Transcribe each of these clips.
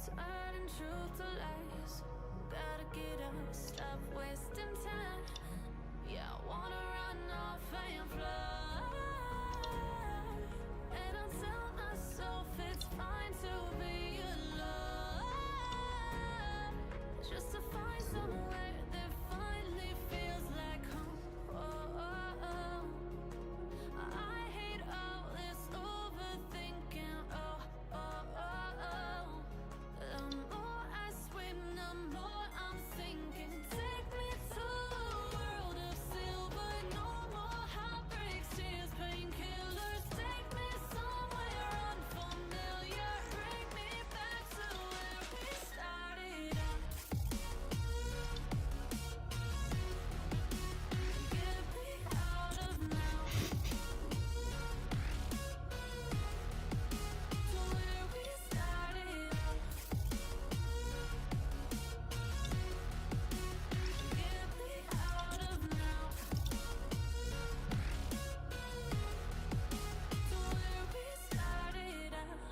Turning truth to lies. Gotta get up, stop wasting time. Yeah, I wanna run off and fly. And I'll tell myself it's fine to be alone. Just to find somewhere that finally feels like home. I hate all this overthinking. The more I swim, the more I'm sinking. Take me to a world of silver. No more heartbreaks, tears, painkillers. Take me somewhere unfamiliar. Bring me back to where we started out. Get me out of now. To where we started out. Get me out of now. To where we started out.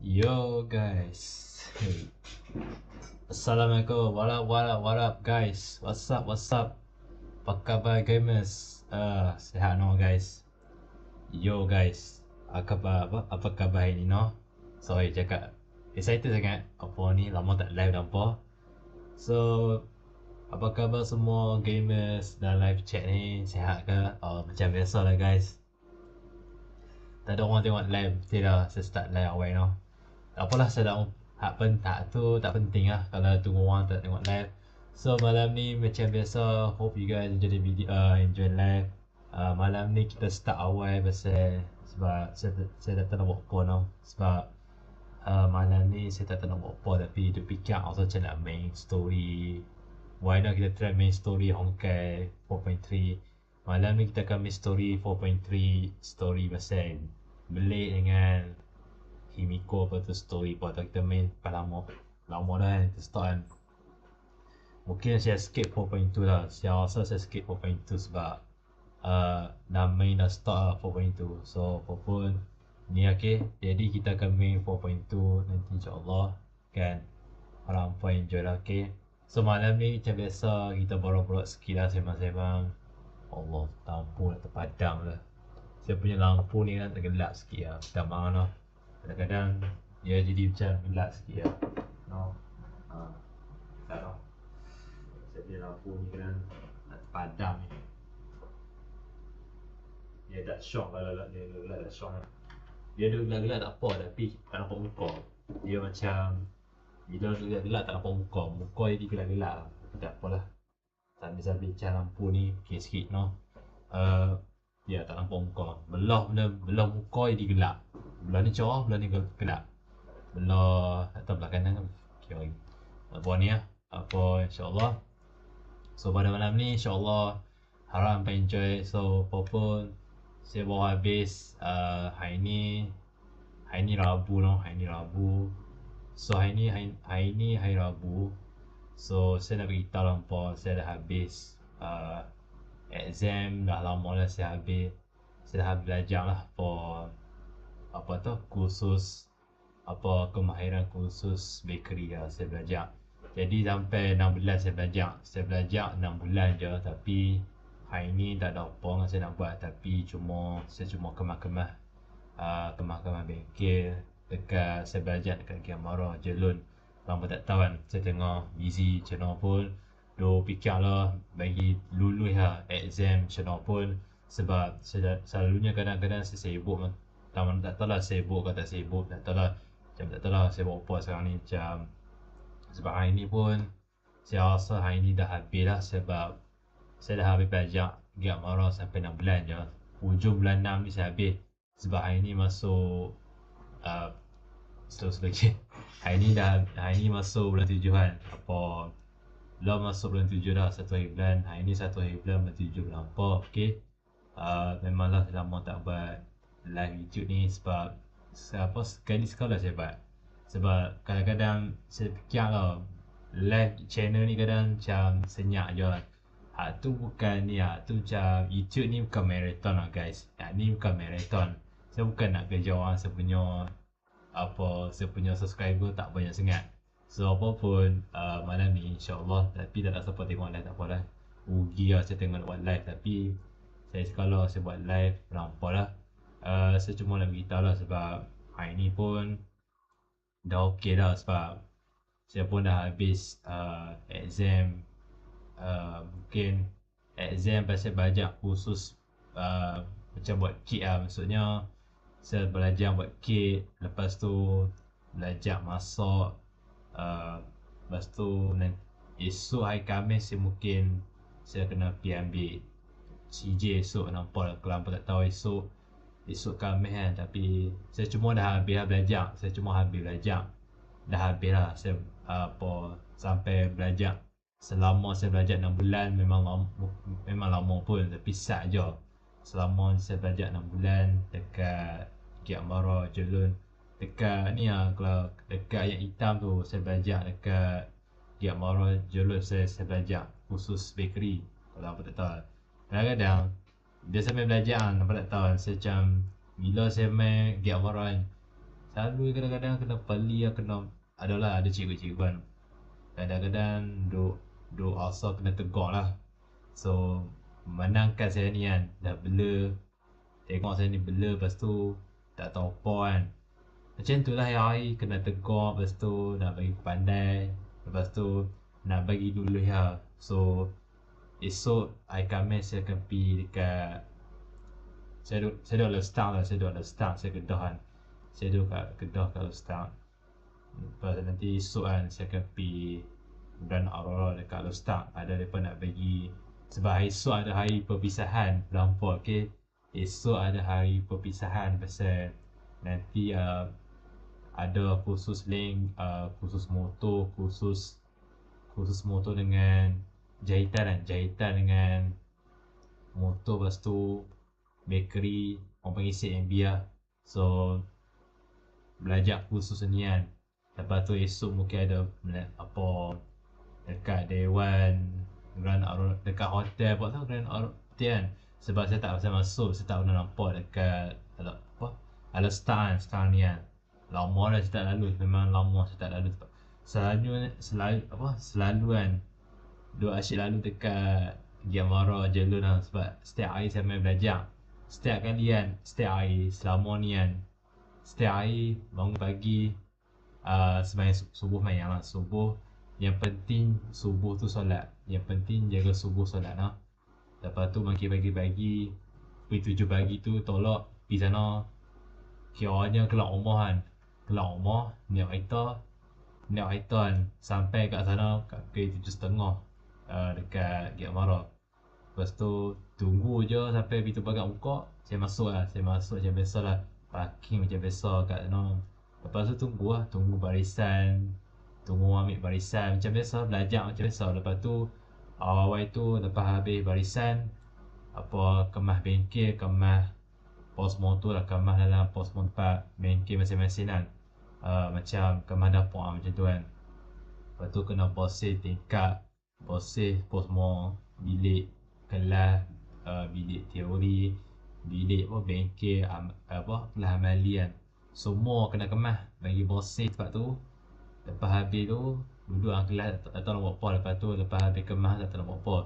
Yo guys, hey. Assalamualaikum, what up guys, what's up, apa khabar gamers? Sihat no guys. Yo guys, apa khabar hari ni no? Sorry cakap excited sangat, apa ni lama tak live nampak. So apa khabar semua gamers dan live chat ni, sihat ke? Macam biasa lah guys, tak ada orang tengok live, tidak saya start live awal no. Apalah saya tak penting lah kalau tunggu orang tak tengok live. So malam ni macam biasa, hope you guys enjoy the video, enjoy live. Malam ni kita start awal pasal sebab saya tak nak buat apa no. Sebab malam ni saya tak nak buat apa, tapi tu fikir also macam nak main story. Why not kita try main story Honkai 4.3. Malam ni kita akan main story 4.3, story pasal Blade dengan Himiko, apa tu story apa tu kita main lama dah kan kita start kan. Mungkin saya skip 4.2 lah, saya rasa saya skip 4.2 sebab dah main dah start lah 4.2. So apapun ni okay, jadi kita akan main 4.2 nanti insyaAllah kan, harap apa enjoy lah okay. So malam ni macam biasa kita borok-borok sikit lah sembang-sembang. Allah, lampu nak terpadam lah, saya punya lampu ni kan tergelap sikit lah, minta maaf lah. Kadang-kadang dia jadi macam gelap sikit lah no. Tak tahu saya punya lampu ni kan nak terpadam ni. Dia tak shock kalau dia gelap tak shock lah. Dia ada gelap-gelap tak apa, tapi tak nampak muka. Dia macam bila gelap-gelap tak nampak muka jadi gelap-gelap lah. Tak apalah, sambil-sambil bincang lampu ni okey sikit no. Ya tak nampak muka, belah muka jadi gelap. Belah ni cerah, belah ni gelap. Belah atau belah kanan kan okey lagi. Apa ni lah, apa insyaAllah. So pada malam ni insyaAllah harap hampa enjoy. So apa pun saya bawa habis hari ni Rabu no, hari ni Rabu. So hari ni hari Rabu. So saya nak beritahu hampa saya dah habis exam, dah lama dah saya dah belajar lah apa tu kursus, apa kemahiran kursus bakery lah saya belajar. Jadi sampai 6 bulan saya belajar 6 bulan je, tapi hari ni tak ada apa yang saya nak buat, tapi saya cuma kemas-kemas bengkel dekat, saya belajar dekat Kiamara Jelun. Lama tak tahu kan, saya tengah busy macam mana pun, do fikir lah bagi lulus lah exam macam mana pun. Sebab selalunya kadang-kadang saya sibuk tak tahu lah sibuk ke tak sibuk, tak tahu lah. Macam tak tahu lah saya buat apa sekarang ni. Macam sebab hari ni pun saya rasa hari ni dah habis lah, sebab saya dah habis belajar Giat Marah sampai 6 bulan je. Hujung bulan 6 ni saya habis. Sebab hari ni masuk slow je. Hari ni masuk bulan 7 kan. Apa belum masuk bulan 7 dah, 1 hari bulan. Hari ni 1 hari bulan, bulan 7 bulan apa. Okay. Memanglah lama tak buat live YouTube ni sebab sekali saya buat. Sebab kadang-kadang saya fikir lah, live channel ni kadang macam senyap je. Tu bukan ni tu macam YouTube ni bukan marathon lah guys. Ni bukan marathon. Saya bukan nak kejar orang saya punya subscriber tak banyak sangat. So apa pun malam ni insyaAllah, tapi tak ada siapa tengok live, tak apa lah. Rugi lah saya tengok buat live, tapi kalau saya buat live nampak lah. Saya cuma nak beritahu lah sebab hari ni pun dah okey dah, sebab saya pun dah habis exam. Mungkin exam pasal belajar khusus macam buat kit lah. Maksudnya saya belajar buat kit, lepas tu belajar masak, lepas tu esok hari Khamis saya kena pergi ambil CJ esok. Nampak lah kalau tak tahu esok Khamis kan. Tapi saya cuma dah habis lah belajar. Dah habis lah saya sampai belajar. Selama saya belajar 6 bulan memang lama pun, tapi sat je. Selama saya belajar 6 bulan dekat Giat Marah Jelun, dekat ni lah, kalau dekat yang hitam tu saya belajar dekat Giat Marah Jelun. Saya belajar khusus bakery. Kalau apa tak tahu, kadang-kadang dia sampai belajar kan, apa tak tahu, saya macam bila saya main Giat Marah kan, selalu kadang-kadang kena peli lah, ada cikgu-cikgu kan, kadang-kadang duk asal kena tegur lah. So menangkan saya ni kan, dah bela, tengok saya ni bela, lepas tu tak tahu apa kan. Macam tu lah hari-hari kena tegur, lepas tu nak bagi pandai, lepas tu nak bagi dulu lah. So esok hari Khamis saya akan pergi dekat, saya duduk Lestang lah, saya Kedah kan. Saya duduk kat Kedah kat Lestang. Lepas nanti esok kan saya akan pergi dan Aurora dekat Lestang. Ada mereka nak bagi, sebab esok ada hari perpisahan Lampau. Okay, esok ada hari perpisahan pasal nanti ada khusus link, khusus motor dengan jahitan dengan motor, lepas tu bakery, orang panggil CMB lah. So belajar khusus ni kan. Lepas tu esok mungkin ada dekat Dewan Grand Aurora, dekat hotel, buat tahu Grand Aurora hotel kan. Sebab saya tak pasal masuk, saya tak pernah nampak dekat Alestar kan sekarang ni kan. Lama dah saya tak lalu, memang lama saya tak lalu. Selalu kan duk asyik lalu dekat Giat Marah Jelun lah, sebab setiap hari saya main belajar. Setiap hari selama ni kan, setiap hari bangun pagi, sembahyang subuh main lah. Subuh, yang penting subuh tu solat, yang penting jaga subuh solat lah. Lepas tu makin pagi-pagi, pukul 7 pagi tu tolak pergi sana, kiranya keluar rumah kan. Keluar rumah, niat kereta kan, sampai kat sana kat pukul 7.30 dekat Giat Marah. Lepas tu tunggu je sampai pintu pagar buka, saya masuk macam biasa lah, parking macam biasa kat sana. Lepas tu tunggu barisan, tunggu ambil barisan macam biasa, belajar macam biasa. Lepas tu awal tu lepas habis barisan, kemas bengkel, kemas pos motor lah, kemas dalam pos motor bengkel masing-masing kan. Macam kemas dapur macam tu kan. Lepas tu kena bersih tingkap, bersih pos bilik kelas, bilik teori, bilik bengkel, kelas amali kan. Semua kena kemas, bagi bersih. Sebab tu lepas habis tu duduk dalam kelas tak tahu nak buat apa. Lepas habis kemas tak tahu nak buat apa,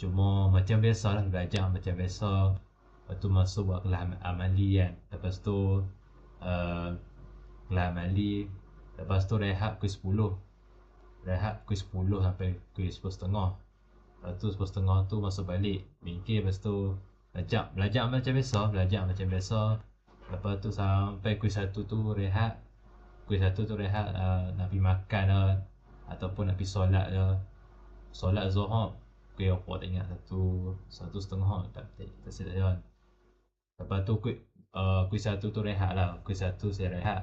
cuma macam biasa lah, belajar macam biasa. Lepas tu masuk buat kelas amali kan. Lepas tu kelas amali, lepas tu rehat pukul 10 sampai pukul 10.30. Lepas tu 10.30 tu masuk balik bengkel. Lepas tu belajar macam biasa, Lepas tu sampai kuis 1 tu rehat. Kuis 1 tu rehat, nak pergi makan lah ataupun nak pergi solat lah. Solat Zuhur kuis apa tak ingat, satu setengah tak silap jalan. Lepas tu kuis 1 tu rehat lah. Kuis 1 saya rehat.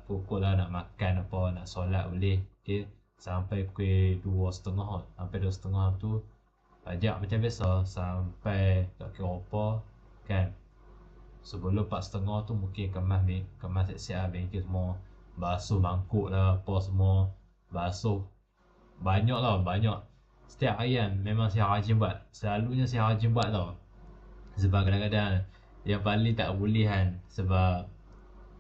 Pukul lah nak makan apa, nak solat boleh. Okay. Sampai kuis 2 setengah. Sampai 2 setengah tu ajak macam biasa sampai tak kira apa kan. Sebelum 4 setengah tu mungkin kemas siap-siap bengkel semua. Basuh mangkuk lah apa semua. Basuh banyak lah, banyak. Setiap hari kan memang saya rajin buat. Selalunya saya rajin buat tau. Sebab kadang-kadang yang paling tak boleh kan. Sebab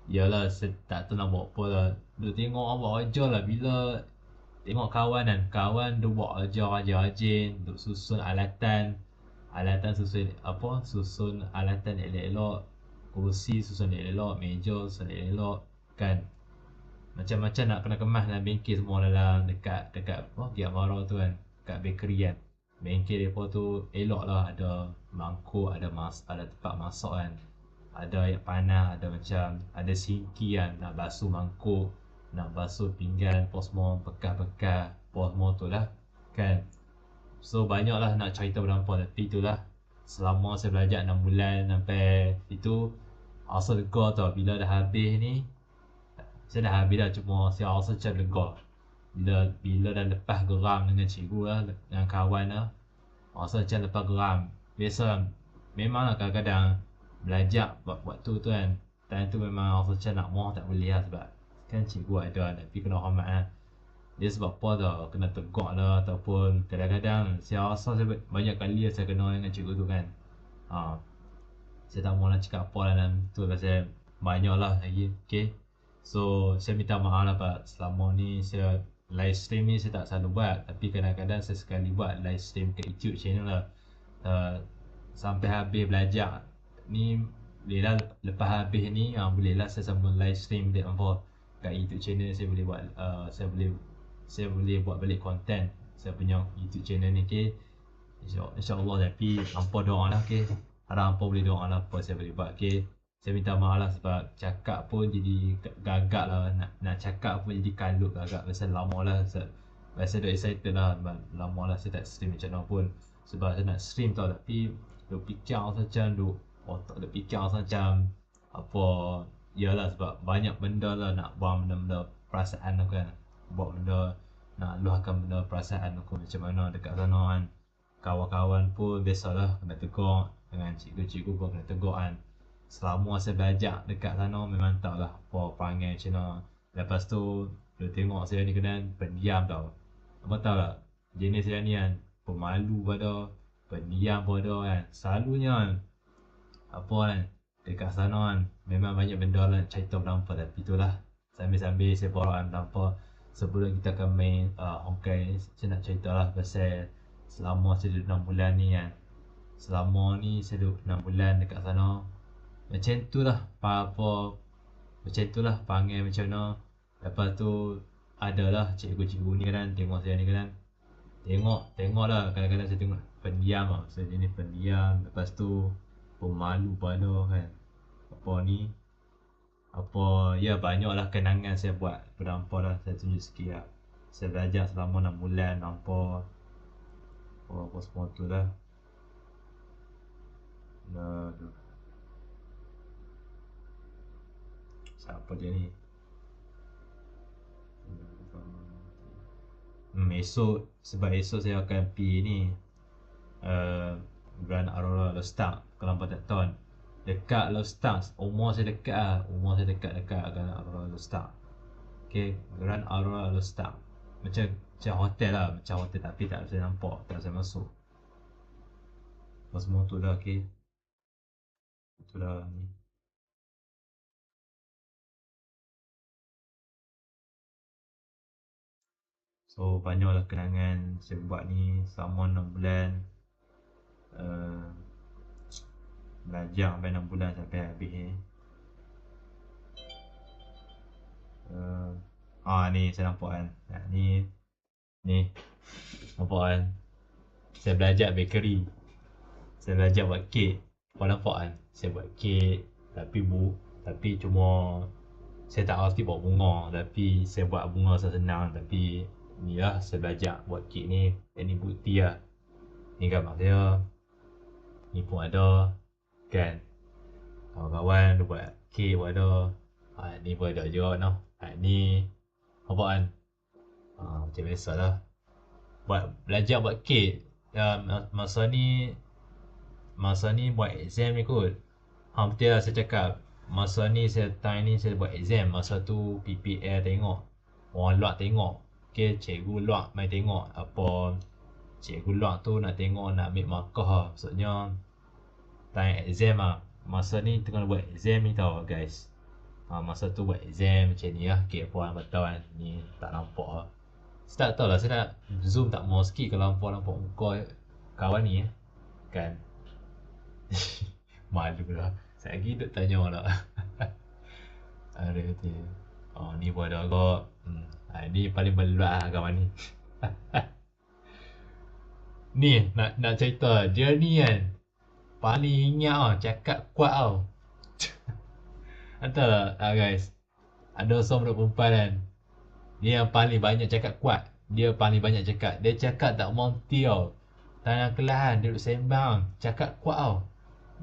yalah saya tak tahu nak buat apa lah. Duk tengok orang buat kerja lah. Bila tengok kawan kan, kawan dia buat kerja rajin-rajin, duk susun alatan susun apa, susun alatan elok-elok, kursi susun elok-elok, meja susun elok-elok kan. Macam-macam nak kena kemas dalam bengkel semua dalam dekat apa, Giat Mara tu kan, dekat bakery kan. Bengkel depa tu elok lah, ada mangkuk, ada tempat masak kan. Ada air panas, ada macam ada sinki kan, nak basuh mangkuk, nak basuh pinggan, apa semua, bekas-bekas, apa semua tu lah kan. So banyak lah nak cerita berdampar, tapi itulah selama saya belajar 6 bulan sampai itu, rasa lega tau. Bila dah habis ni, saya dah habis dah, cuma saya rasa macam lega. Bila dah lepas geram dengan cikgu lah, dengan kawan lah, rasa macam lepas geram. Biasa memang lah kadang-kadang belajar waktu tu kan, time tu memang rasa macam nak moh tak boleh lah. Sebab kan cikgu ada, tapi kena hormat lah. Dia sebab apa tau, kena tegak lah, ataupun kadang-kadang saya rasa banyak kali saya kena dengan cikgu tu kan. Saya tak mahu nak cakap apa lah dalam tu, pasal banyak lah lagi. Okay, so saya minta maaf lah Pak. Selama ni saya live stream ni saya tak selalu buat, tapi kadang-kadang saya sekali buat live stream ke YouTube channel lah. Sampai habis belajar ni, boleh lah lepas habis ni, boleh lah saya sambung live stream dia apa kat YouTube channel. Saya boleh buat saya boleh buat balik konten saya punya YouTube channel ni. Okay, InsyaAllah. Tapi hampa doa lah. Okay, harap hampa boleh doa lah apa saya boleh buat. Okay, saya minta maaf lah sebab cakap pun jadi gagak lah, nak cakap pun jadi kalut gagak. Pasal lama lah saya dah excited lah. Lama lah saya tak stream macam mana pun. Sebab saya nak stream tau, tapi duk fikir macam otak duk fikir macam apa. Yalah, sebab banyak benda lah nak buang, benda-benda perasaan aku kan. Buat benda, nak luahkan benda perasaan aku macam mana dekat sana kan. Kawan-kawan pun biasalah kena tegur, dengan cikgu-cikgu pun kena tegur kan. Selama saya belajar dekat sana memang tahu lah apa perangai macam mana. Lepas tu dia tengok saya ni kena pendiam tau. Apa tahu lah, jenis saya ni kan, pemalu pun ada, pendiam pun ada kan. Selalunya kan, apa kan, dekat sana kan memang banyak benda lah nak cerita berdampar. Tapi itulah, sambil-sambil saya borak kan berdampar. Sebelum kita akan main Honkai, saya nak cerita lah pasal selama saya duduk 6 bulan ni kan. Selama ni saya duduk 6 bulan dekat sana, macam tu lah apa-apa, macam tu lah panggil macam mana. Lepas tu adalah cikgu-cikgu ni kan tengok saya ni kan, tengok lah kadang-kadang saya tengok pendiam lah. Saya jenis pendiam, lepas tu pemalu pada kan. Apa ni, apa ya, banyak lah kenangan saya buat berdampar lah. Saya tunjuk sikit lah. Saya belajar selama 6 bulan dampar, apa semua tu lah. Aduh, siapa dia ni? Esok, sebab esok saya akan pergi ni Grand Aurora Lostar. Kalau hampa tak tahu kan, dekat Lostar. Umur saya dekat Grand Aurora Lostar. Okay, Grand Aurora Lostar macam hotel lah, macam hotel, tapi tak saya nampak, tak saya masuk. Apa semua tu lah. Okay, itulah ni. So banyaklah kenangan saya buat ni selama 6 bulan. Belajar sampai 6 bulan sampai habis ni. Ni saya nampak kan. Ni nampak kan. Saya belajar bakery. Saya belajar buat kek. Kau nampak kan? Saya buat kek. tapi cuma saya tak pasti buat bunga, tapi saya buat bunga senang. Tapi ni lah saya belajar buat kek ni. Ini bukti lah. Ni gambar saya, ni pun ada kan. Kawan-kawan dia buat kek pun ada. Ni pun ada juga noh. Ni apa kan? Macam biasa lah. Belajar buat kek. Masa ni buat exam ni kot. Betul lah saya cakap. Masa ni time ni saya buat exam. Masa tu PPL tengok, orang luar tengok. Okay, cikgu luar main tengok apa. Cikgu luar tu nak tengok, nak ambil markah lah. Maksudnya time exam lah. Masa ni tengah buat exam ni tau guys. Masa tu buat exam macam ni lah. Okay, apa orang tahu kan. Ni tak nampak lah. Saya tak tahu lah, saya nak zoom tak mau sikit kalau nampak muka kawan ni kan. Malu lah. Saya lagi duk tanya lah. Ada kata, ni pun ada agak. Ni paling belut lah kawan ni. Ni nak cerita, dia ni kan paling ingat tau, cakap kuat tau. Entah tak guys, ada seorang budak perempuan kan, dia yang paling banyak cakap kuat. Dia paling banyak cakap. Dia cakap tak monti tau. Tanah kelas kan, dia duduk sembang, cakap kuat tau.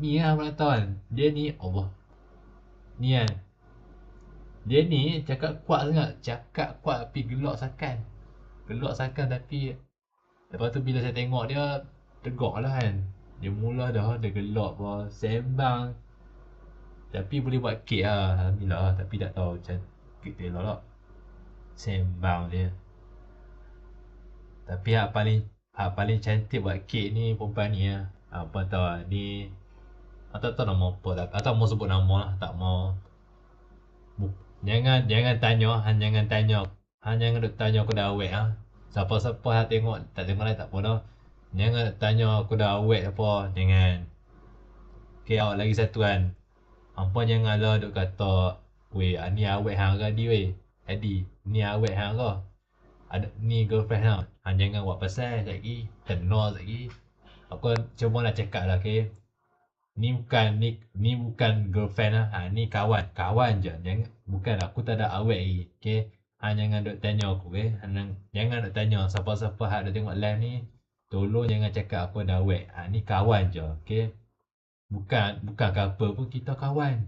Ni lah penonton. Dia ni Allah. Ni kan, dia ni cakap kuat sangat. Cakap kuat tapi gelak sakan. Gelak sakan tapi lepas tu bila saya tengok dia, tegak lah kan. Dia mula dah, dia gelak apa, sembang. Tapi boleh buat kek lah, alhamdulillah. Tapi tak tahu macam kek tu elok tak. Sembang dia. Tapi hak paling cantik buat kek ni perempuan ni lah. Apa tahu lah, ni tak tahu nama apa lah. Atau mau sebut nama lah, tak mau. Jangan tanya, jangan tanya. Jangan duk tanya aku dah awet ah. Siapa-siapa yang tengok, tak tengok lah tak apa dah. Jangan tanya aku dah awet apa, jangan. Okay, awak lagi satu kan. Hampa jangan lah duk kata, weh, ni awet hang Adi weh. Adi, ni awet hang ke? Ni girlfriend hang. Jangan buat pasal sekejap lagi. Kena sekejap lagi. Aku cuma nak cakap lah, okay. Ni bukan girlfriend lah. Ni kawan je. Bukan, aku tak ada awet lagi. Okay. Jangan duk tanya aku, okay. Jangan duk tanya siapa-siapa hak duk tengok live ni. Tolong jangan cakap aku ada awet. Ni kawan je, okay. Bukan couple pun, kita kawan.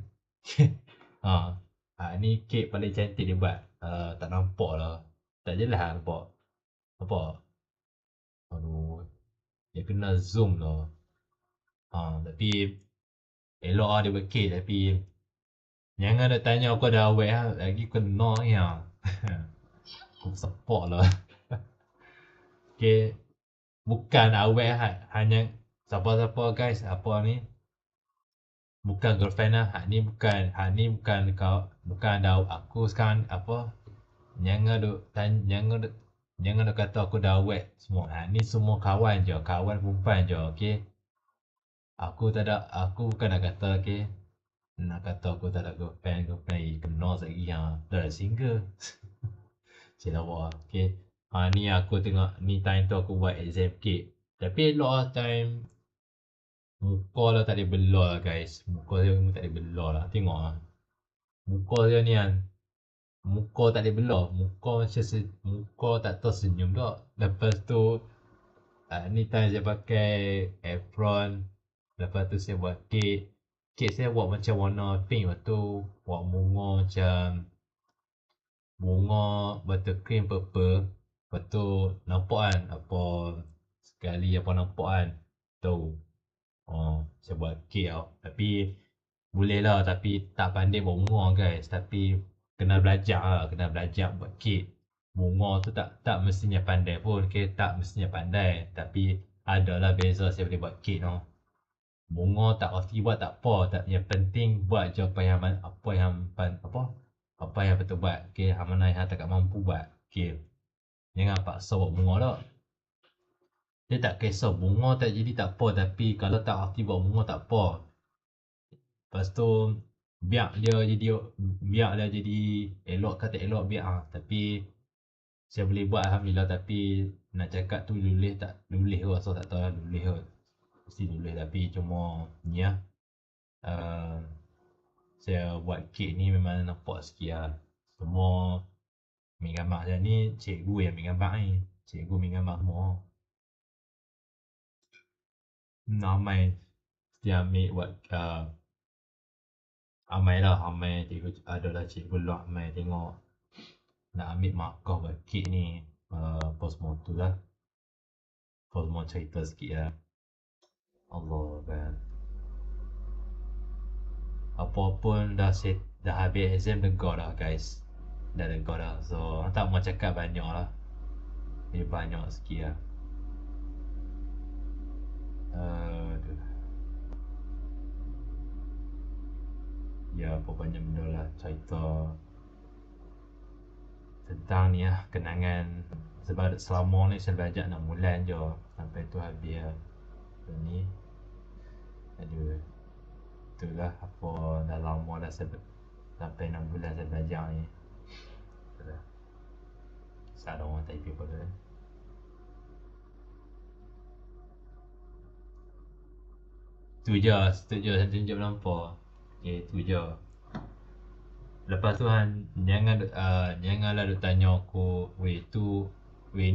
Ni kek paling cantik dia buat. Tak nampak lah. Tak jelas lah nampak. Nampak? Aduh. Dia kena zoom lah. Tapi elok lah dia buat kek, tapi jangan nak tanya aku ada awet lah. Lagi kena ni lah. Aku support lah. Okay. Bukan awet lah. Hanya siapa-siapa guys, apa ni, bukan girlfriend lah. Ni bukan kau, bukan ada aku sekarang apa. Jangan duk kata aku dah awet semua. Ni semua kawan je, kawan perempuan je, okey. Aku bukan nak kata, okey. Nak kata aku tak ada girlfriend lagi. Kena lagi dah ada single. Cik lawak, okey. Ni aku tengok, ni time tu aku buat exam kek. Tapi elok lah time. Muka lah tak ada belah lah guys. Muka dia memang tak ada belah lah. Tengok lah. Muka dia ni kan. Muka tak ada belah. Muka tak tersenyum tak. Lepas tu ni time saya pakai apron. Lepas tu saya buat kek. Kek saya buat macam warna pink. Lepas tu buat bunga macam bunga buttercream purple. Lepas tu nampak kan apa sekali apa nampak kan. Tahu. Saya buat kek tau. Tapi boleh lah, tapi tak pandai buat bunga guys. Tapi kena belajar lah. Kena belajar buat kek. Bunga tu tak mestinya pandai pun. Okay? Tak mestinya pandai. Tapi adalah beza saya boleh buat kek tau. Bunga tak pasti buat tak apa. Yang penting buat je apa yang betul buat. Okay? Mana yang tak mampu buat. Okay? Jangan paksa buat bunga tak. Dia tak kisah bunga tak jadi tak apa. Tapi kalau tak pasti buat bunga tak apa. Lepas tu biar dia jadi elok ke tak elok biar. Tapi saya boleh buat alhamdulillah. Tapi nak cakap tu lulih kot. So tak tahu lah lulih kot. Mesti lulih tapi cuma ni lah. saya buat kek ni memang nampak sikit lah. Semua ambil gambar saya ni, cikgu yang ambil gambar ni. Cikgu ambil gambar semua. Ramai dia ambil buat ramai cikgu adalah cikgu lah ramai tengok nak ambil markah buat kek ni. Post semua tu lah. Post semua cerita sikit lah. Allah kan. Apa pun dah habis exam lega dah guys. Dah lega dah. So tak mau cakap banyak lah. Lebih banyak sikit lah. Aduh. Ya apa banyak benda lah cerita tentang ni lah kenangan. Sebab selama ni saya belajar 6 bulan je sampai tu habis lah. Ni aduh, itulah apa dah lama dah sampai 6 bulan saya belajar ni. Itulah salah orang typing pada tu je saya tunjuk melampau. Okay, tu je. Lepas tu janganlah duk tanya aku, weh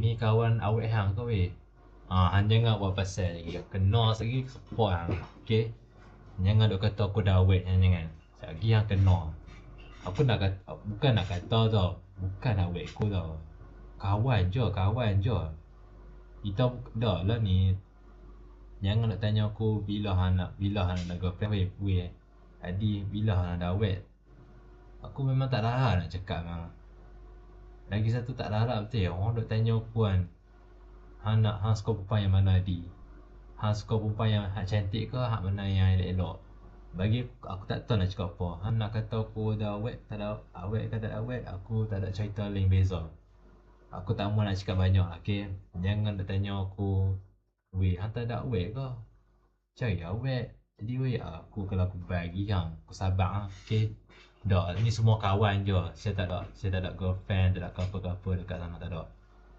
ni kawan awet hang ke weh? Han jangan buat pasal lagi. Kena lagi support hang. Okay? Jangan duk kata aku dah awet hang jangan. Lagi hang kena. Aku nak kata, bukan nak kata tau. Bukan awet aku tau. Kawan je. Kita dah lah ni. Jangan nak tanya aku bila hang nak girlfriend weh. Adi bila hang dah awet. Aku memang tak larat nak cakap memang. Lagi satu tak larat betul. Orang duk tanya aku kan. Hang suka perempuan yang mana Adi? Hang suka perempuan yang hak cantik ke hak mana yang elok? Bagi aku tak tahu nak cakap apa. Hang nak kata aku dah awet, tak ada awet ke tak ada awet, aku tak ada cerita lain beza. Aku tak mau nak cakap banyak, okey? Jangan nak tanya aku, weh, hang tak ada awet ke? Cari awet. Jadi weh, aku kalau aku bagi hang, aku sabar ah, okey? Dah, ni semua kawan je. Saya tak ada girlfriend, tak ada apa-apa dekat sana, tak ada.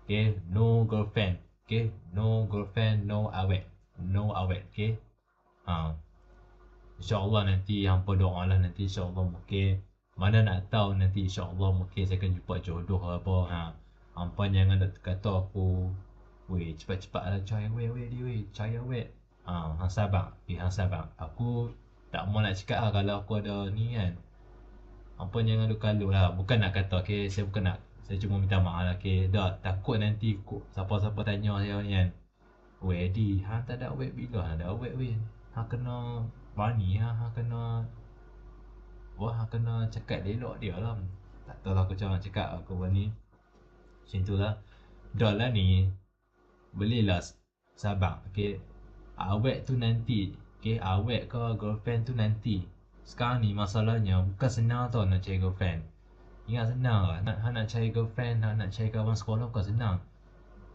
Okay, no girlfriend. Okay, no girlfriend, no awet. No awet, okay? InsyaAllah nanti hampa doa lah nanti insyaAllah mungkin. Mana nak tahu nanti insyaAllah mungkin saya akan jumpa jodoh apa. Hampa jangan kata aku, weh cepat-cepat lah cari awet dia weh, cari awet. Hang sabar, hang sabar. Aku tak mau nak cakap lah kalau aku ada ni kan. Hampa jangan duk kalu lah. Bukan nak kata, okay, saya cuma minta maaf lah, okay. Dah, takut nanti siapa-siapa tanya saya kan. Weh Adi, hang tak ada awet bila hang ada awet weh? Hang kena berani lah, hang kena cakap elok dia lah. Tak tahu lah aku macam nak cakap aku berani. Macam tu lah. Dah lah ni, belilah sabar, okay. Awet tu nanti, okay. Awet ke girlfriend tu nanti. Sekarang ni masalahnya bukan senang tau nak cari girlfriend. Ingat senang lah. Nak cari girlfriend, nak cari kawan sekolah bukan senang.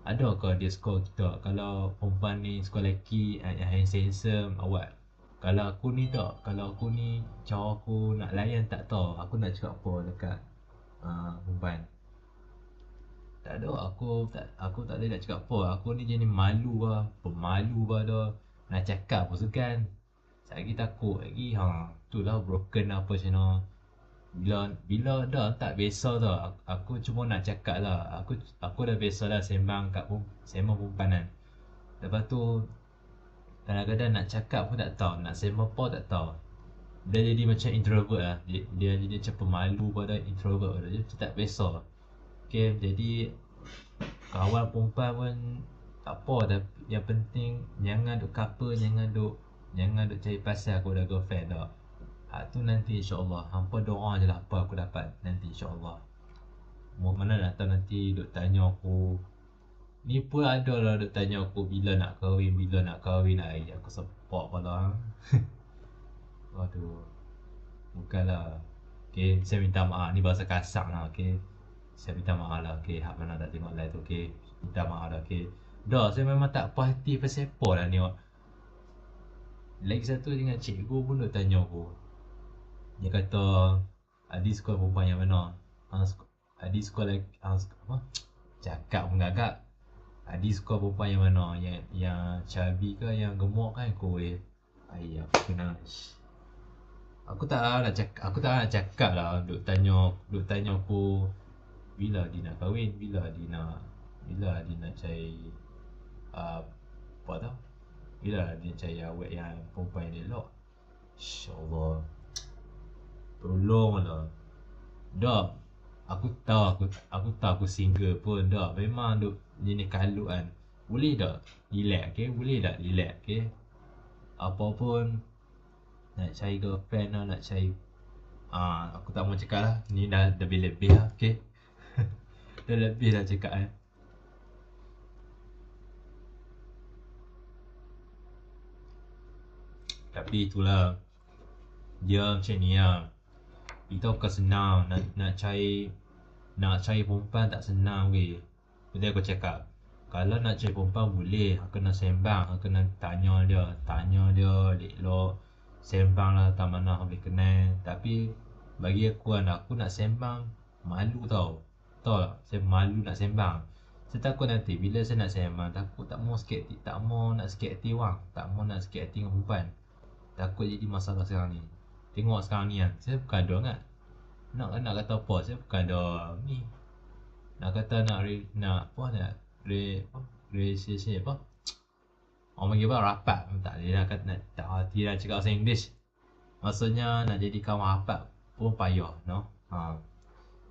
Ada ke dia sekolah kita? Kalau perempuan ni sekolah lelaki yang handsome, awak. Kalau aku ni tak. Kalau aku ni cara aku nak layan tak tahu. Aku nak cakap apa dekat perempuan. Tak ada. Aku tak boleh nak cakap apa. Aku ni jenis malu lah. Pemalu lah dah. Nak cakap pun segan. Lagi takut lagi. Tu lah broken apa macam mana. Bila dah tak biasa tau. Aku cuma nak cakap lah. Aku dah biasa dah sembang perempuan kan. Lepas tu kadang-kadang nak cakap pun tak tahu. Nak sembang apa tak tahu. Dia jadi macam introvert lah. Dia jadi macam pemalu pada introvert pada. Dia tak biasa. Okay, jadi kawan perempuan pun tak apa. Tapi yang penting jangan duk couple, jangan duk cari pasal aku dah girlfriend tak. Tu nanti insyaAllah. Hampa doa je lah apa aku dapat nanti insyaAllah. Mana nak tahu nanti duk tanya aku. Ni pun ada lah duk tanya aku bila nak kahwin. Aku support pala. Waduh. Bukanlah. Okay, saya minta maaf. Ni bahasa kasar lah, okay. Saya minta maaf lah, okay. Hak mana tak tengok live tu, okay. Minta maaf lah, okay. Dah, saya memang tak puas hati pasal apa lah ni. Lagi satu dengan cikgu pun duk tanya aku. Dia kata, Adi suka perempuan yang mana? Adi suka apa? Cakap pun gagak. Adi suka perempuan yang mana? Yang chubby ke? Yang gemuk kan? Aku aku kena Aku tak nak cakap lah. Duk tanya aku bila dia nak kahwin, bila dia nak cari apa tau? Bila dia nak cari awet yang perempuan yang elok. InsyaAllah. Tolonglah. Dah. Aku tahu aku single pun dah. Memang duk jenis kalut kan. Boleh tak relax, okay? Boleh tak relax, okay? Apa pun nak cari girlfriend lah, nak cari aku tak mau cakap lah. Ni dah lebih-lebih lah, okay? Dah lebih dah cakap kan. Tapi itulah. Dia macam ni lah. Kita bukan senang nak cari perempuan tak senang weh. Jadi aku cakap, kalau nak cari perempuan boleh, kena sembang, kena tanya dia elok, sembang lah tak mana boleh kenal. Tapi bagi aku kan, aku nak sembang malu tau. Tahu tak? Saya malu nak sembang. Saya takut nanti bila saya nak sembang, takut tak mau nak sikit hati orang, tak mau nak sikit hati dengan perempuan. Takut jadi masalah sekarang ni. Tengok sekarang ni kan, saya bukan ada kan. Nak kata apa, saya bukan ada ni. Nak kata nak relationship apa? Orang panggil apa? Rapat. Tak boleh nak kata, tak hati lah cakap bahasa English. Maksudnya nak jadi kawan rapat pun payah, no?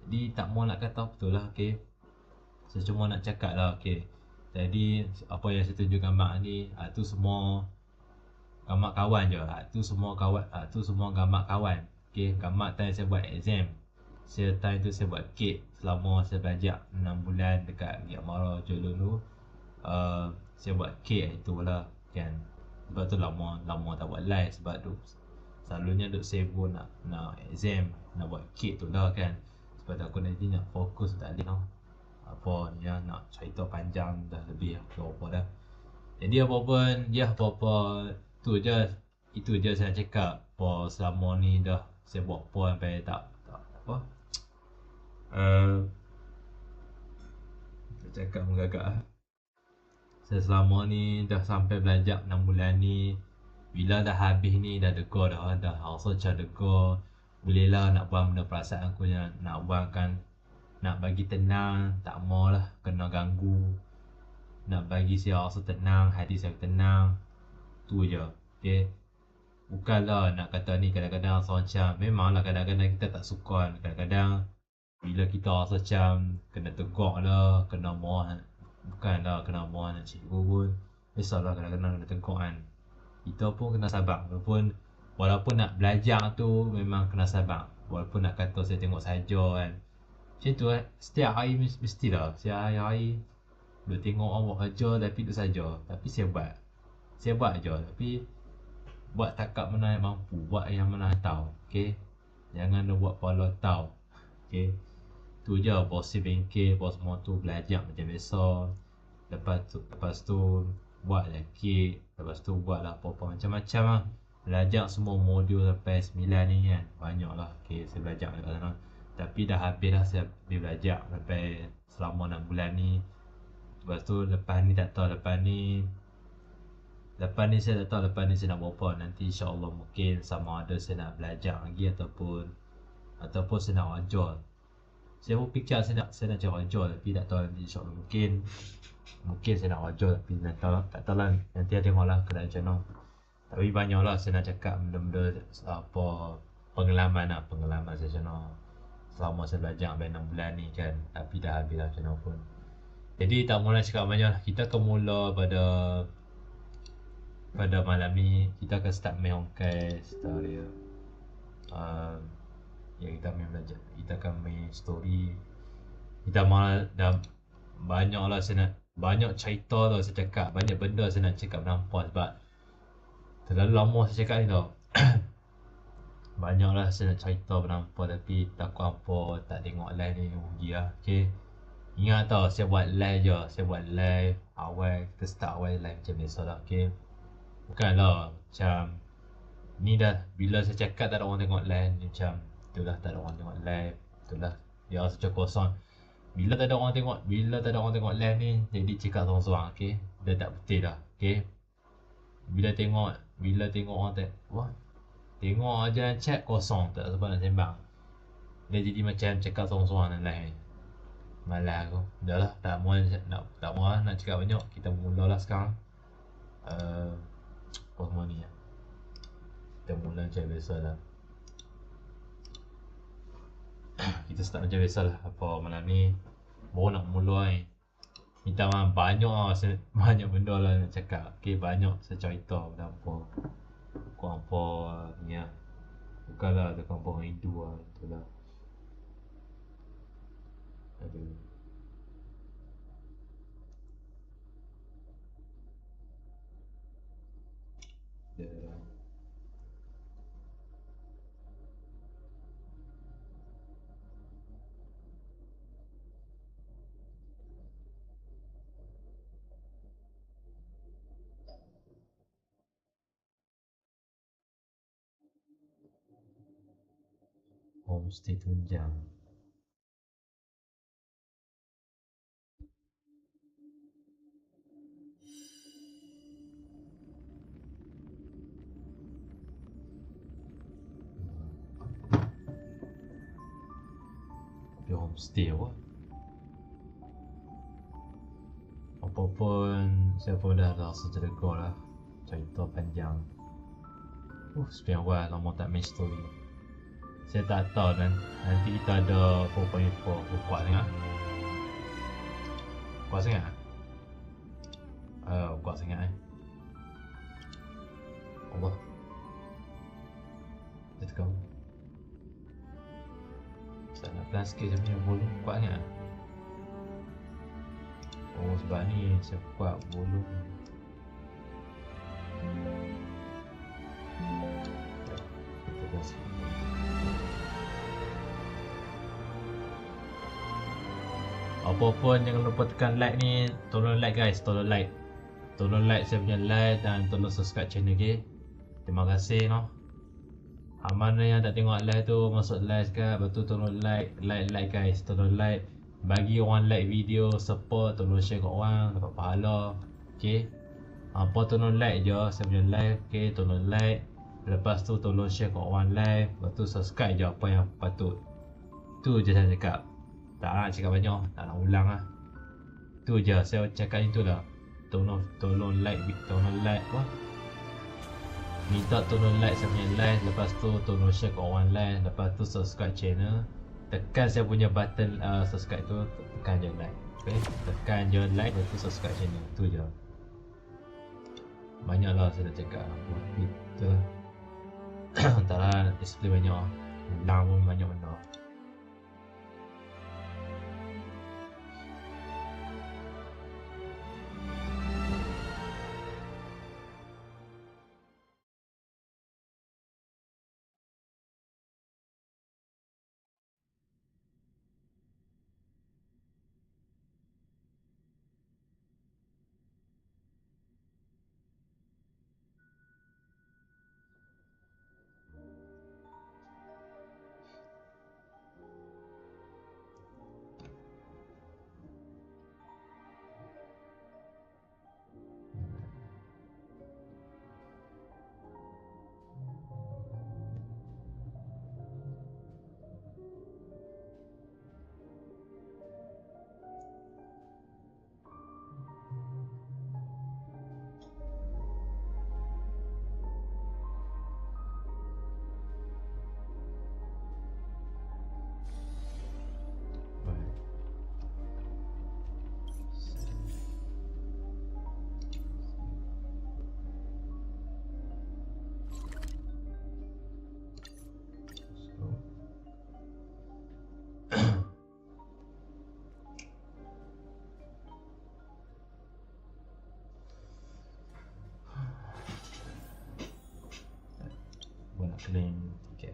Jadi tak mau nak kata betul lah, okay? Saya cuma nak cakap lah, okay? Jadi apa yang saya tunjuk gambar ni, tu semua gambar kawan je. Tu semua gambar kawan. Okay, gambar time saya buat exam. Time tu saya buat kek selama saya belajar 6 bulan dekat Giamara Jolon tu. Saya buat kek itulah kan. Sebab tu lama tak buat live sebab tu selalunya duk sibuk nak exam, nak buat kek tu lah kan. Sebab tu aku nanti nak fokus tak boleh apa ya, nak cerita panjang dah lebih apa dah. Jadi apa-apa itu je saya nak cakap. Apa selama ni dah saya buat apa sampai tak apa. Saya cakap menggagak lah. Saya selama ni dah sampai belajar 6 bulan ni. Bila dah habis ni dah dega dah rasa macam dega. Boleh lah nak buang benda perasaan aku, nak buangkan, nak bagi tenang, tak mau lah kena ganggu. Nak bagi saya rasa tenang, hati saya tenang. Tu je, okay? Bukanlah nak kata ni kadang-kadang rasa macam, memanglah kadang-kadang kita tak suka. Kadang-kadang bila kita rasa macam kena tegak lah, kena marah. Bukanlah kena marah nak cikgu pun. Biasalah kadang-kadang kena tegak kan. Kita pun kena sabar. Walaupun nak belajar tu memang kena sabar. Walaupun nak kata saya tengok saja kan. Macam tu setiap hari mestilah. Setiap hari boleh tengok orang buat kerja tapi tu saja. Tapi saya buat je. Tapi buat takat mana yang mampu, buat yang mana tahu, okay? Jangan buat pala tahu, okay? Tu je, bos bengkel, bos motor belajar macam biasa. Lepas tu buat lah kek, lepas tu buat lah apa-apa macam-macam lah. Belajar semua modul sampai 9 ni kan, banyak lah, okay? Saya belajar kat sana. Tapi dah habis lah saya belajar sampai selama 6 bulan ni. Lepas tu lepas ni tak tahu, lepas ni saya tak tahu lepas ni saya nak buat apa. Nanti insyaAllah mungkin sama ada saya nak belajar lagi ataupun saya nak ajar. Saya pun fikir saya nak cari ajar tapi tak tahu nanti insyaAllah mungkin saya nak ajar tapi tak tahu lah. Nanti saya tengoklah keadaan macam mana. Tapi banyak lah saya nak cakap benda-benda apa pengalaman saya macam mana selama saya belajar sampai 6 bulan ni kan. Tapi dah habis lah macam mana pun. Jadi tak mula cakap banyak lah. Kita akan mula pada malam ni. Kita akan start main Honkai story. Kita main belajar. Kita akan main story. Kita malah dah banyak lah banyak cerita tau saya cakap. Banyak benda saya nak cakap menampar sebab terlalu lama saya cakap ni tau. Banyak lah saya nak cerita menampar tapi takut apa tak tengok live ni rugi lah, okay? Ingat tau, saya buat live je. Saya buat live awal, kita start awal live macam biasa lah, okay? Bukanlah macam ni dah, bila saya cakap tak ada orang tengok live ni macam itulah, tak ada orang tengok live. Itulah, dia rasa macam kosong. Bila tak ada orang tengok live ni, jadi cakap sorang-sorang, okay? Dah tak betul dah, okay? Bila tengok orang Tengok aja chat kosong, tak sempat nak sembang. Dia jadi macam cakap sorang-sorang dan lain. Malas aku. Dah lah, tak mau nak cakap banyak. Kita mulalah sekarang. Apa semua ni ya. Kita mula macam biasa lah. Kita start macam biasa lah. Apa malam ni baru nak mula ni. Minta maaf banyak lah. Banyak benda lah nak cakap. Okay, banyak saya cerita pada apa. Kau apa ni lah. Bukanlah ada kampung Hindu lah. Itulah. Aduh. Dia homestay tunjang. Dia homestay apa? Apa pun siapa dah rasa cerita lah. Cerita panjang. Sekian awal lama tak main story. Saya tak tahu dan nanti kita ada 4.4. Kuat sangat. Kuat sangat. Kuat sangat Allah. Dia tekan. Tak nak plan sikit macam ni. Volume kuat sangat. Oh sebab ni saya kuat volume. Kita plan sikit. Apa pun jangan lupa tekan like ni. Tolong like guys, tolong like. Tolong like saya punya live dan tolong subscribe channel okay? Terima kasih no. Mana yang tak tengok live tu masuk live sekarang. Lepas tu tolong like guys. Tolong like. Bagi orang like video, support, tolong share kat orang, dapat pahala. Okay. Apa tolong like je saya punya live. Okay, tolong like. Lepas tu tolong share kat orang live. Lepas tu subscribe je apa yang patut. Tu je saya cakap. Tak nak cakap banyak, tak nak ulang lah. Tu je saya cakap itu lah. Tolong like apa? Minta tolong like saya punya live. Lepas tu tolong share kat orang live. Lepas tu subscribe channel. Tekan saya punya button subscribe tu. Tekan je like. Okay? Tekan je like. Lepas tu subscribe channel. Tu je. Banyak lah saya dah cakap. Itu lah. Antara display banyak. Ulang pun banyak benda. Claim tiket.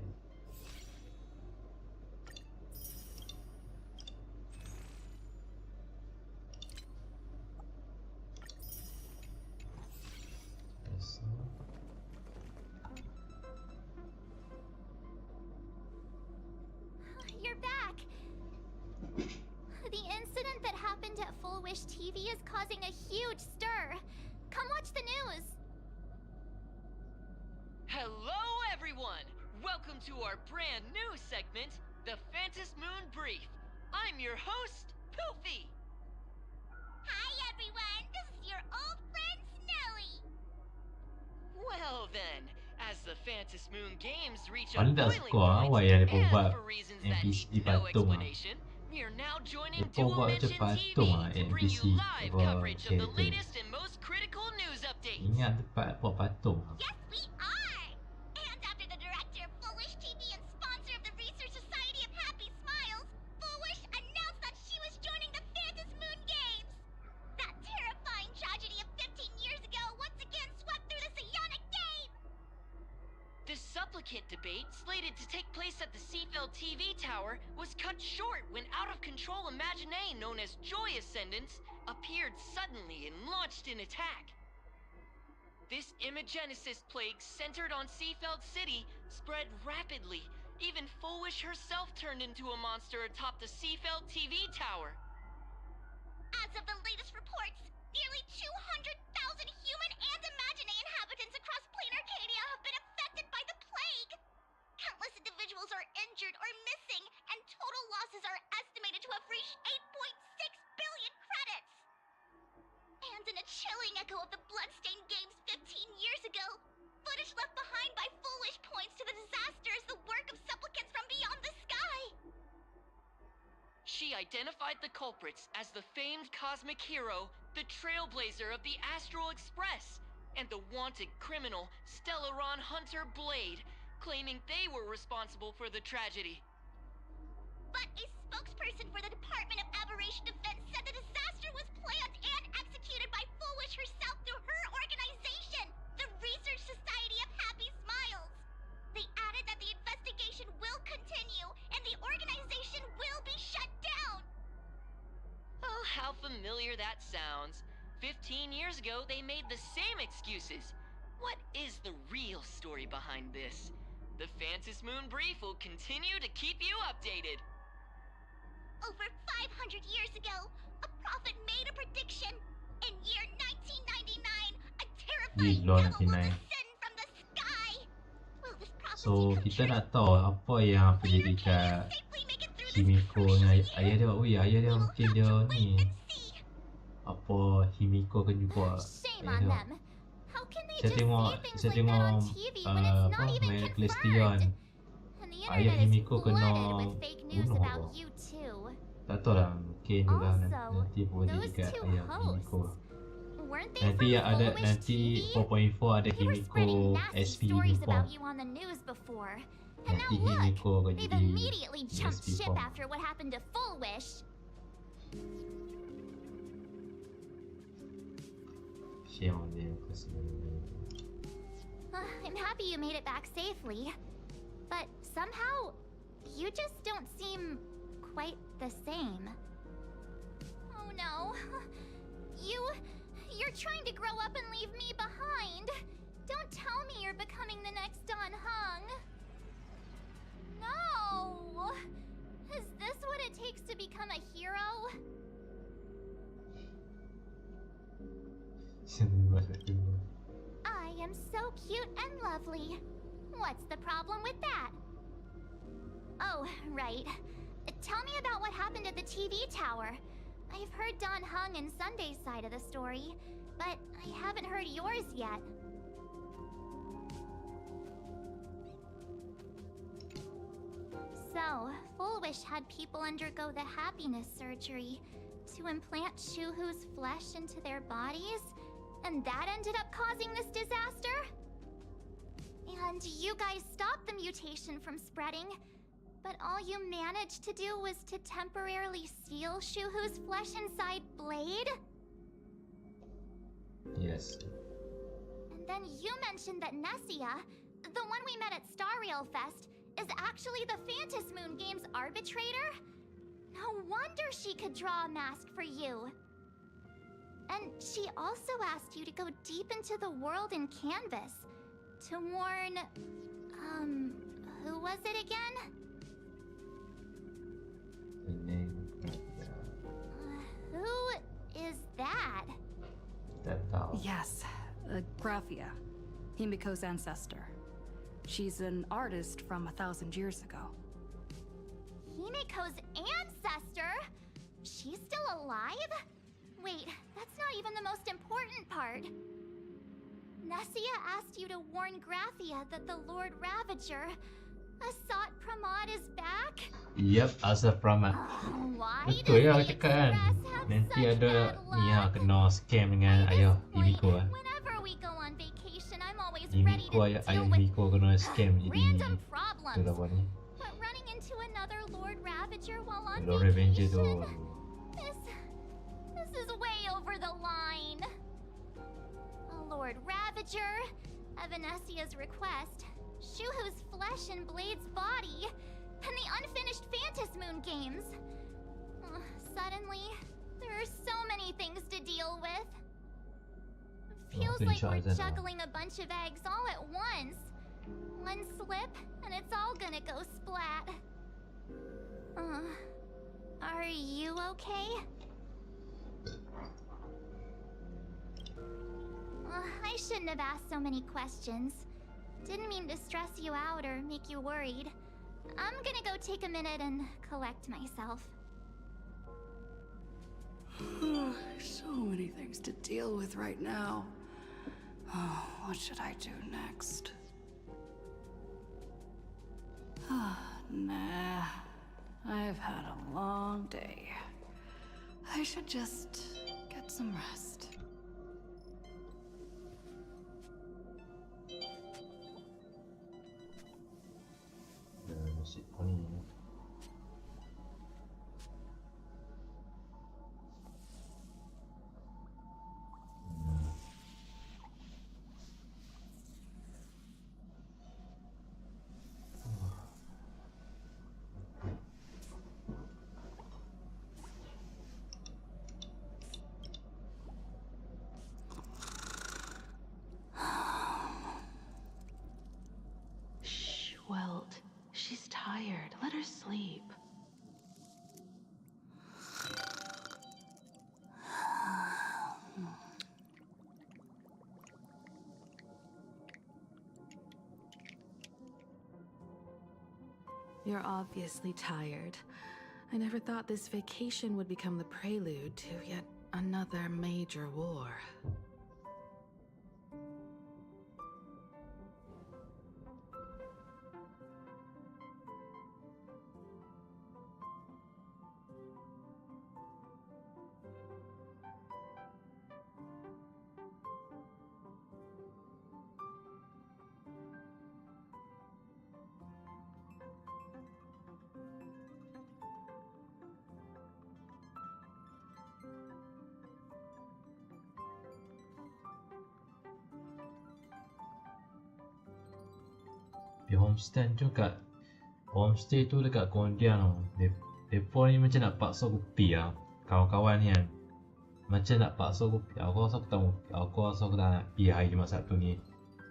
You're back! The incident that happened at Full Wish TV is causing a huge stir. Come watch the news! Hello, everyone! everyone! Welcome to our brand new segment, the Phantom Moon Brief. I'm your host, Poofy. Hi everyone, this is your old friend Snowy. Well then, as the Phantom Moon Games reach a Paling tak boiling suka point, awak yang dia and buat for reasons that NPC need no patung ah. explanation, we are now joining Dia buat macam Dual-Mention patung TV ah to bring you NPC live apa coverage of the character. latest and most critical news updates. Ingat tempat buat patung ah. Yes, we are! And after the director of Foolish TV and sponsor of the Research Society of Happy Smiles, Foolish announced that she was joining the Phantom Moon Games! That terrifying tragedy of 15 years ago once again swept through the psionic game! The supplicant debate, slated to take place at the Seafeld TV tower, was cut short when out-of-control Imaginee known as Joy Ascendants appeared suddenly and launched an attack. This imagenesis plague centered on Seafeld City spread rapidly. Even Foolish herself turned into a monster atop the Seafeld TV tower. As of the latest reports, nearly 200,000 human and Imaginee inhabitants across plain Arcadia have been affected by the plague. Countless individuals are injured or missing, and total losses are estimated to have reached 8.6 billion credits. And in a chilling echo of the Bloodstained Games 15 years ago, footage left behind by Foolish points to the disaster as the work of supplicants from beyond the sky. She identified the culprits as the famed cosmic hero, the trailblazer of the Astral Express, and the wanted criminal, Stellaron Hunter Blade, claiming they were responsible for the tragedy. But a spokesperson for the Department of Aberration Defense said the disaster was planned and executed by Foolish herself through her organization, the Research Society of Happy Smiles. They added that the investigation will continue and the organization will be shut down. Oh, how familiar that sounds. 15 years ago, they made the same excuses. What is the real story behind this? The Phantom Moon Brief will continue to keep you updated. Over 500 years ago, a prophet made a prediction. In year 1999, a terrifying Gila, devil will 99. descend from the sky. Will this prophecy So come kita true? nak tahu apa yang Player terjadi can kat safely make it through this Himiko crucial dengan year. ayah dia. Ui, ayah dia We will mungkin have dia to ni wait and see. apa Himiko kan juga Shame ayah on dia. them. How can they Saya just tengok say things saya like that on tengok TV when it's apa not even main confirmed? Celestian. And the Ayah internet is Himiko kena flooded with fake news bunuh about apa. you too. Tak tahu lah mungkin juga Also, nanti boleh those dekat two ayah Himiko. hosts, weren't they Nanti from ada Foolish nanti TV? 4.4 ada They were spreading Himiko nasty SP stories uniform. about you on the news before. And now Nanti look, Himiko akan they've jadi immediately jumped SP ship form. after what happened to Foolish. Shame on them because I'm happy you made it back safely. But somehow, you just don't seem quite the same. Oh no. You're trying to grow up and leave me behind. Don't tell me you're becoming the next Don Hung. No. Is this what it takes to become a hero? I am so cute and lovely. What's the problem with that? Oh, right. Tell me about what happened at the TV tower. I've heard Don Hung and Sunday's side of the story, but I haven't heard yours yet. So, Foolish had people undergo the happiness surgery to implant Shuhu's flesh into their bodies, and that ended up causing this disaster? And you guys stopped the mutation from spreading, but all you managed to do was to temporarily seal Shuhu's flesh inside Blade? Yes. And then you mentioned that Nessia, the one we met at Star Rail Fest, is actually the Phantom Moon Games arbitrator? No wonder she could draw a mask for you. And she also asked you to go deep into the world in Canvas to warn... who was it again? The name Who is that? tak tahu. Yes, Graphia, Himiko's ancestor. She's an artist from 1,000 years ago. Himiko's ancestor? She's still alive? Wait, that's not even the most important part. Nessia asked you to warn Graphia that the Lord Ravager, Asat Pramod, is back? Yep, Asat Pramod. Why Betul ya does the cakap kan. Express have Nanti such ada bad ni lah luck? kena scam dengan By ayah this point, Himiko lah. whenever we go on vacation, I'm always ready Himiko to ayah deal with Himiko kena scam jadi random tu problems. lah buat ni. But running into another Lord Ravager while on Lord Revenger tu. vacation, this is way over the line. A Lord Ravager, at Venesia's request, Shuhu's flesh and Blade's body, and the unfinished Phantas Moon games. Suddenly, there are so many things to deal with. Feels like we're juggling a bunch of eggs all at once. One slip, and it's all gonna go splat. Are you okay? I shouldn't have asked so many questions. Didn't mean to stress you out or make you worried. I'm gonna go take a minute and collect myself. So many things to deal with right now. Oh, what should I do next? Nah, I've had a long day. I should just get some rest. Nasi kuning. Shh, Welt. She's tired. Let her sleep. You're obviously tired. I never thought this vacation would become the prelude to yet another major war. Di homestay tu kat homestay tu dekat Kondian tau. Depa ni macam nak paksa aku pi lah. Kawan-kawan ni kan. Macam nak paksa aku pi. Aku rasa aku tak mau pi. Aku rasa aku tak nak pi hari Jumaat Sabtu ni.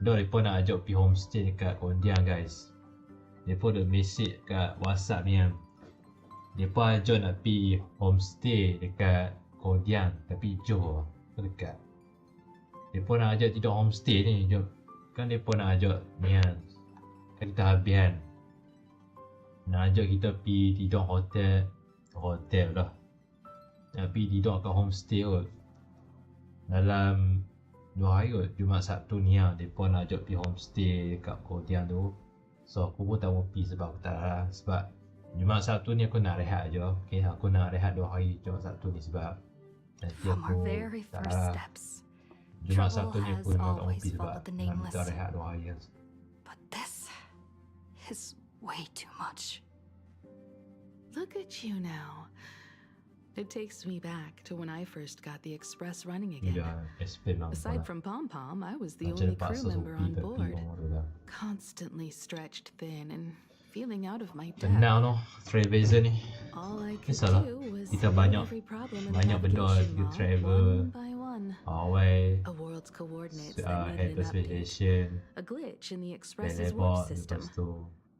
Dah depa nak ajak pi homestay dekat Kondian guys. Depa dah message kat WhatsApp ni kan. Depa ajak nak pi homestay dekat Kondian tapi Johor. Dekat. Depa nak ajak tidur homestay ni. Jom. Kan depa nak ajak ni kan. Kan kita habis kan. Nak ajak kita pergi tidur hotel lah. Nak pergi tidur kat homestay kot. Dalam 2 hari kot, Jumaat Sabtu ni lah. Mereka nak ajak pergi homestay kat Kodian tu. So aku pun tak mau pergi sebab aku tak lah. Sebab Jumaat Sabtu ni aku nak rehat je. Okay, aku nak rehat 2 hari Jumaat Sabtu ni sebab nanti From aku our very tak first lah. steps, Jumaat trouble Sabtu ni aku has memang tak mau always pergi sebab followed the nak nameless. minta rehat 2 hari kan. but this is way too much. Look at you now. It takes me back to when I first got the express running Ni again. dah explain lah. Aside from Pom Pom, I was the macam only crew paksa member Sophie on tak pergi board, orang tu dah. constantly stretched thin and feeling out of my Tenang depth. tu, trailblazer ni. All I could Kisahlah. do was Kita solve banyak- every problem in the banyak benda navigation kita log, travel. one by one. Away, A world's coordinates that head needed to an space update. station, A glitch in the express's teleport, warp system. lepas tu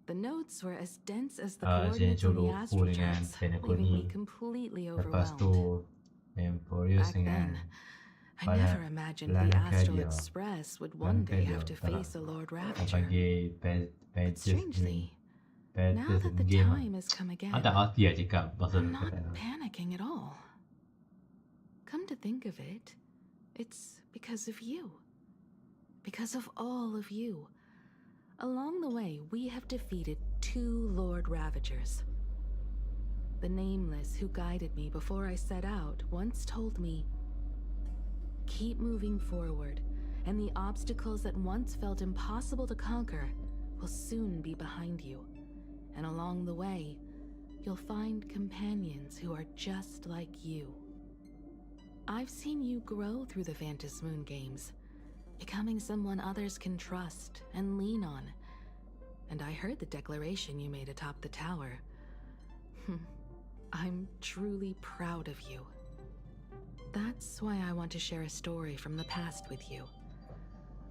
The notes were as dense as the Sini coordinates in the Cholo full dengan astrocharts, leaving me Penacony. completely Lepas overwhelmed. tu Emporius Back dengan then, I Pada never imagined the Planet Astral Cadia. Express would one day have to Tak nak face a Lord nak Ravager. panggil But strangely, now that the game time has come again, tak hati lah cakap pasal I'm not kata panicking at all. Come to think of it, it's because of you. Because of all of you. Along the way, we have defeated 2 Lord Ravagers. The Nameless who guided me before I set out once told me, keep moving forward, and the obstacles that once felt impossible to conquer will soon be behind you. And along the way, you'll find companions who are just like you. I've seen you grow through the Phantom Moon games, becoming someone others can trust and lean on. And I heard the declaration you made atop the tower. I'm truly proud of you. That's why I want to share a story from the past with you.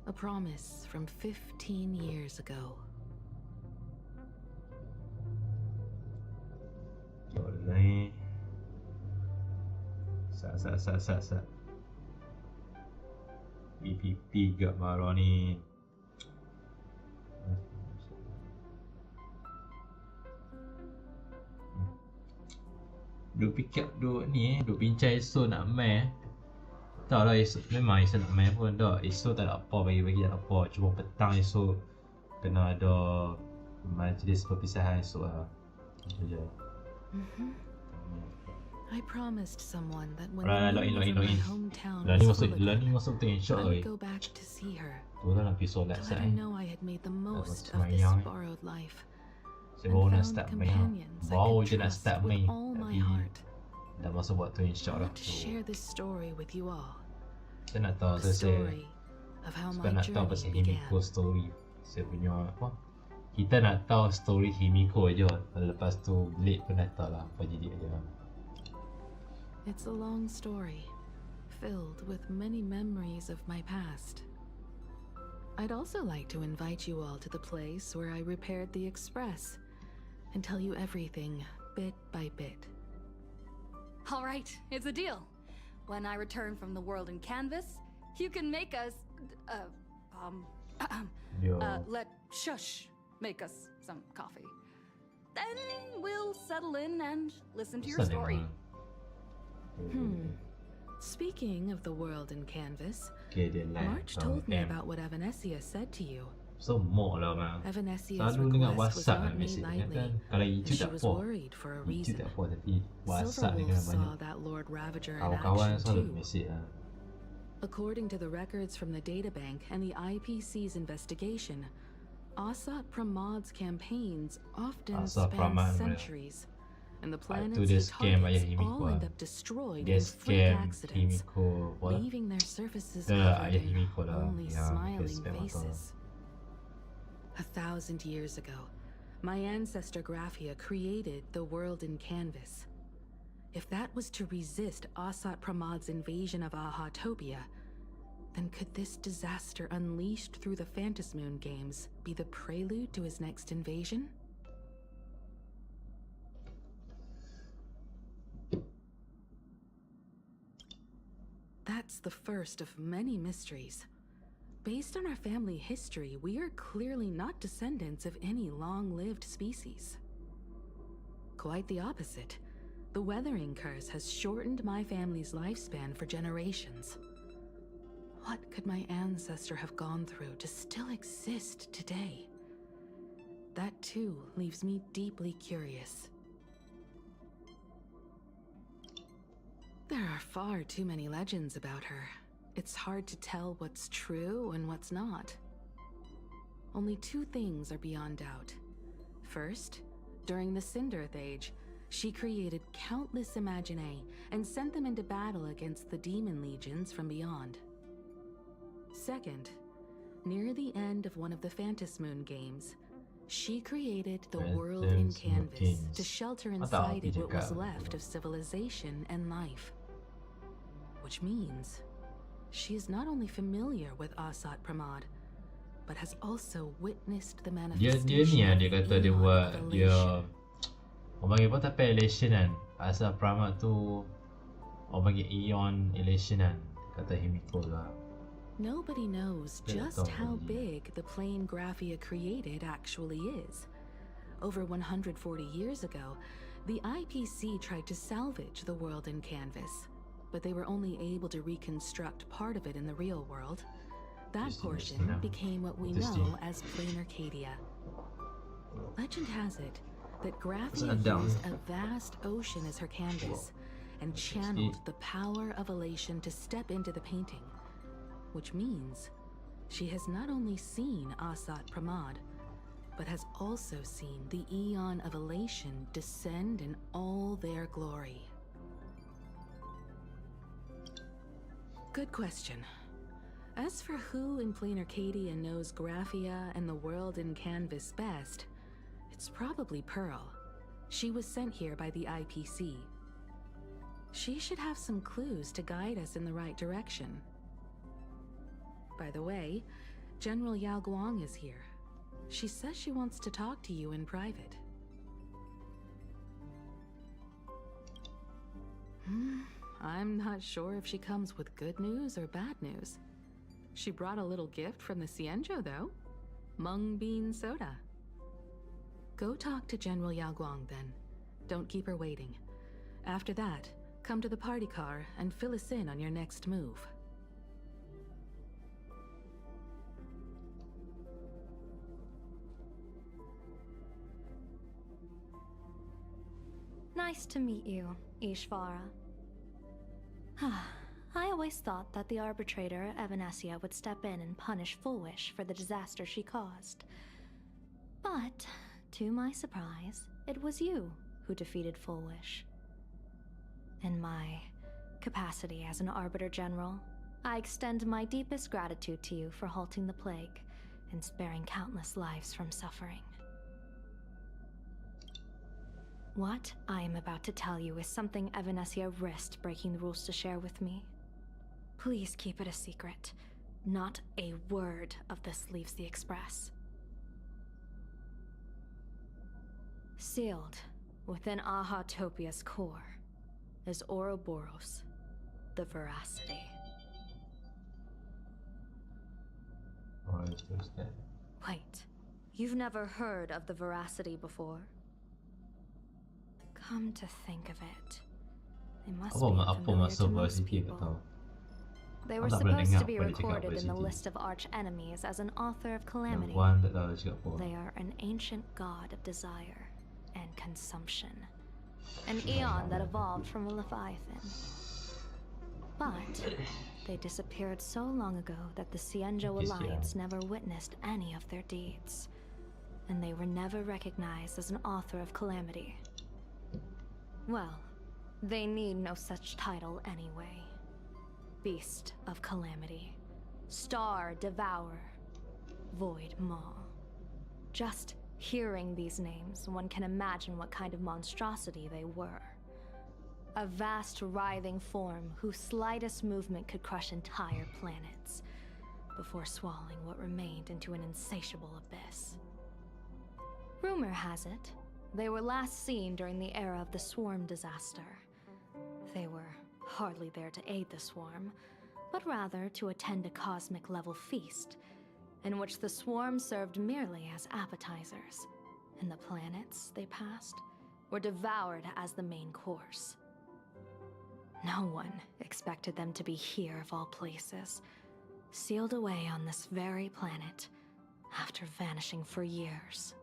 A promise from 15 years ago. Boleh. Sat. BPP gak marah ni. Duk pick up duk ni duk bincang esok nak main. Tak lah esok memang esok nak main pun tak. Esok tak ada apa bagi tak ada apa. Cuma petang esok kena ada majlis perpisahan esok lah. Itu je. I promised someone that when Alright, the login. news of my hometown Lah ni was masuk full lah ni again, masuk tengah shot I oi. would go back to see her, Tu lah nak pergi solat to sat let her ni. know I had made the most macam of this yang ni. borrowed life, Saya baru nak found start main. companions I Baru could je nak trust start with main. all my Tapi heart. dah masuk buat tu I insya Allah. want to share this story with you all. Saya nak tahu The saya story of how suka my nak tahu pasal journey began. Himiko story. Saya punya apa? Kita nak tahu story Himiko je. Lepas tu Blade pun dah tahu lah apa jadi aja. It's a long story, filled with many memories of my past. I'd also like to invite you all to the place where I repaired the Express and tell you everything bit by bit. All right, it's a deal. When I return from the world in canvas, you can make us, Yo. let Shush make us some coffee. Then we'll settle in and listen to your Settle story. in. Speaking of the world in canvas, Okay, dia live. March told me about what Evanesia said to you. Semua lah man. Evanesia's Selalu dengan request was WhatsApp not lah made mesej dia lightly, kan. Kalau and YouTube she tak was apa. worried for a YouTube reason. tak apa tapi WhatsApp ni Silverwolf kan banyak. saw that Lord Ravager in Kawan-kawan action selalu too. mesej lah. According to the records from the databank and the IPC's investigation, Asat Pramad's campaigns often Asat span Pramad, centuries, and the tu planets dia he scam ayah targets Himiko all lah. end up destroyed Dia in freak scam accidents, Himiko. What? leaving their surfaces Dah covered ayah in Himiko lah. only Yang dia smiling scam atau faces. 1,000 years ago, my ancestor Graphia created the world in canvas. If that was to resist Asat Pramad's invasion of Ahatopia, then could this disaster unleashed through the Phantom Moon games be the prelude to his next invasion? That's the first of many mysteries. Based on our family history, we are clearly not descendants of any long-lived species. Quite the opposite. The weathering curse has shortened my family's lifespan for generations. What could my ancestor have gone through to still exist today? That too leaves me deeply curious. There are far too many legends about her. It's hard to tell what's true and what's not. Only 2 things are beyond doubt. First, during the Cinderth Age, she created countless Imaginae and sent them into battle against the demon legions from beyond. Second, near the end of one of the Phantom Moon games, she created the world in canvas to shelter inside it what was left of civilization and life. Which means she is not only familiar with Asat Pramad, but has also witnessed the Dia manifestation ni lah of dia the kata dia Aeon buat of dia elation. orang panggil apa tapi elation kan. Asal Pramat tu orang panggil Aeon elation kan. Kata Himiko lah. Nobody knows Yeah, just don't how really. big the plane Graphia created actually is. Over 140 years ago, the IPC tried to salvage the world in canvas, but they were only able to reconstruct part of it in the real world. That Interesting, portion yeah. became what we Interesting. know as Plain Arcadia. Legend has it that What's Graphia that down? used a vast ocean as her canvas and channeled the power of elation to step into the painting, which means she has not only seen Asat Pramod, but has also seen the Eon of Elation descend in all their glory. Good question. As for who in Plain Arcadia knows Graphia and the world in canvas best, it's probably Pearl. She was sent here by the IPC. She should have some clues to guide us in the right direction. By the way, General Yao Guang is here. She says she wants to talk to you in private. I'm not sure if she comes with good news or bad news. She brought a little gift from the Cienjo, though. Mung bean soda. Go talk to General Yao Guang, then. Don't keep her waiting. After that, come to the party car and fill us in on your next move. Nice to meet you, Ishvara. I always thought that the arbitrator, Evanesia, would step in and punish Fullwish for the disaster she caused. But, to my surprise, it was you who defeated Fullwish. In my capacity as an Arbiter General, I extend my deepest gratitude to you for halting the plague and sparing countless lives from suffering. What I am about to tell you is something Evanesia risked breaking the rules to share with me. Please keep it a secret. Not a word of this leaves the Express. Sealed within Ahatopia's core is Ouroboros, the Veracity. Oh, there's that. Wait, you've never heard of the Veracity before? Come to think of it, they must be Apa familiar masuk to most varsity ke people. tau? They were Aku tak pernah supposed dengar to be apa dia cakap recorded in the varsity. list of arch enemies as an author of Yang calamity. Puan tak tahu dia cakap apa. They are an ancient god of desire and consumption, an eon that evolved from a leviathan. But they disappeared so long ago that the Cienjo Yes, yeah. Alliance never witnessed any of their deeds, and they were never recognized as an author of calamity. Well, they need no such title anyway. Beast of Calamity, Star Devourer, Void Maw. Just hearing these names, one can imagine what kind of monstrosity they were. A vast, writhing form whose slightest movement could crush entire planets, before swallowing what remained into an insatiable abyss. Rumor has it, they were last seen during the era of the Swarm disaster. They were hardly there to aid the Swarm, but rather to attend a cosmic-level feast, in which the Swarm served merely as appetizers, and the planets they passed were devoured as the main course. No one expected them to be here of all places, sealed away on this very planet, after vanishing for years.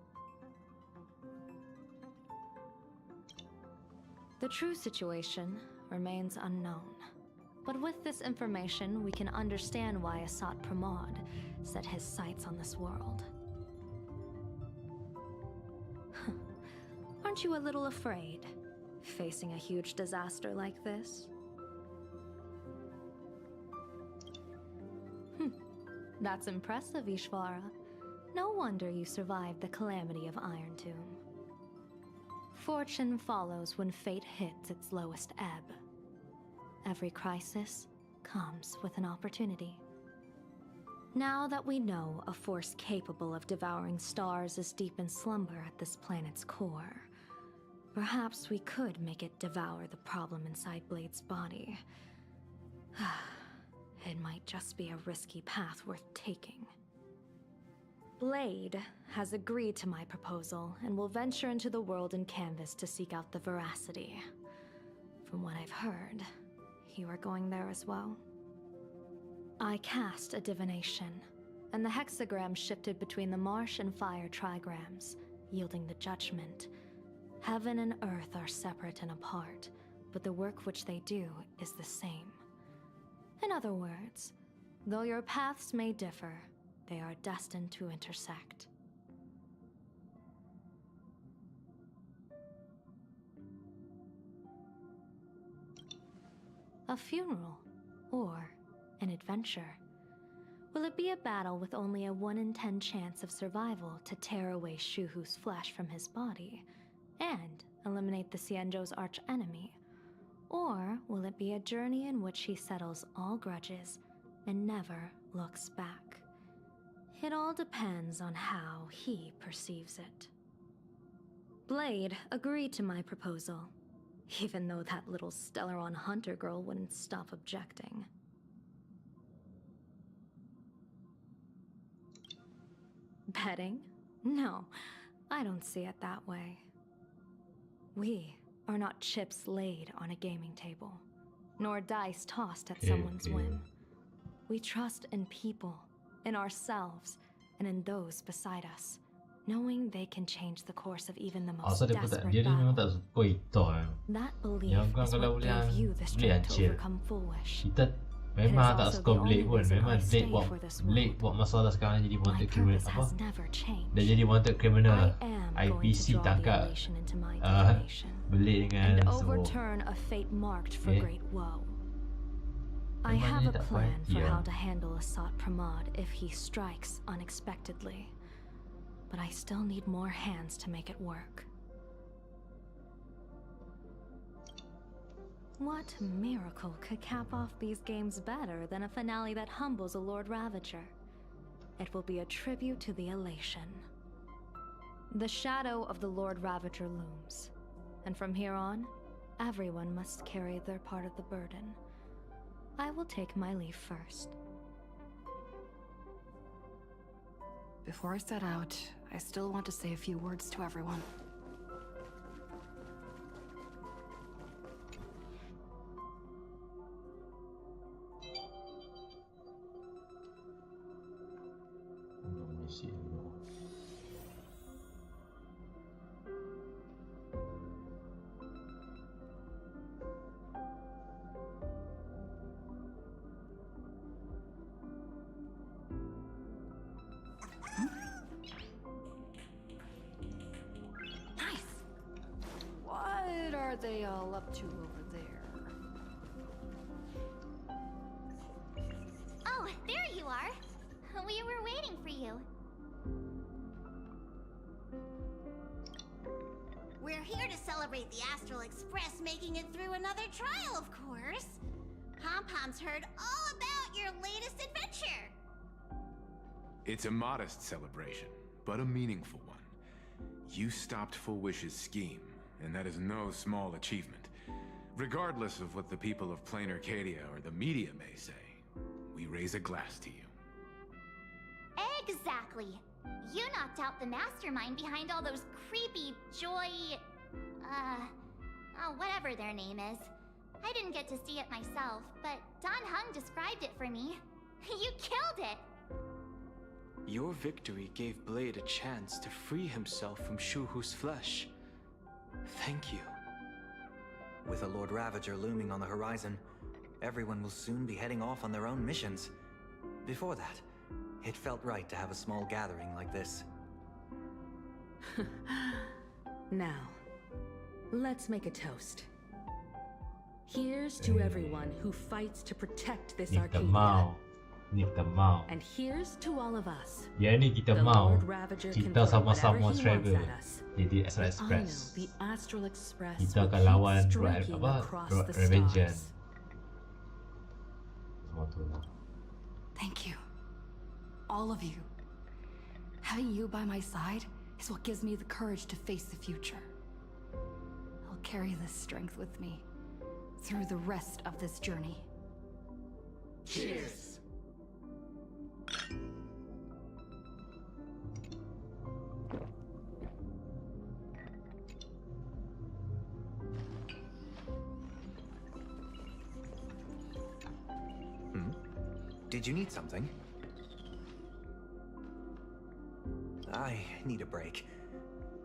The true situation remains unknown. But with this information, we can understand why Asat Pramod set his sights on this world. Aren't you a little afraid, facing a huge disaster like this? That's impressive, Ishvara. No wonder you survived the calamity of Iron Tomb. Fortune follows when fate hits its lowest ebb. Every crisis comes with an opportunity. Now that we know a force capable of devouring stars is deep in slumber at this planet's core, perhaps we could make it devour the problem inside Blade's body. it might just be a risky path worth taking. Blade has agreed to my proposal and will venture into the world in canvas to seek out the veracity. From what I've heard, you are going there as well. I cast a divination, and the hexagram shifted between the marsh and fire trigrams, yielding the judgment. Heaven and earth are separate and apart, but the work which they do is the same. In other words, though your paths may differ, they are destined to intersect. A funeral, or an adventure. Will it be a battle with only a 1 in 10 chance of survival to tear away Shuhu's flesh from his body and eliminate the Xianzhou's arch-enemy? Or will it be a journey in which he settles all grudges and never looks back? It all depends on how he perceives it. Blade agreed to my proposal, even though that little Stellaron hunter girl wouldn't stop objecting. Betting? No, I don't see it that way. We are not chips laid on a gaming table, nor dice tossed at someone's whim. We trust in people, in ourselves, and in those beside us, knowing they can change the course of even the most Asal dia pun tak, desperate dia ni memang battle. tak suka itu. That belief Yang kan is kalau what boleh gave you the boleh strength to hancur. overcome Full Wish. Kita It memang is tak also suka the Blade only pun. reason Memang I stay Blade for this Blade world. buat masalah sekarang jadi My wanted criminal purpose apa? has never changed. Dia jadi wanted criminal. I am going IPC to draw the tangkap elation into my divination Blade dengan and semua. overturn a fate marked for great woe. I Memang have dia a tak plan puas for hati, how to handle Asat Pramod if he strikes unexpectedly, but I still need more hands to make it work. What miracle could cap off these games better than a finale that humbles a Lord Ravager? It will be a tribute to the elation. The shadow of the Lord Ravager looms, and from here on, everyone must carry their part of the burden. I will take my leave first. Before I set out, I still want to say a few words to everyone. What are they all up to over there? Oh, there you are. We were waiting for you. We're here to celebrate the Astral Express making it through another trial, of course. Pom-Pom's heard all about your latest adventure. It's a modest celebration, but a meaningful one. You stopped Full Wish's scheme, and that is no small achievement. Regardless of what the people of Plain Arcadia or the media may say, we raise a glass to you. Exactly. You knocked out the mastermind behind all those creepy Joy... whatever their name is. I didn't get to see it myself, but Don Hung described it for me. You killed it! Your victory gave Blade a chance to free himself from Shuhu's flesh. Thank you. With a Lord Ravager looming on the horizon, everyone will soon be heading off on their own missions. Before that, it felt right to have a small gathering like this. Now, let's make a toast. Here's to everyone who fights to protect this Kita Arcadia. mau. Ni kita mau. And here's to all of us. Yang ni kita The mau. Lord Ravager can Kita throw sama-sama whatever he struggle. wants at us. Jadi Astral I know Express. the Astral Express Kita will akan keep lawan striking apa? across the Revengeance. stars. Semua tu lah. Thank you. All of you. Having you by my side is what gives me the courage to face the future. I'll carry this strength with me through the rest of this journey. Cheers! Did you need something? I need a break.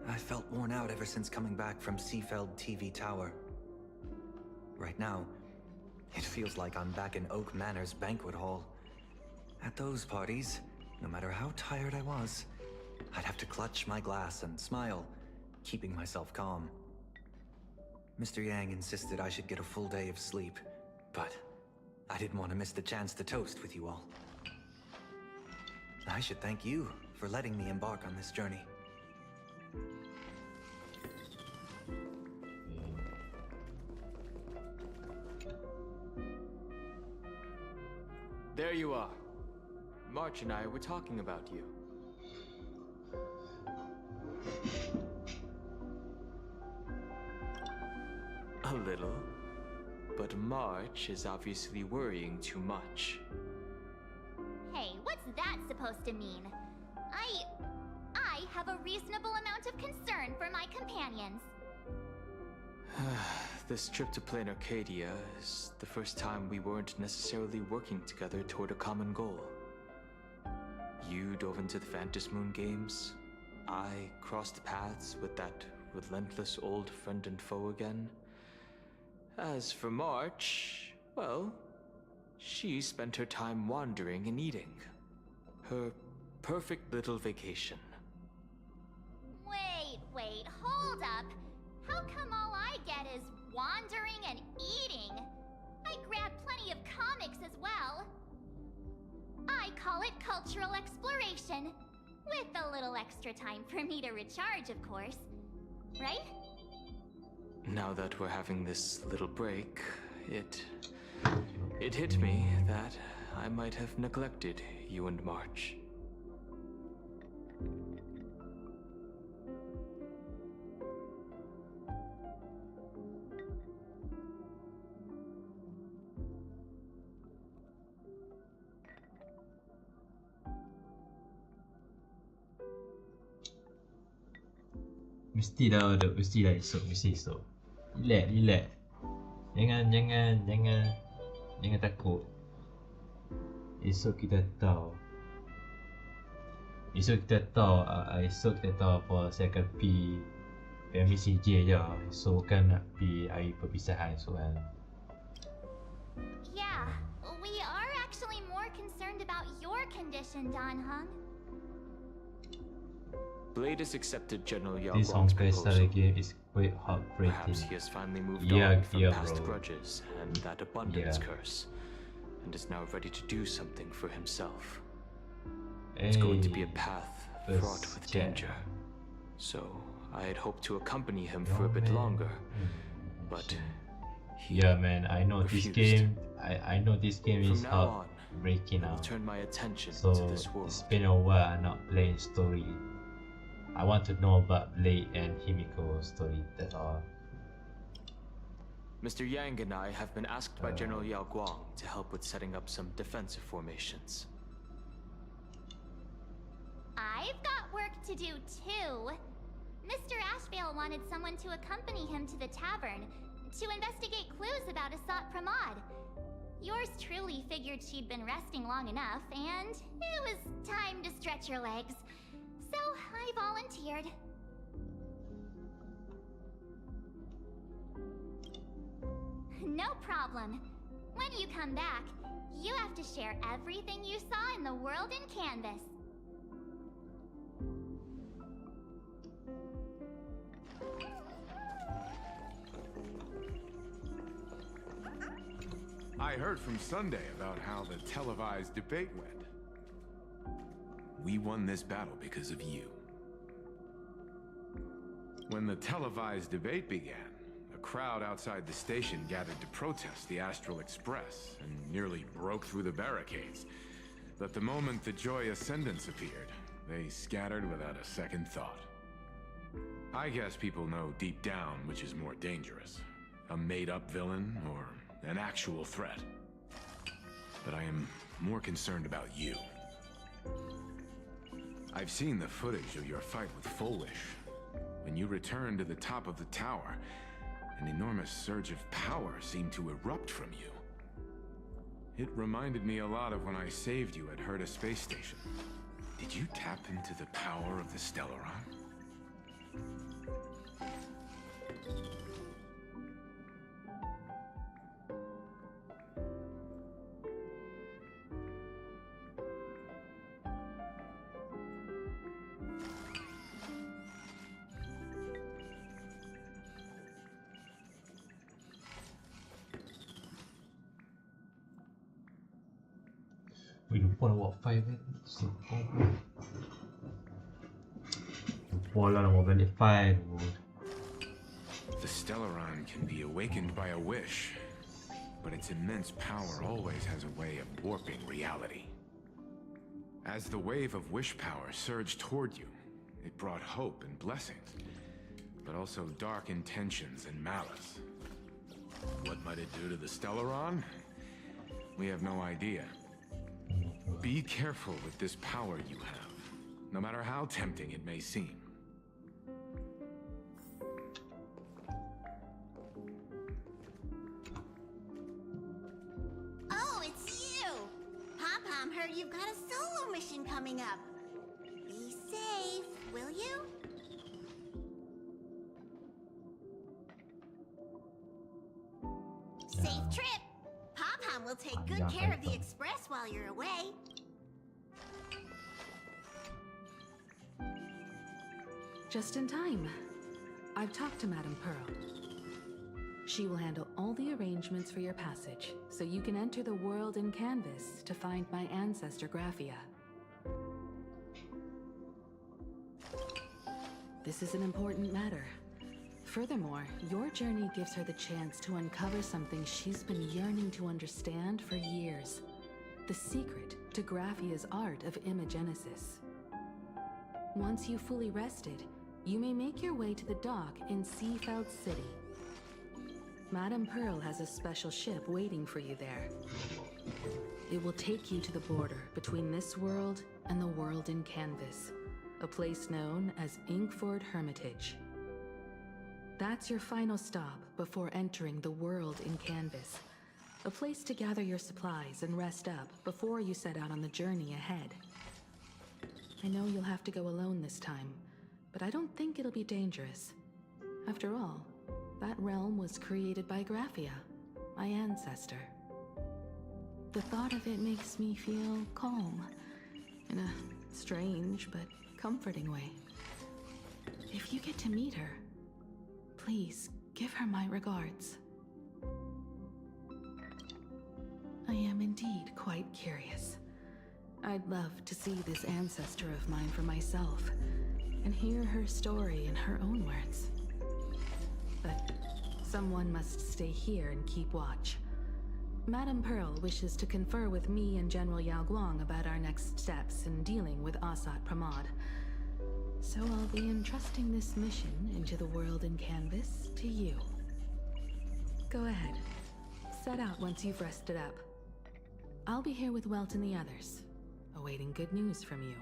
I felt worn out ever since coming back from Seafeld TV Tower. Right now, it feels like I'm back in Oak Manor's banquet hall. At those parties, no matter how tired I was, I'd have to clutch my glass and smile, keeping myself calm. Mr. Yang insisted I should get a full day of sleep, but I didn't want to miss the chance to toast with you all. I should thank you for letting me embark on this journey. There you are. March and I were talking about you. A little. But March is obviously worrying too much. Hey, what's that supposed to mean? I have a reasonable amount of concern for my companions. This trip to Plain Arcadia is the first time we weren't necessarily working together toward a common goal. You dove into the Phantom Moon games. I crossed paths with that relentless old friend and foe again. As for March, well, she spent her time wandering and eating. Her perfect little vacation. Wait, hold up. How come all I get is wandering and eating? I grab plenty of comics as well. I call it cultural exploration. With a little extra time for me to recharge, of course. Right? Now that we're having this little break, it hit me that I might have neglected you and March. Mesti dah esok, mesti esok. Relax. Jangan takut. Esok kita tahu. Esok kita tahu apa saya akan pergi family CJ je. Esok kan nak pergi hari perpisahan esok kan. Yeah, we are actually more concerned about your condition, Dan Hung. Blade has accepted General Yao This Guang's Honkai style proposal. game is quite heartbreaking. Perhaps he has finally moved Yeah, on from yeah, past bro. grudges and that abundance Yeah. curse, and is now ready to do something for himself. It's going to be a path fraught with danger. So, I had hoped to accompany him for a bit longer, but he Yeah, man, I know this refused. game. I know this game From is now on, heartbreaking I now. will turn my attention So to this world. it's been a while I'm not playing story. I want to know about Blade and Himiko's story. That's all. Mr. Yang and I have been asked by General Yao Guang to help with setting up some defensive formations. I've got work to do too. Mr. Ashvale wanted someone to accompany him to the tavern to investigate clues about Asat Pramod. Yours truly figured she'd been resting long enough, and it was time to stretch her legs. So I volunteered. No problem. When you come back, you have to share everything you saw in the world in Canvas. I heard from Sunday about how the televised debate went. We won this battle because of you. When the televised debate began, a crowd outside the station gathered to protest the Astral Express and nearly broke through the barricades. But the moment the Joy Ascendants appeared, they scattered without a second thought. I guess people know deep down which is more dangerous, a made-up villain or an actual threat. but I am more concerned about you. I've seen the footage of your fight with Fullwish. When you returned to the top of the tower, an enormous surge of power seemed to erupt from you. It reminded me a lot of when I saved you at Herta Space Station. Did you tap into the power of the Stellaron? We lupa nak buat 5 kan. Lupa lah nak buat balik 5. The Stellaron can be awakened by a wish, but its immense power always has a way of warping reality. As the wave of wish power surged toward you, it brought hope and blessings, but also dark intentions and malice. What might it do to the Stellaron? We have no idea. Be careful with this power you have, no matter how tempting it may seem. Oh, it's you! Pom-Pom heard you've got a solo mission coming up. Be safe, will you? Safe trip! Pom-Pom will take good care of the Express while you're away. Just in time. I've talked to Madame Pearl. She will handle all the arrangements for your passage, so you can enter the world in canvas to find my ancestor Graphia. This is an important matter. Furthermore, your journey gives her the chance to uncover something she's been yearning to understand for years. The secret to Graphia's art of imagenesis. Once you've fully rested, you may make your way to the dock in Seafeld City. Madame Pearl has a special ship waiting for you there. It will take you to the border between this world and the world in canvas, a place known as Inkford Hermitage. That's your final stop before entering the world in canvas, a place to gather your supplies and rest up before you set out on the journey ahead. I know you'll have to go alone this time, but I don't think it'll be dangerous. After all, that realm was created by Graphia, my ancestor. The thought of it makes me feel calm, in a strange but comforting way. If you get to meet her, please give her my regards. I am indeed quite curious. I'd love to see this ancestor of mine for myself, and hear her story in her own words. But someone must stay here and keep watch. Madame Pearl wishes to confer with me and General Yao Guang about our next steps in dealing with Asat Pramod. So I'll be entrusting this mission into the world in canvas to you. Go ahead. Set out once you've rested up. I'll be here with Welt and the others, awaiting good news from you.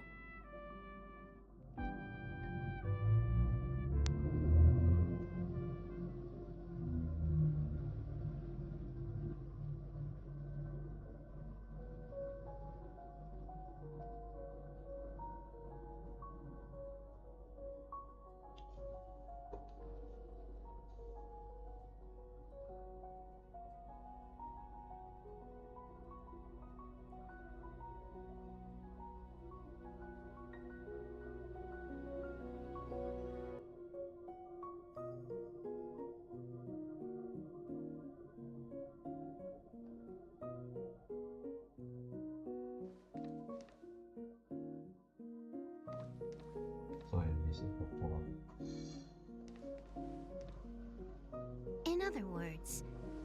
In other words,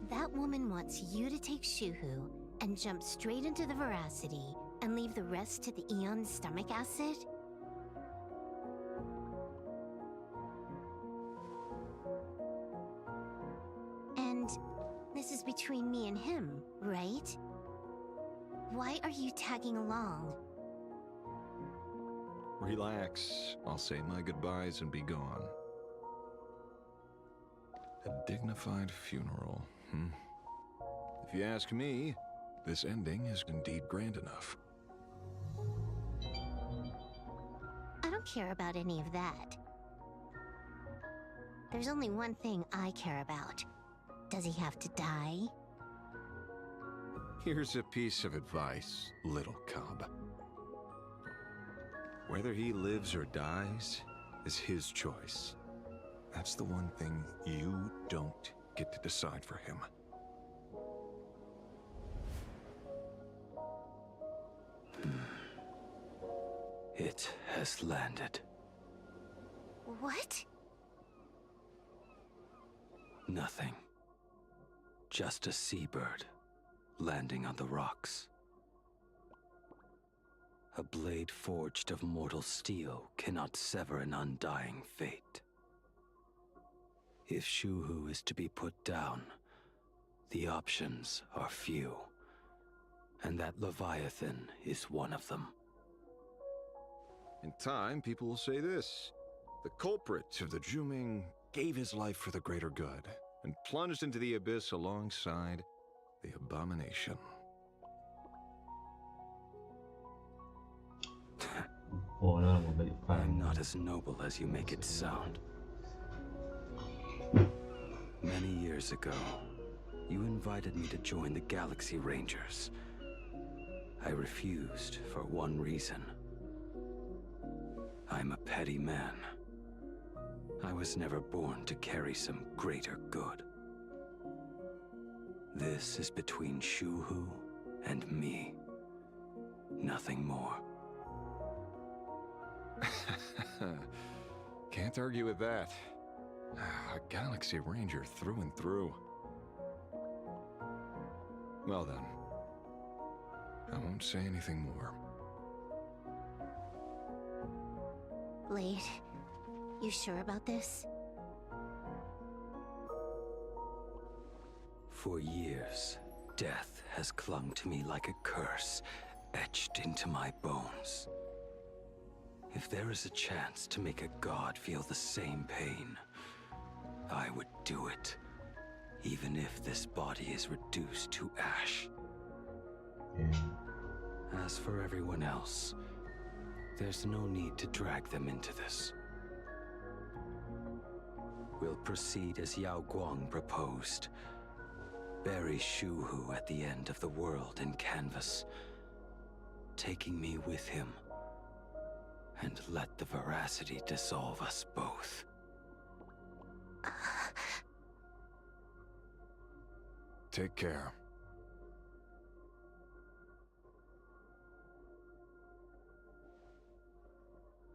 that woman wants you to take Shuhu and jump straight into the Veracity and leave the rest to the Eon's stomach acid? And this is between me and him, right? Why are you tagging along? Relax. I'll say my goodbyes and be gone. A dignified funeral, If you ask me, this ending is indeed grand enough. I don't care about any of that. There's only one thing I care about. Does he have to die? Here's a piece of advice, little cub. Whether he lives or dies is his choice. That's the one thing you don't get to decide for him. It has landed. What? Nothing. Just a seabird landing on the rocks. A blade forged of mortal steel cannot sever an undying fate. If Shuhu is to be put down, the options are few, and that Leviathan is one of them. In time, people will say this. The culprit of the Juming gave his life for the greater good, and plunged into the abyss alongside the abomination. I'm not as noble as you make it sound. Many years ago, you invited me to join the Galaxy Rangers. I refused for one reason. I'm a petty man. I was never born to carry some greater good. This is between Shuhu and me. Nothing more. Can't argue with that. A Galaxy Ranger through and through. Well then, I won't say anything more. Blade, you sure about this? For years, death has clung to me like a curse, etched into my bones. If there is a chance to make a god feel the same pain, I would do it, even if this body is reduced to ash. As for everyone else, there's no need to drag them into this. We'll proceed as Yao Guang proposed. Bury Shuhu at the end of the world in canvas, taking me with him, and let the veracity dissolve us both. Take care.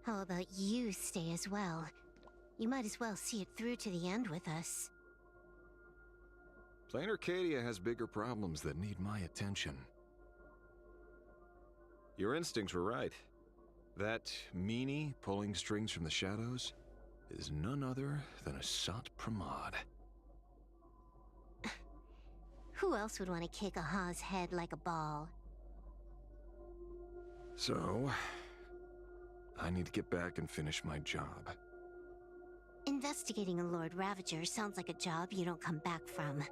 How about you stay as well? You might as well see it through to the end with us. Plain Arcadia has bigger problems that need my attention. Your instincts were right. That meanie pulling strings from the shadows is none other than a Sat Pramod. Who else would want to kick a Ha's head like a ball? So, I need to get back and finish my job. Investigating a Lord Ravager sounds like a job you don't come back from.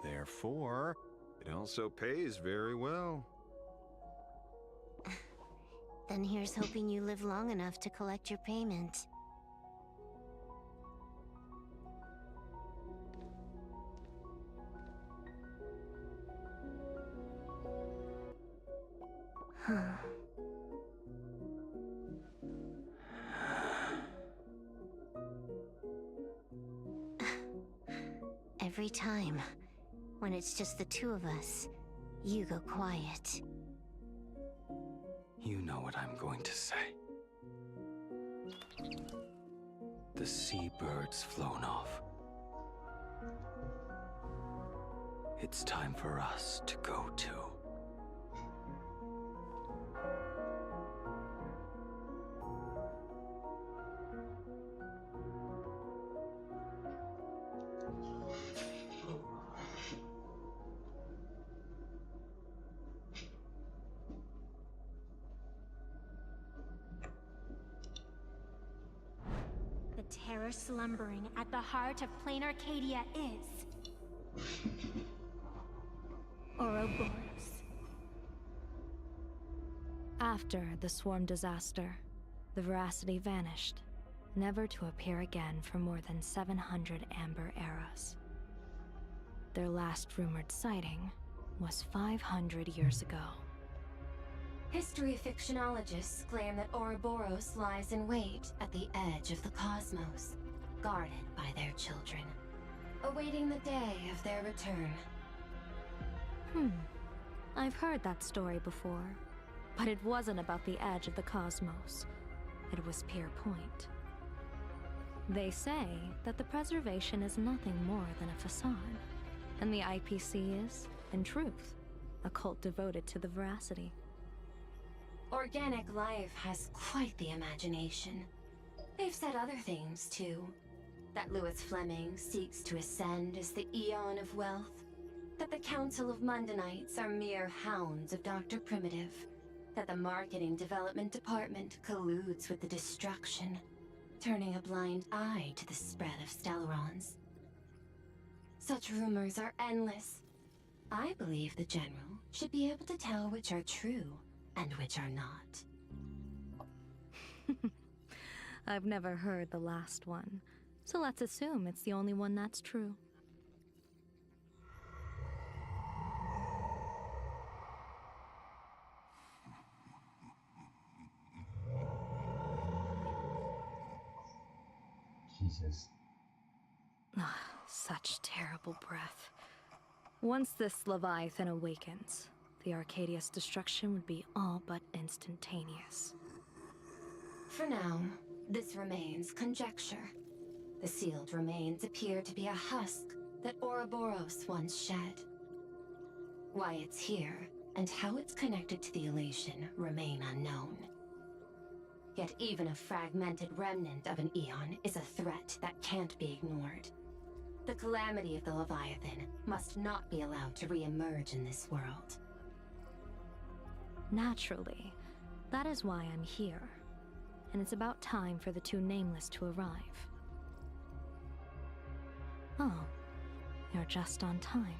Therefore, it also pays very well. Then here's hoping you live long enough to collect your payment. Every time, when it's just the two of us, you go quiet. You know what I'm going to say. The seabird's flown off. It's time for us to go too. terror slumbering at the heart of plain Arcadia is Ouroboros. After the swarm disaster, the Veracity vanished, never to appear again for more than 700 Amber eras. Their last rumored sighting was 500 years ago. History fictionologists claim that Ouroboros lies in wait at the edge of the cosmos, guarded by their children, awaiting the day of their return. I've heard that story before, but it wasn't about the edge of the cosmos. It was Pier Point. They say that the preservation is nothing more than a facade, and the IPC is, in truth, a cult devoted to the Veracity. Organic life has quite the imagination. They've said other things, too. That Louis Fleming seeks to ascend as the Eon of Wealth. That the Council of Mundanites are mere hounds of Dr. Primitive. That the Marketing Development Department colludes with the destruction, turning a blind eye to the spread of Stellarons. Such rumors are endless. I believe the General should be able to tell which are true and which are not. I've never heard the last one, so let's assume it's the only one that's true. Jesus. Such terrible breath. Once this Leviathan awakens, the Arcadia's destruction would be all but instantaneous. For now, this remains conjecture. The sealed remains appear to be a husk that Ouroboros once shed. Why it's here, and how it's connected to the elation, remain unknown. Yet even a fragmented remnant of an Eon is a threat that can't be ignored. The calamity of the Leviathan must not be allowed to re-emerge in this world. Naturally. That is why I'm here. And it's about time for the two Nameless to arrive. Oh, you're just on time.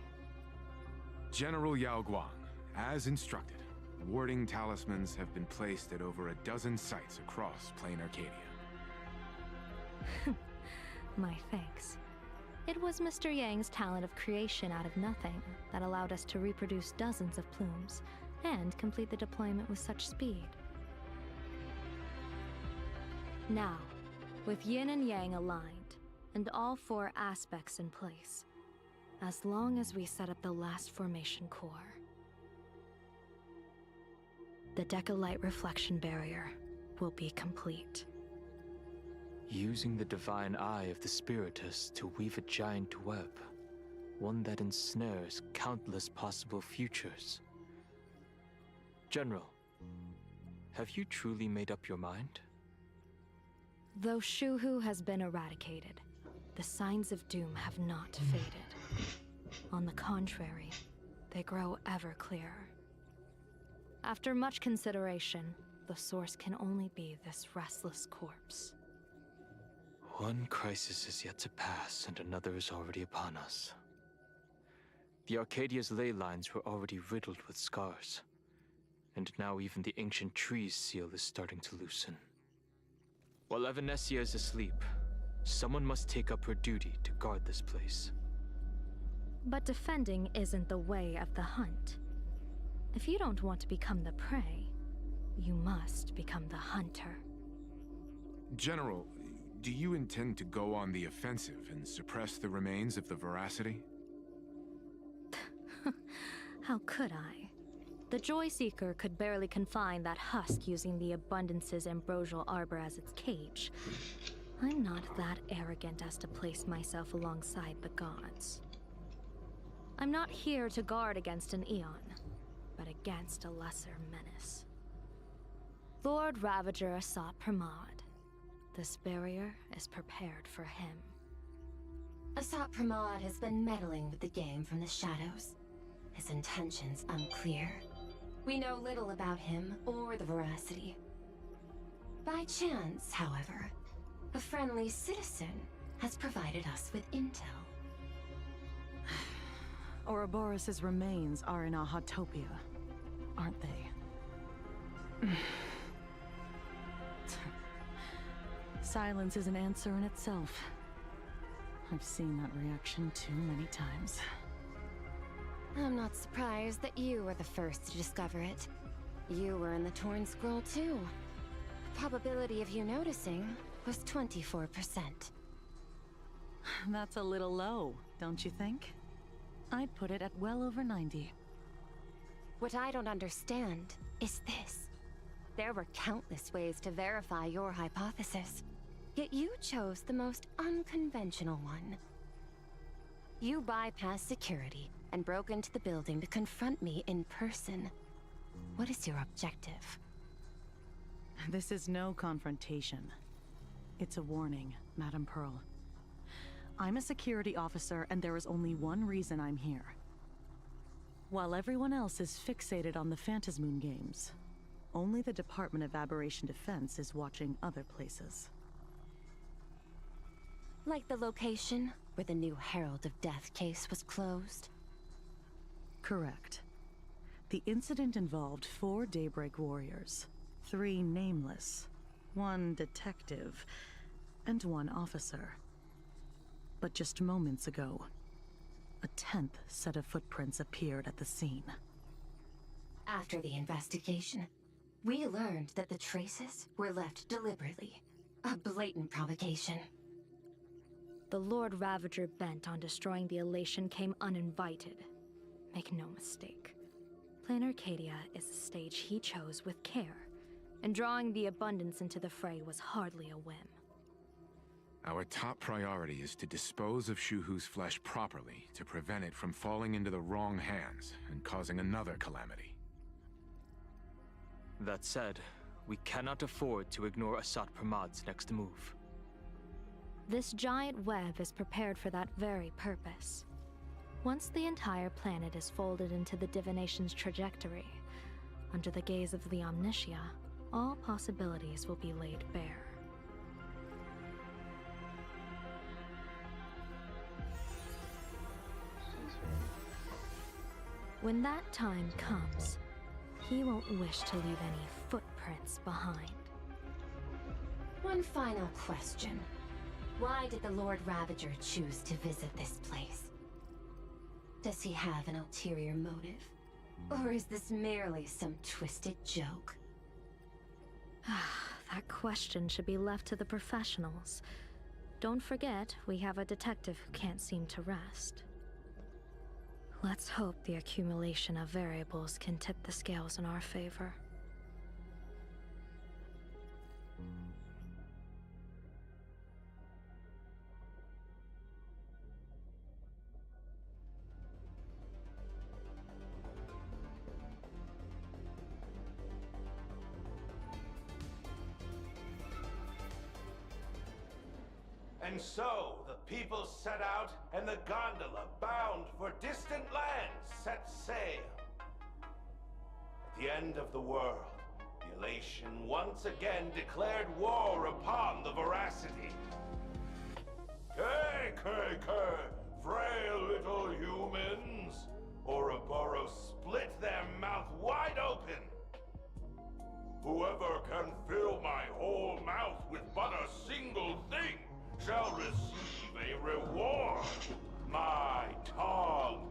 General Yao Guang, as instructed, warding talismans have been placed at over a dozen sites across Plain Arcadia. My thanks. It was Mr. Yang's talent of creation out of nothing that allowed us to reproduce dozens of plumes and complete the deployment with such speed. Now, with Yin and Yang aligned, and all four aspects in place, as long as we set up the last formation core, the Decalight reflection barrier will be complete. Using the divine eye of the Spiritus to weave a giant web, one that ensnares countless possible futures. General, have you truly made up your mind? Though Shuhu has been eradicated, the signs of doom have not faded. On the contrary, they grow ever clearer. After much consideration, the source can only be this restless corpse. One crisis is yet to pass, and another is already upon us. The Arcadia's ley lines were already riddled with scars, and now even the ancient tree's seal is starting to loosen. While Evanesia is asleep, someone must take up her duty to guard this place. But defending isn't the way of the hunt. If you don't want to become the prey, you must become the hunter. General, do you intend to go on the offensive and suppress the remains of the Veracity? How could I? The Joy Seeker could barely confine that husk using the Abundance's ambrosial arbor as its cage. I'm not that arrogant as to place myself alongside the gods. I'm not here to guard against an Eon, but against a lesser menace. Lord Ravager Asat Pramod. This barrier is prepared for him. Asat Pramod has been meddling with the game from the shadows. His intentions unclear. We know little about him or the Veracity. By chance, however, A friendly citizen has provided us with intel. Ouroboros' remains are in Ahatopia, aren't they? Silence is an answer in itself. I've seen that reaction too many times. I'm not surprised that you were the first to discover it. You were in the Torn Scroll too. The probability of you noticing was 24%. That's a little low, don't you think? I'd put it at well over 90. What I don't understand is this. There were countless ways to verify your hypothesis, yet you chose the most unconventional one. You bypassed security and broke into the building to confront me in person. What is your objective? This is no confrontation. It's a warning, Madam Pearl. I'm a security officer, and there is only one reason I'm here. While everyone else is fixated on the Phantasmoon games, only the Department of Aberration Defense is watching other places. Like the location where the new Herald of Death case was closed? Correct. The incident involved 4 Daybreak warriors, 3 nameless, 1 detective, and 1 officer. But just moments ago, a 10th set of footprints appeared at the scene. After the investigation, we learned that the traces were left deliberately. A blatant provocation. The Lord Ravager bent on destroying the Elation came uninvited. Make no mistake. Plain Arcadia is a stage he chose with care, and drawing the Abundance into the fray was hardly a whim. Our top priority is to dispose of Shuhu's flesh properly to prevent it from falling into the wrong hands and causing another calamity. That said, we cannot afford to ignore Asat Pramad's next move. This giant web is prepared for that very purpose. Once the entire planet is folded into the divination's trajectory, under the gaze of the Omnitia, all possibilities will be laid bare. When that time comes, he won't wish to leave any footprints behind. One final question. Why did the Lord Ravager choose to visit this place? Does he have an ulterior motive? Or is this merely some twisted joke? That question should be left to the professionals. Don't forget, we have a detective who can't seem to rest. Let's hope the accumulation of variables can tip the scales in our favor. And so, the people set out, and the gondola, bound for distant lands, set sail. At the end of the world, the Elation once again declared war upon the Veracity. Kay, frail little humans! Ouroboros split their mouth wide open! Whoever can fill my whole mouth with but a single thing shall receive a reward. My tongue.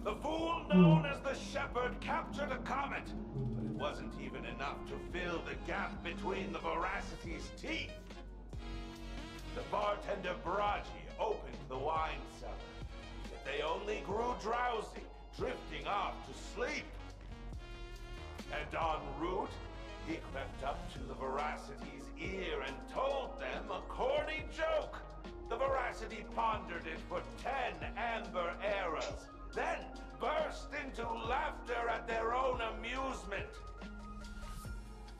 The fool known as the Shepherd captured a comet, but it wasn't even enough to fill the gap between the Veracity's teeth. The bartender Braji opened the wine cellar, yet they only grew drowsy, drifting off to sleep. And en route, he crept up to the Veracity's ear and told them a corny joke. The Veracity pondered it for 10 amber eras, then burst into laughter at their own amusement.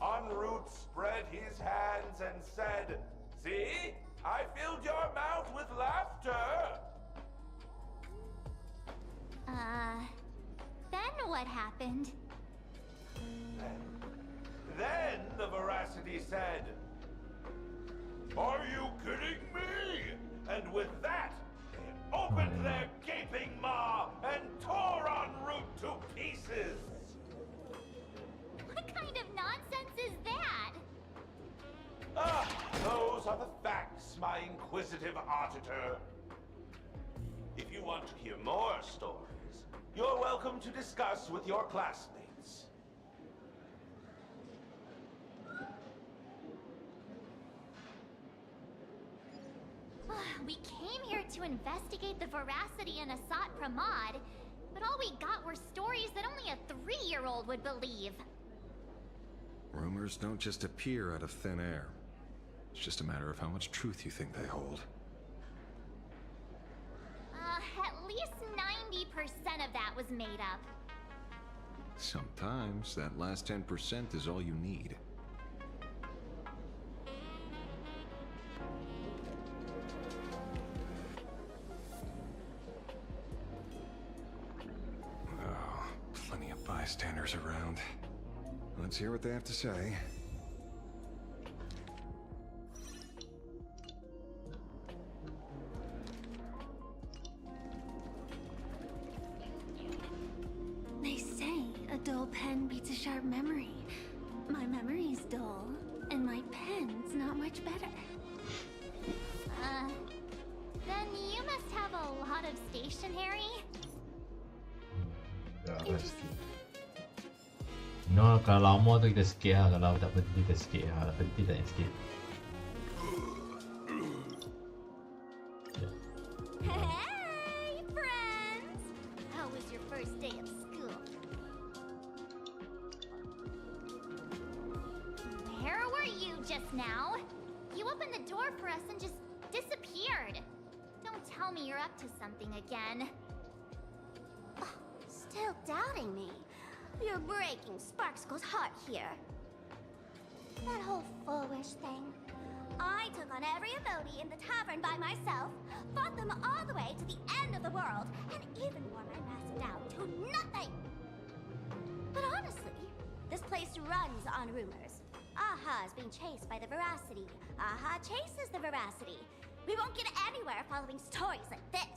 En route spread his hands and said, "See? I filled your mouth with laughter." Then what happened? Then the Veracity said, with that, they opened their gaping maw and tore en route to pieces. What kind of nonsense is that? Ah, those are the facts, my inquisitive auditor. If you want to hear more stories, you're welcome to discuss with your classmates. We came here to investigate the veracity in Asat Pramod, but all we got were stories that only a 3-year-old would believe. Rumors don't just appear out of thin air. It's just a matter of how much truth you think they hold. At least 90% of that was made up. Sometimes that last 10% is all you need. Oh, plenty of bystanders around. Let's hear what they have to say. They say a dull pen beats a sharp memory. My memory's dull, and my pen's not much better. Then you must have a lot of stationery? No, kalau lama tu kita skip lah. Kalau tak penting kita skip lah. Penting tak skip. Hey, friends! How was your first day of school? Where were you just now? You opened the door for us and just disappeared. Don't tell me you're up to something again. Still doubting me? You're breaking Sparkskull's heart here. That whole foolish thing. I took on every abode in the tavern by myself, fought them all the way to the end of the world, and even wore my mask down to nothing! But honestly, this place runs on rumors. Aha is being chased by the veracity. Aha chases the veracity. We won't get anywhere following stories like this.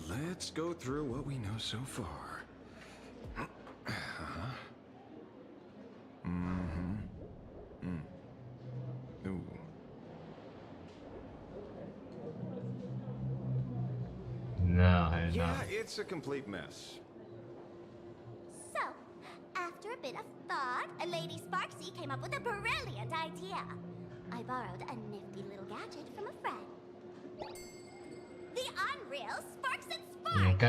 Let's go through what we know so far. Ooh. No, yeah, it's a complete mess. So, after a bit of thought, Lady Sparksy came up with a brilliant idea. I borrowed a nifty little gadget from a friend. The unreal Sparks and Spark!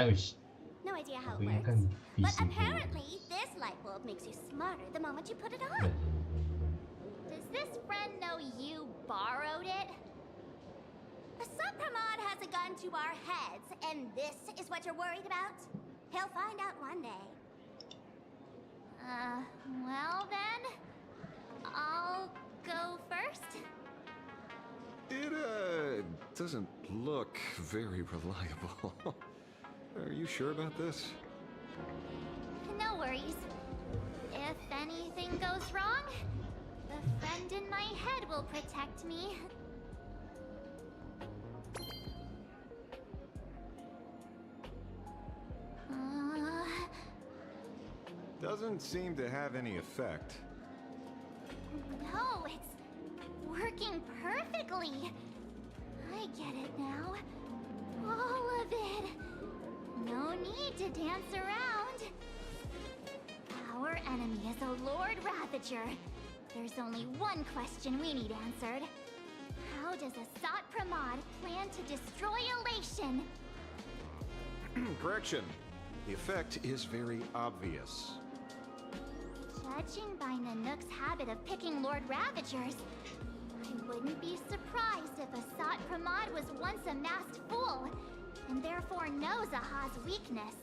No idea how it works, but apparently this light bulb makes you smarter the moment you put it on. Does this friend know you borrowed it? Asat Pramod has a gun to our heads, and this is what you're worried about? He'll find out one day. Well then, I'll go first. It, doesn't look very reliable. Are you sure about this? No worries. If anything goes wrong, the friend in my head will protect me. Doesn't seem to have any effect. No, it's working perfectly. I get it now. All of it. No need to dance around. Our enemy is a Lord Ravager. There's only one question we need answered. How does Asat Pramod plan to destroy Elation? Correction. The effect is very obvious. Judging by Nanook's habit of picking Lord Ravagers, I wouldn't be surprised if Asat Pramod was once a masked fool, and therefore knows Aha's weakness.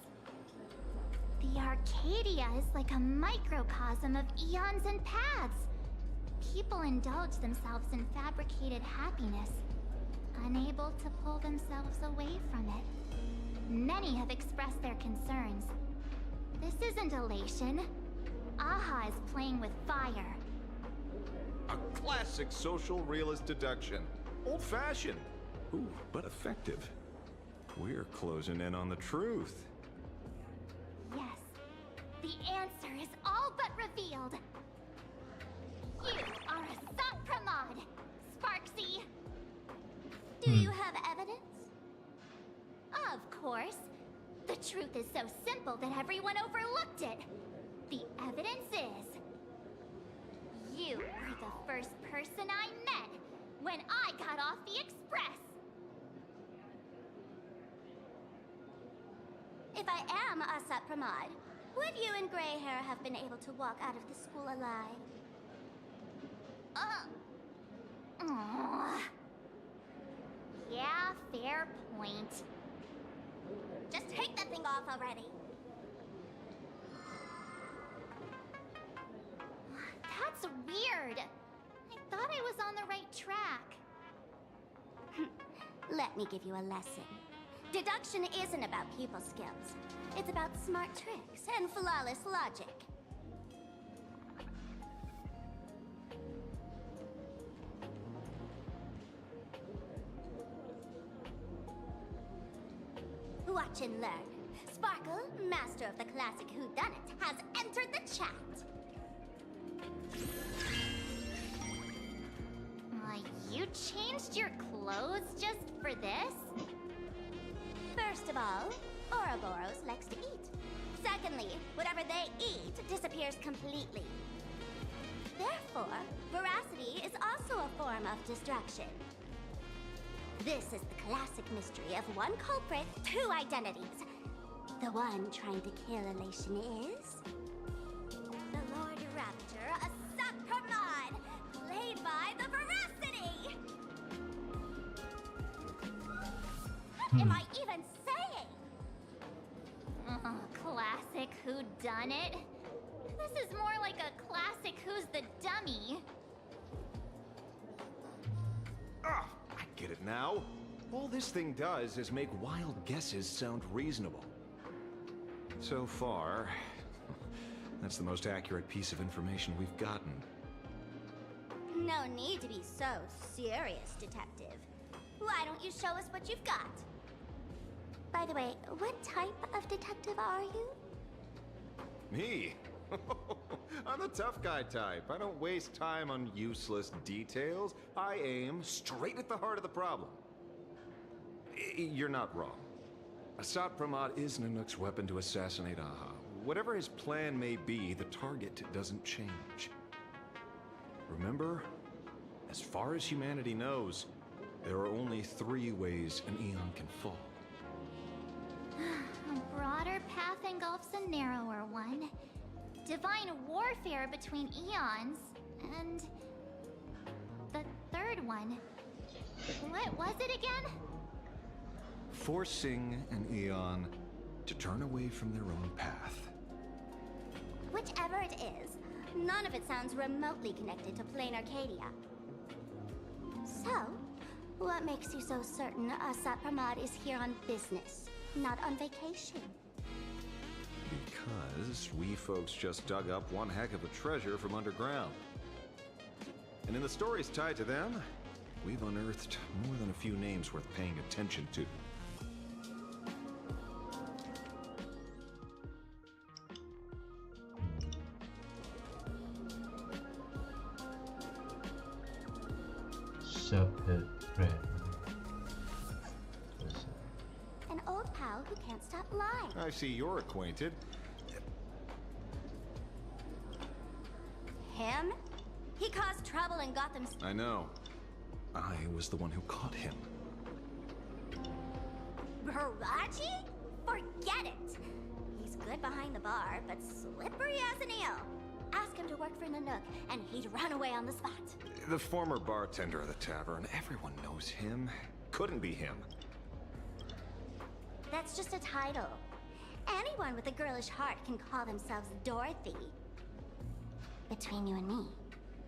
The Arcadia is like a microcosm of eons and paths. People indulge themselves in fabricated happiness, unable to pull themselves away from it. Many have expressed their concerns. This isn't elation. Aha is playing with fire. A classic social realist deduction. Old-fashioned. Ooh, but effective. We're closing in on the truth. Yes. The answer is all but revealed. You are a Sopramod, Sparksy. Do you have evidence? Of course. The truth is so simple that everyone overlooked it. The evidence is... you were the first person I met when I got off the express. If I am a Sopramod, would you and Grey Hair have been able to walk out of the school alive? Yeah, fair point. Just take that thing off already. That's weird. I thought I was on the right track. Let me give you a lesson. Deduction isn't about people skills. It's about smart tricks and flawless logic. Watch and learn. Sparkle, master of the classic whodunit, has entered the chat. You changed your clothes just for this? First of all, Ouroboros likes to eat. Secondly, whatever they eat disappears completely. Therefore, veracity is also a form of distraction. This is the classic mystery of one culprit, two identities. The one trying to kill Elation is... the Lord Raptor, a Sopramod, played by the Veracity! What am I even saying? Classic whodunit? This is more like a classic Who's the Dummy. Ah, I get it now. All this thing does is make wild guesses sound reasonable. So far, that's the most accurate piece of information we've gotten. No need to be so serious, Detective. Why don't you show us what you've got? By the way, what type of detective are you? Me? I'm the tough guy type. I don't waste time on useless details. I aim straight at the heart of the problem. You're not wrong. Assad Pramod is Nanook's weapon to assassinate Aha. Whatever his plan may be, the target doesn't change. Remember, as far as humanity knows, there are only 3 ways an Eon can fall. A broader path engulfs a narrower one. Divine warfare between eons, and... the third one. What was it again? Forcing an Eon to turn away from their own path. Whichever it is, none of it sounds remotely connected to Plain Arcadia. So, what makes you so certain Assad Pramod is here on business, not on vacation? Because we folks just dug up one heck of a treasure from underground. And in the stories tied to them, we've unearthed more than a few names worth paying attention to. Shepherd Red. An old pal who can't stop lying. I see you're acquainted. Him? He caused trouble in Gotham. I know. I was the one who caught him. Baraji? Forget it! He's good behind the bar, but slippery as an eel. Ask him to work for Nanook, and he'd run away on the spot. The former bartender of the tavern. Everyone knows him. Couldn't be him. That's just a title. Anyone with a girlish heart can call themselves Dorothy. Between you and me,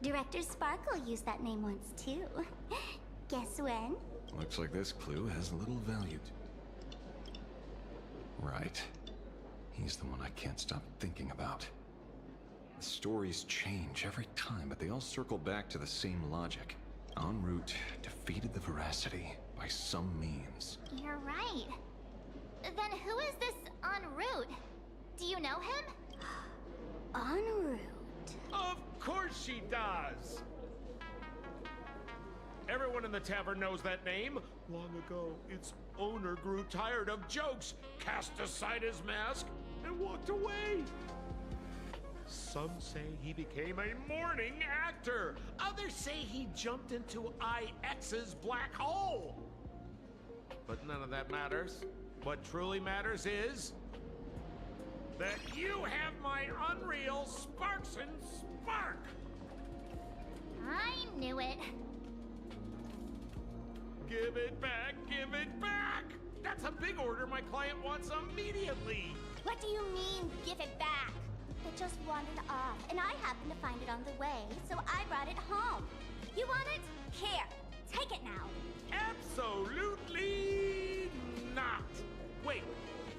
Director Sparkle used that name once too. Guess when? Looks like this clue has little value. Right. He's the one I can't stop thinking about. The stories change every time, but they all circle back to the same logic. En route, defeated the Veracity by by some means. You're right. Then who is this en route? Do you know him? En route. Of course she does! Everyone in the tavern knows that name. Long ago, its owner grew tired of jokes, cast aside his mask, and walked away. Some say he became a mourning actor. Others say he jumped into IX's black hole. But none of that matters. What truly matters is that you have my unreal Sparks and Spark. I knew it. Give it back, give it back! That's a big order my client wants immediately. What do you mean, give it back? It just wandered off, and I happened to find it on the way, so I brought it home. You want it? Here, take it now. Absolutely not. Wait,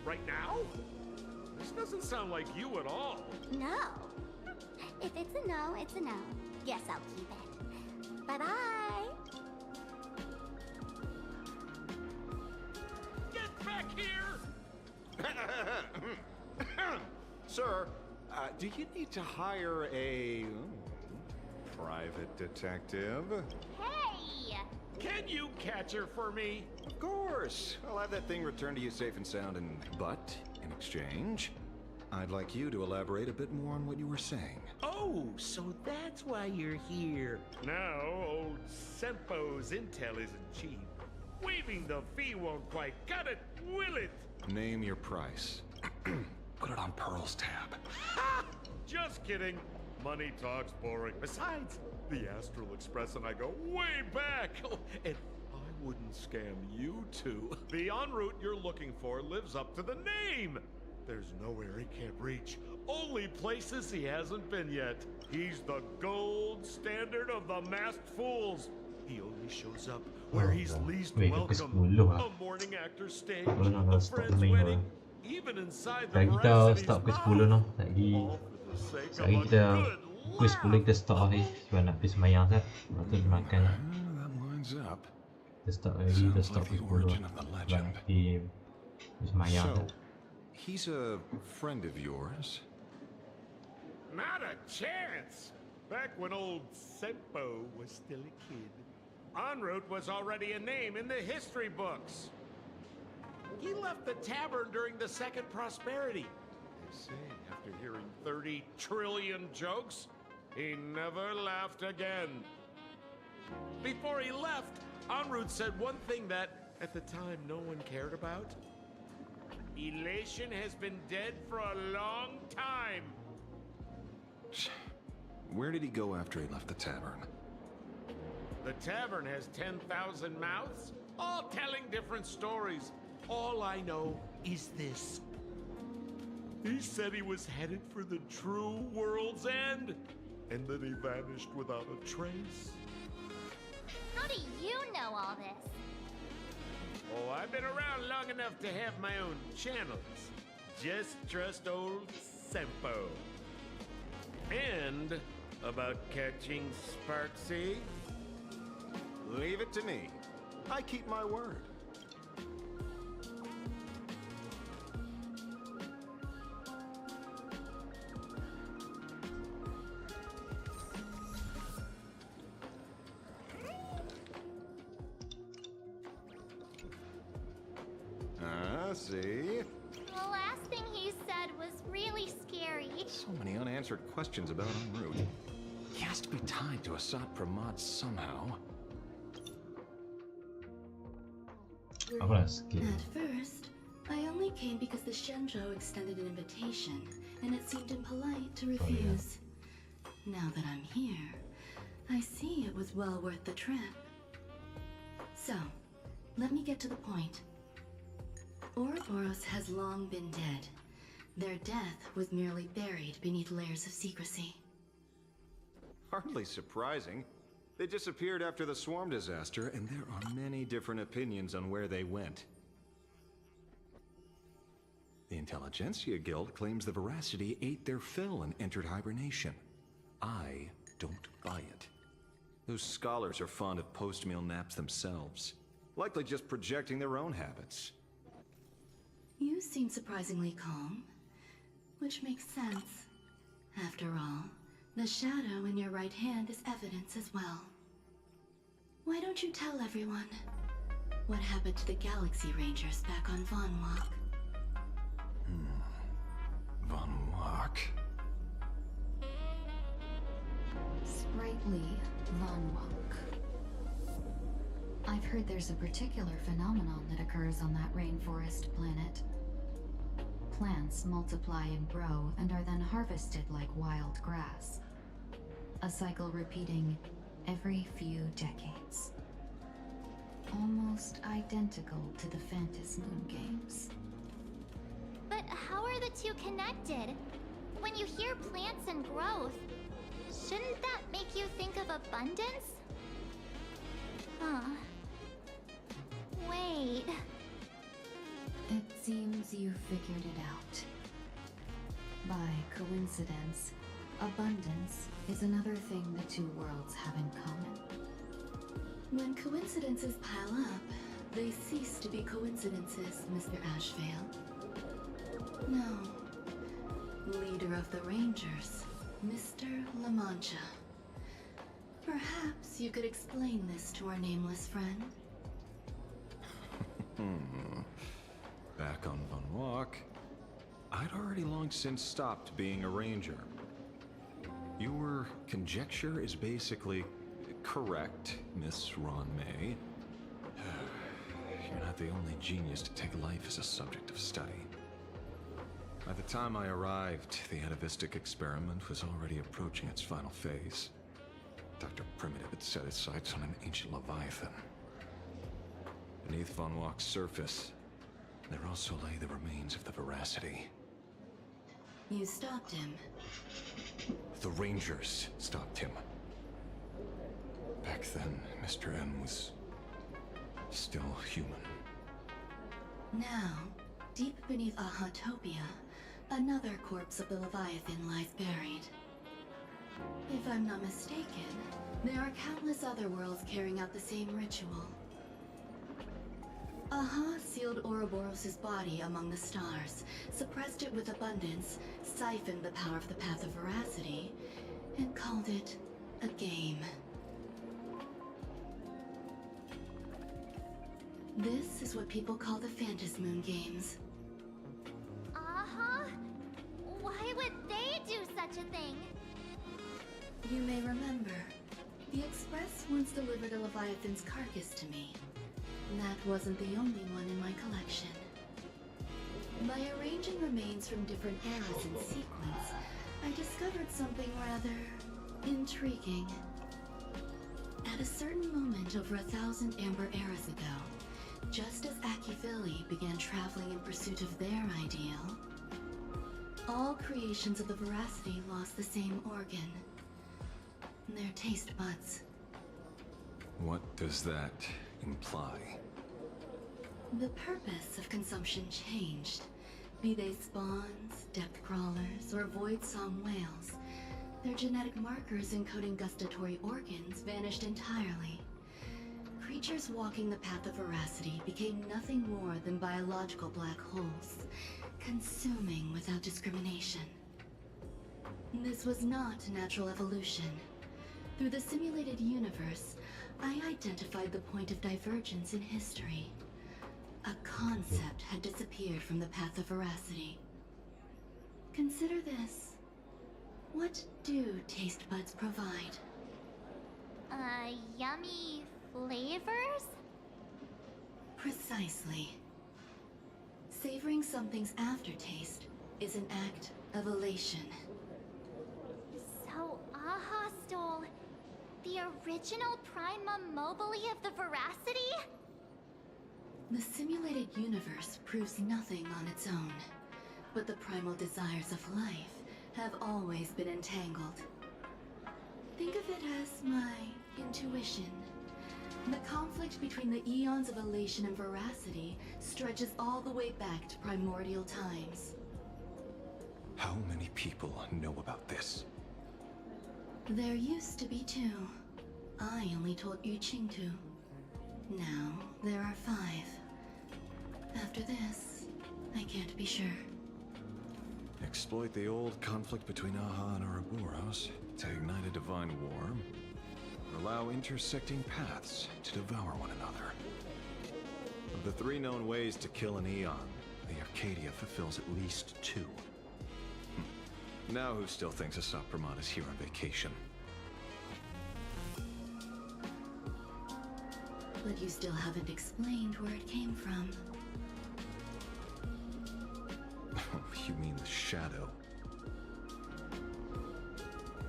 right now? This doesn't sound like you at all. No. If it's a no, it's a no. Guess I'll keep it. Bye-bye. Get back here! Sir, do you need to hire a private detective? Hey! Can you catch her for me? Of course. I'll have that thing returned to you safe and sound. But in exchange, I'd like you to elaborate a bit more on what you were saying. Oh, so that's why you're here. Now, old Sempo's intel isn't cheap. Waiving the fee won't quite cut it, will it? Name your price. Put it on Pearl's tab. Ha! Just kidding. Money talks boring. Besides, the Astral Express and I go way back. And I wouldn't scam you two. The en route you're looking for lives up to the name. There's nowhere he can't reach. Only places he hasn't been yet. He's the gold standard of the masked fools. He only shows up where he's least welcome. A morning actor stage, a friend's wedding, even inside the Lagi kita stop ke 10 no. Lagi kita pukul 10 kita stop lagi. Sebab nak pergi semayang kan. Lepas tu makan. Kita stop lagi, kita stop ke 10. Sebab nak pergi semayang kan. He's a friend of yours? Not a chance! Back when old Sempo was still a kid, en route was already a name in the history books. He left the tavern during the Second Prosperity. They say after hearing 30 trillion jokes, he never laughed again. Before he left, en route said one thing that, at the time, no one cared about. Elation has been dead for a long time. Where did he go after he left the tavern? The tavern has 10,000 mouths, all telling different stories. All I know is this. He said he was headed for the true world's end, and then he vanished without a trace. How do you know all this? Oh, I've been around long enough to have my own channels. Just trust old Sempo. And about catching Sparksy? Leave it to me. I keep my word. See? The last thing he said was really scary. So many unanswered questions about en route. He has to be tied to Asat Pramod somehow. At first, I only came because the Shenzhou extended an invitation, and it seemed impolite to refuse. Now that I'm here, I see it was well worth the trip. So, let me get to the point. Ouroboros has long been dead. Their death was merely buried beneath layers of secrecy. Hardly surprising. They disappeared after the swarm disaster, and there are many different opinions on where they went. The Intelligentsia Guild claims the Veracity ate their fill and entered hibernation. I don't buy it. Those scholars are fond of post-meal naps themselves. likely just projecting their own habits. You seem surprisingly calm, which makes sense. After all, the shadow in your right hand is evidence as well. Why don't you tell everyone what happened to the Galaxy Rangers back on Von Walk? Von Walk? Sprightly Von Walk. I've heard there's a particular phenomenon that occurs on that rainforest planet. Plants multiply and grow and are then harvested like wild grass. A cycle repeating every few decades. Almost identical to the Phantasmoon games. But how are the two connected? When you hear plants and growth, shouldn't that make you think of abundance? Huh. Wait. It seems you figured it out. By coincidence, abundance is another thing the two worlds have in common. When coincidences pile up, they cease to be coincidences, Mr. Ashvale. No. Leader of the Rangers, Mr. La Mancha. Perhaps you could explain this to our nameless friend? Back on Von Walk, I'd already long since stopped being a ranger. Your conjecture is basically correct, Miss Ron May. You're not the only genius to take life as a subject of study. By the time I arrived, the atavistic experiment was already approaching its final phase. Dr. Primitive had set his sights on an ancient leviathan. Beneath Von Walk's surface, there also lay the remains of the Veracity. You stopped him. The Rangers stopped him. Back then, Mr. M was still human. Now, deep beneath Ahatopia, another corpse of the Leviathan lies buried. If I'm not mistaken, there are countless other worlds carrying out the same ritual. Aha sealed Ouroboros' body among the stars, suppressed it with abundance, siphoned the power of the Path of Veracity, and called it a game. This is what people call the Phantasmoon games. Uh-huh. Why would they do such a thing? You may remember, the Express once delivered a Leviathan's carcass to me. That wasn't the only one in my collection. By arranging remains from different eras in sequence, I discovered something rather intriguing. At a certain moment over 1,000 Amber eras ago, just as Akivili began traveling in pursuit of their ideal, all creations of the Veracity lost the same organ. Their taste buds. What does that imply? The purpose of consumption changed. Be they spawns, depth crawlers, or void song whales, their genetic markers encoding gustatory organs vanished entirely. Creatures walking the path of Veracity became nothing more than biological black holes, consuming without discrimination. This was not natural evolution. Through the simulated universe, I identified the point of divergence in history. A concept had disappeared from the path of Veracity. Consider this. What do taste buds provide? Yummy flavors? Precisely. Savoring something's aftertaste is an act of elation. So Aha stole the original Prima Mobile of the Veracity? The simulated universe proves nothing on its own, but the primal desires of life have always been entangled. Think of it as my intuition. The conflict between the eons of elation and veracity stretches all the way back to primordial times. How many people know about this? There used to be two. I only told Yu Qingtu. Now, there are 5. After this, I can't be sure. Exploit the old conflict between Aha and Ouroboros to ignite a divine war, or allow intersecting paths to devour one another. Of the 3 known ways to kill an Eon, the Arcadia fulfills at least 2. Now who still thinks a Sapramat is here on vacation? But you still haven't explained where it came from. You mean the shadow?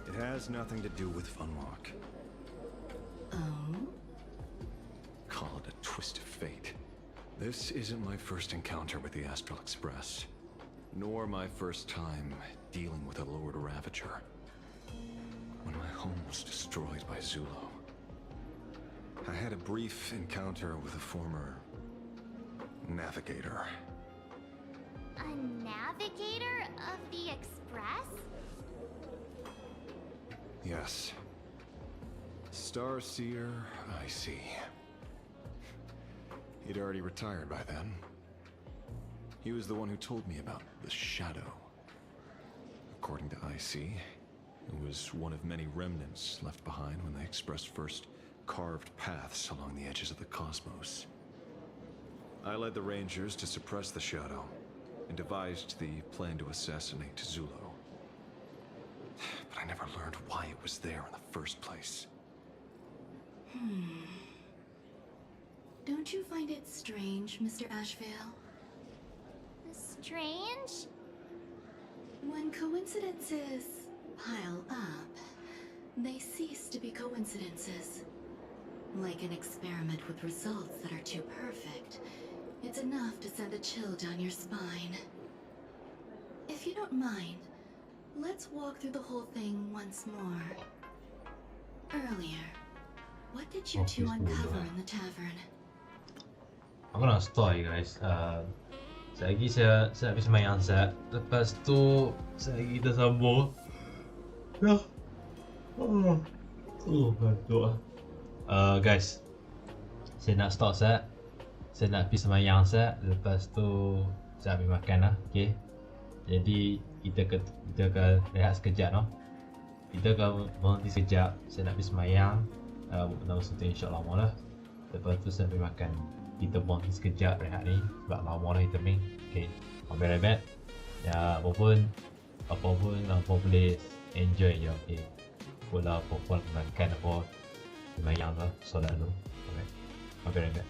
It has nothing to do with Funwalk. Oh? Call it a twist of fate. This isn't my first encounter with the Astral Express, nor my first time dealing with a Lord Ravager. When my home was destroyed by Zulo, I had a brief encounter with a former navigator. A navigator of the Express? Yes. Starseer, I see. He'd already retired by then. He was the one who told me about the Shadow. According to IC, it was one of many remnants left behind when the Express first carved paths along the edges of the cosmos. I led the Rangers to suppress the Shadow, and devised the plan to assassinate Zulo. But I never learned why it was there in the first place. Don't you find it strange, Mr. Ashvale? Strange? When coincidences pile up, they cease to be coincidences. Like an experiment with results that are too perfect, it's enough to send a chill down your spine. If you don't mind, let's walk through the whole thing once more. Earlier, what did you two uncover in the tavern? I'm gonna start you guys. Sekejap lagi saya habis semayang set. Lepas tu kita sambung. Ya. Ngantuk. Guys, saya nak start set. Saya nak pergi semayang set. Lepas tu saya ambil makan lah. Okay. Jadi kita akan rehat sekejap no. Kita akan berhenti sekejap. Saya nak pergi semayang. Nama suntik insyaAllah lah. Lepas tu saya ambil makan. Kita berhenti sekejap rehat ni. Sebab lama dah kita main. Okay. Ambil-ambil. Ya apapun boleh enjoy je. Okay. Pula apa-apa makan apa. Semayang lah. Solat dulu. Okay. Ambil-ambil.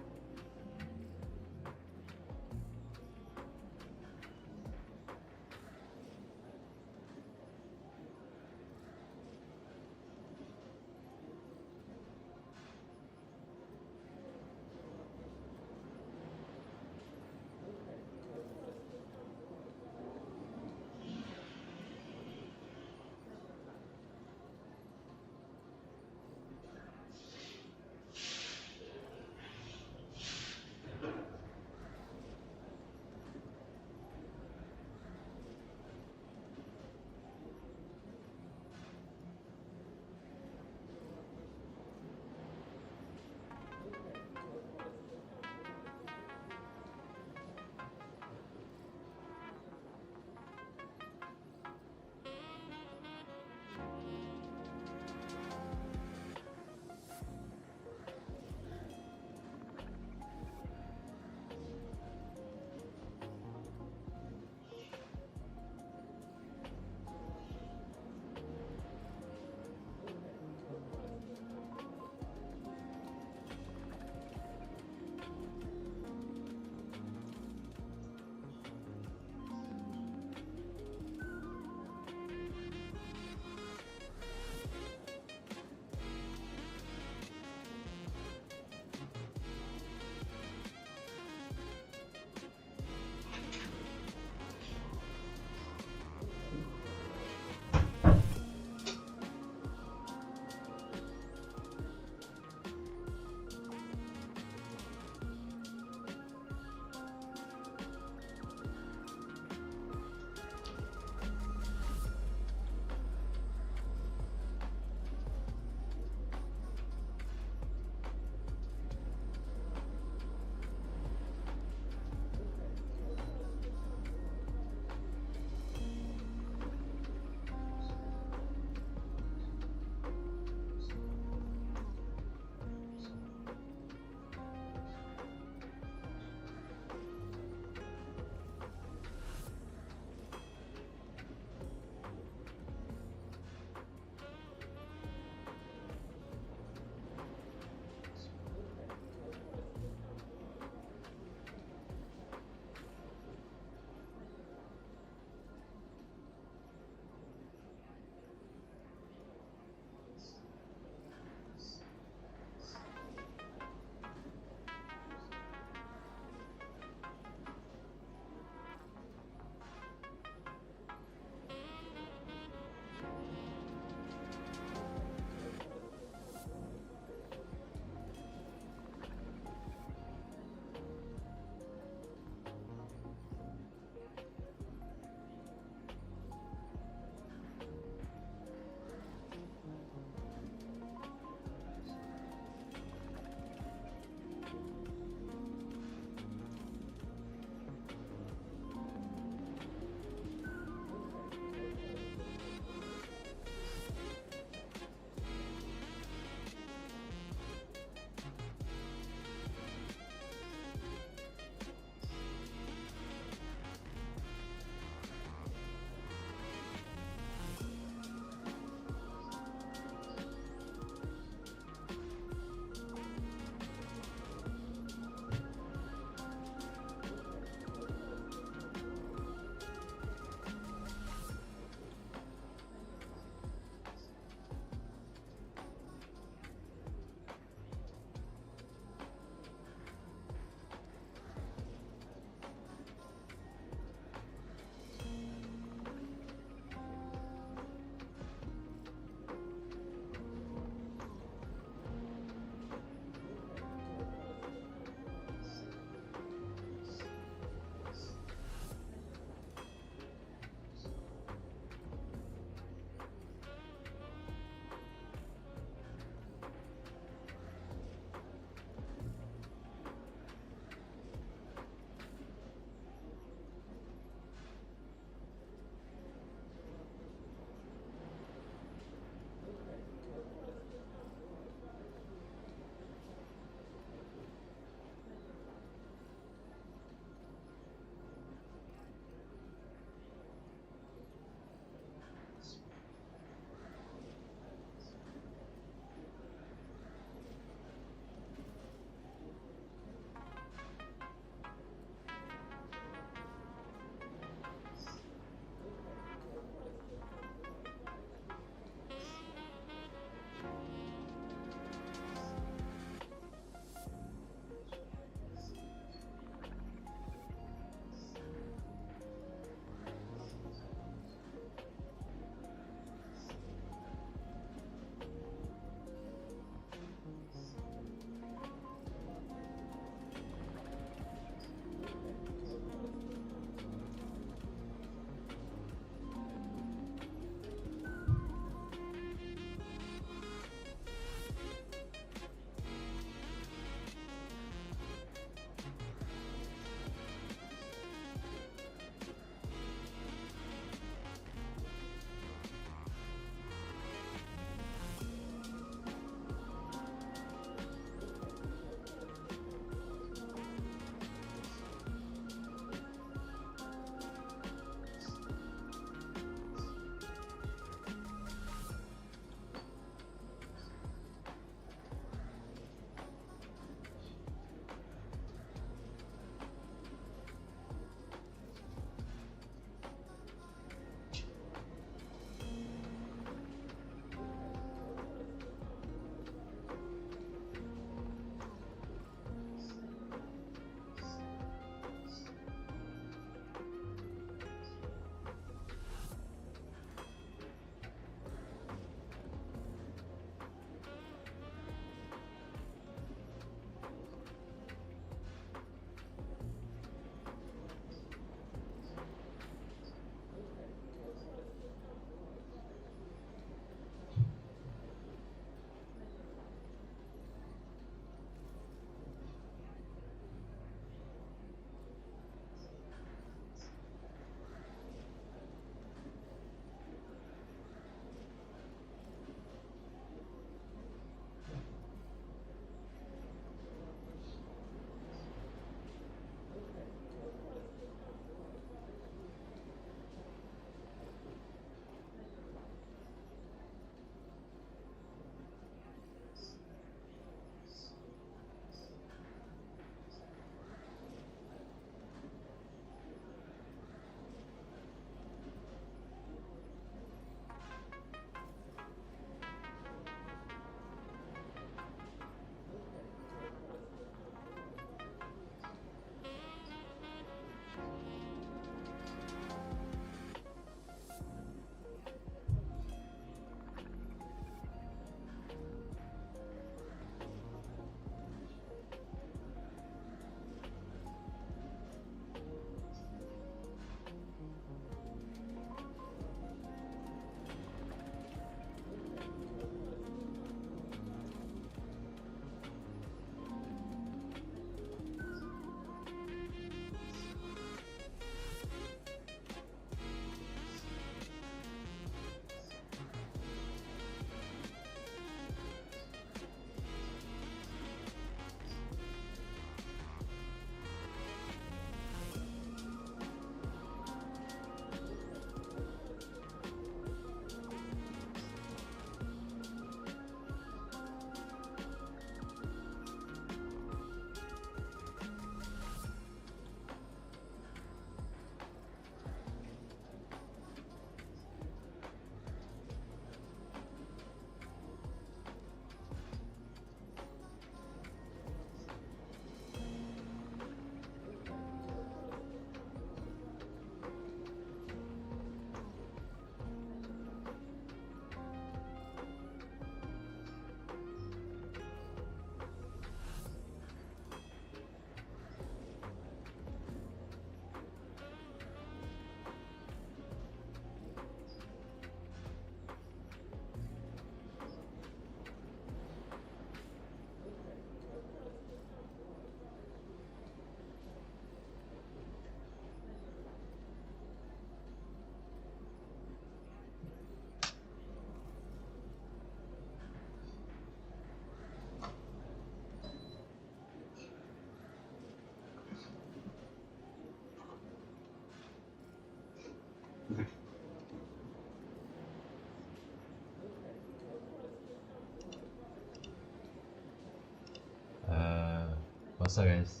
What's up guys?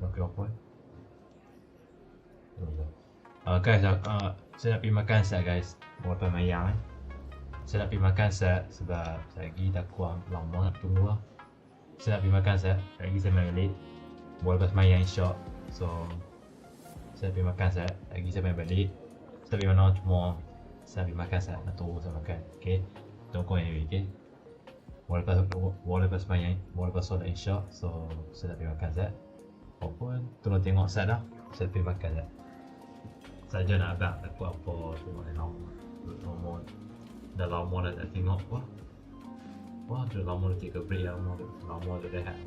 Okay apa? Guys, saya nak pergi makan set guys. Berapa mayang Saya nak pergi makan set sebab lagi dah kurang lama nak tunggu lah. Saya nak pergi makan set, lagi saya main balik. Boleh lepas mayang insya. So saya pergi makan set, lagi saya main balik. Saya pergi mana cuma saya pergi makan set, nak tunggu saya makan. Okay, tunggu anyway, okay. Boleh lepas mayang, boleh lepas solat insya. So saya nak pergi makan set. Walaupun tolong tengok set dah, saya pergi makan set. Saja nak agak takut apa, tengok ni lama. Dah lama dah tak tengok apa. Wah, dah lama dah take a break, lama dah rehat.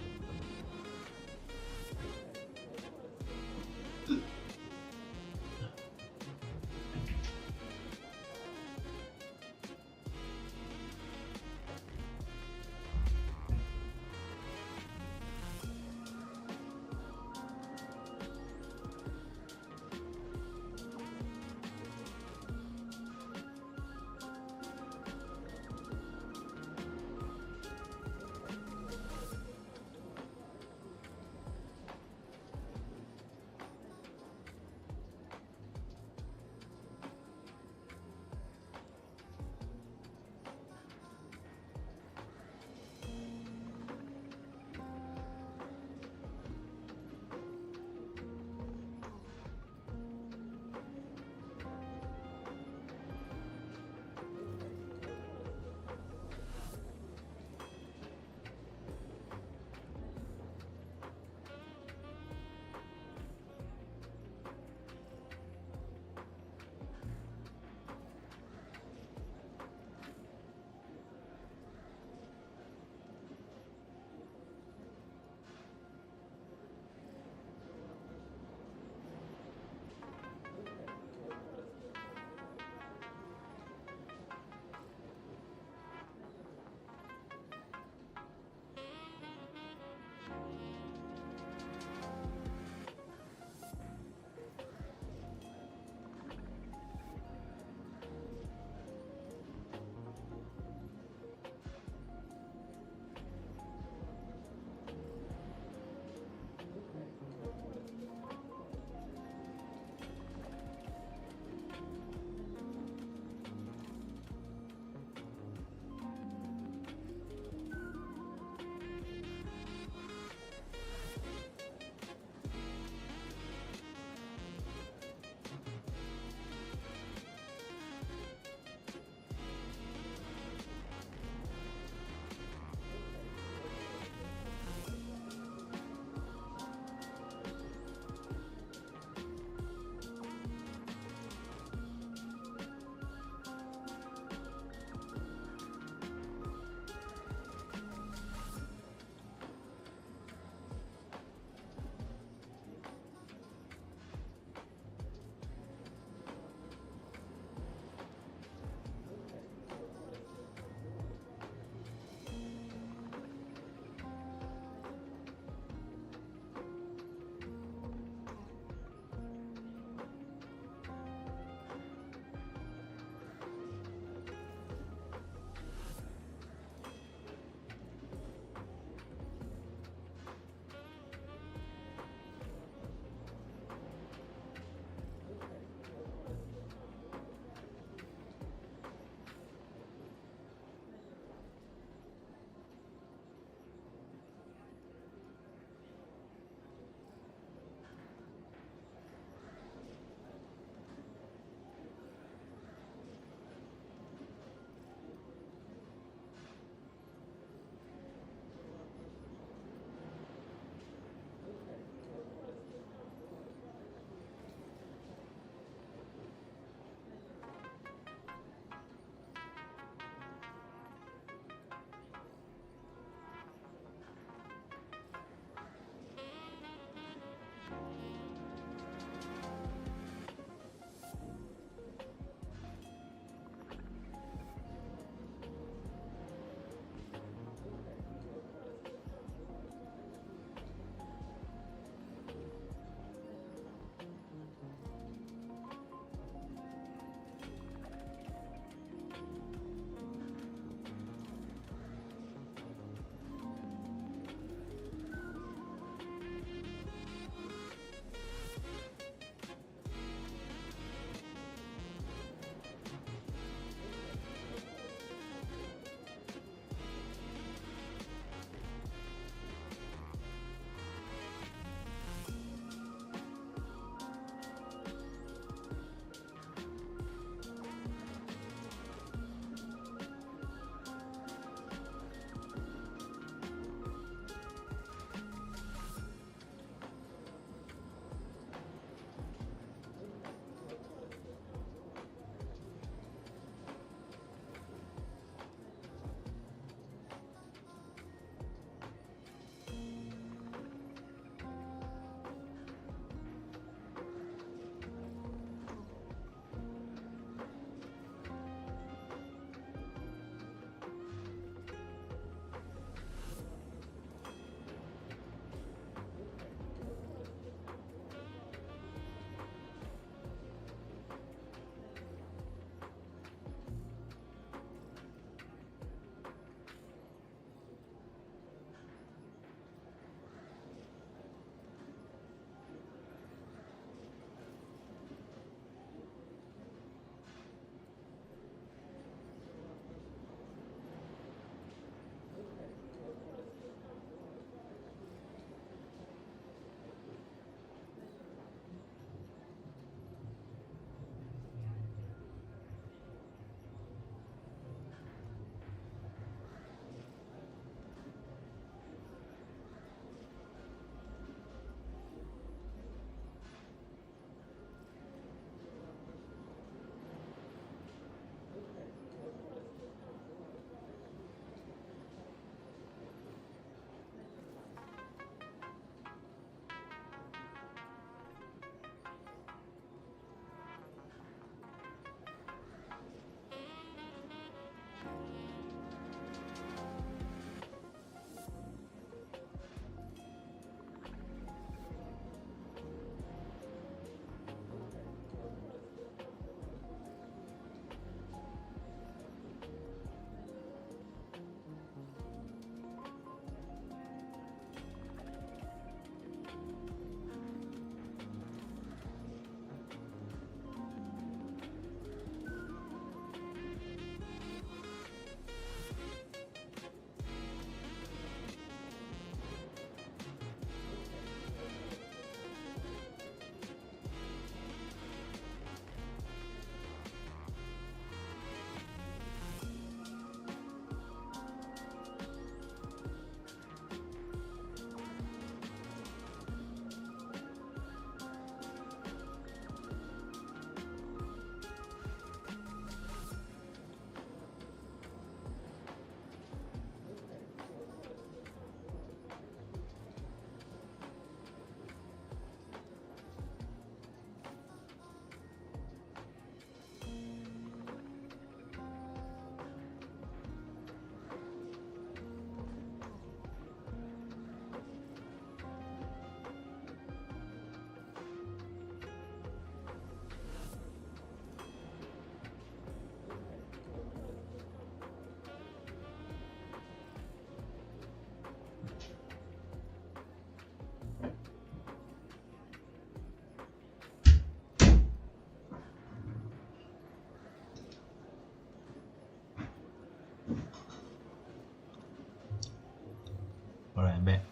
Alright, I'm back.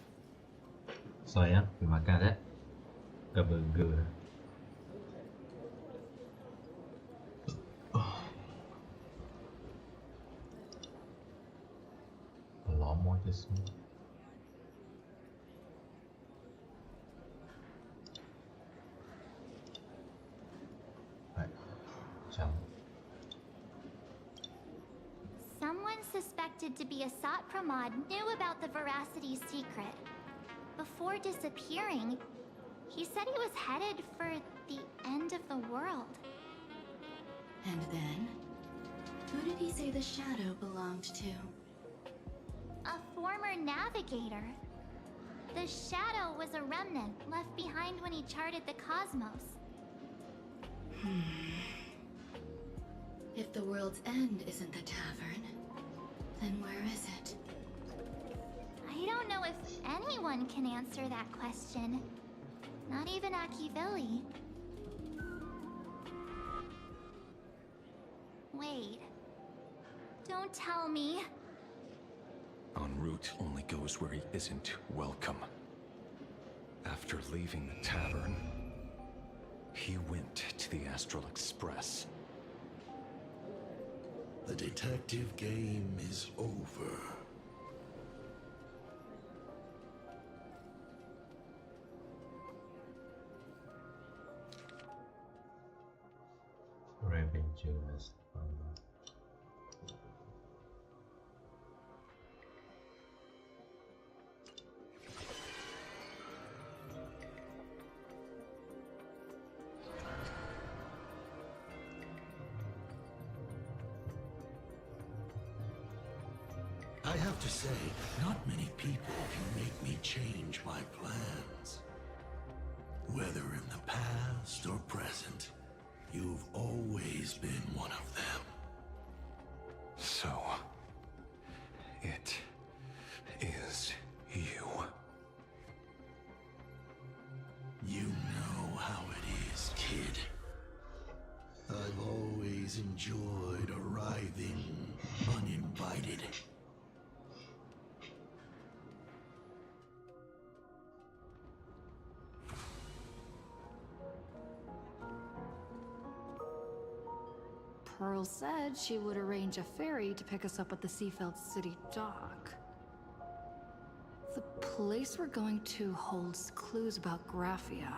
Sorry ya, pergi makan sekejap. Ke burger. Lama je semua. Right. Jump. Someone suspected to be a Sot Pramod knew about the Veracity's secret. Before disappearing, he said he was headed for the end of the world. And then? Who did he say the shadow belonged to? A former navigator. The shadow was a remnant left behind when he charted the cosmos. If the world's end isn't the tavern, then where is it? I don't know if anyone can answer that question. Not even Akivilli. Wait. Don't tell me. En route only goes where he isn't welcome. After leaving the tavern, he went to the Astral Express. The detective game is over. Revengeance. I have to say, not many people can make me change my plans. Whether in the past or present, you've always been one of them. So, it is you. You know how it is, kid. I've always enjoyed arriving uninvited. Pearl said she would arrange a ferry to pick us up at the Seafeld City dock. The place we're going to holds clues about Graphia.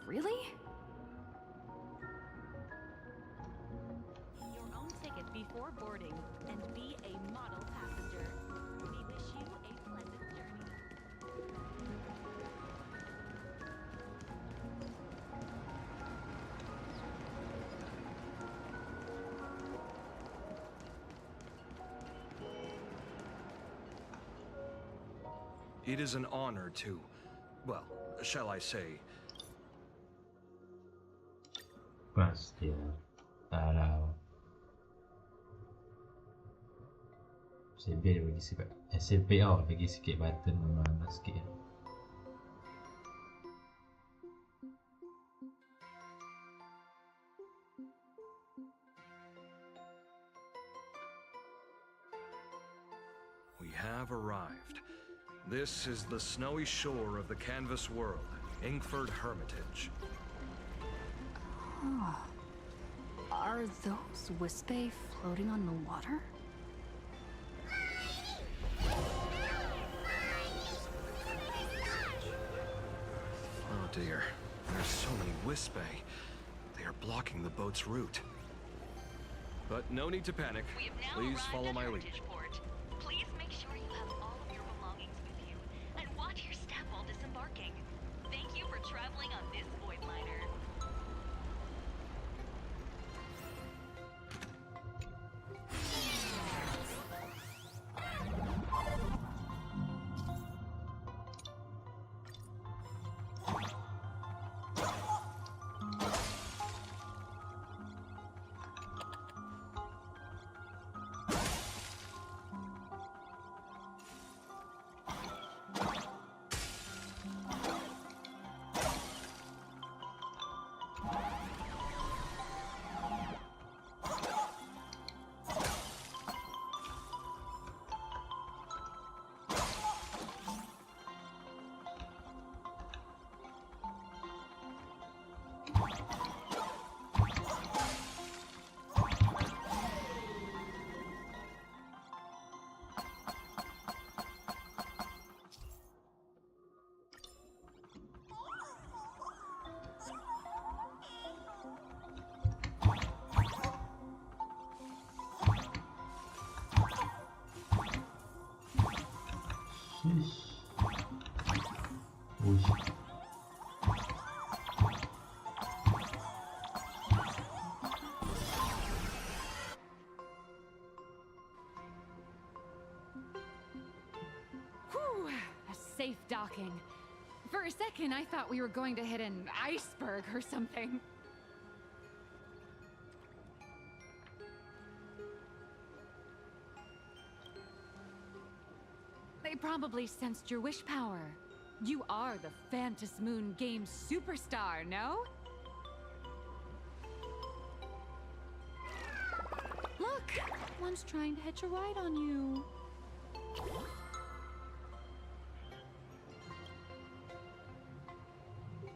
Really? Your own ticket before boarding and be a model passenger. We wish you a pleasant journey. It is an honor to, well, shall I say, Pasti ya. Tahu. SB dia bagi sikit. SB bagi sikit button mana sikit. we have arrived. This is the snowy shore of the canvas world, Ingford Hermitage. Oh. Are those Wispe floating on the water? Oh dear, there's so many Wispe. They are blocking the boat's route. But no need to panic. Please follow my lead. Please make sure you have all of your belongings with you, and watch your step while disembarking. Thank you for traveling on this void liner. Whew, a safe docking. For a second, I thought we were going to hit an iceberg or something. They probably sensed your wish power. You are the Phantom Moon Games superstar, no? Look, one's trying to hitch a ride on you.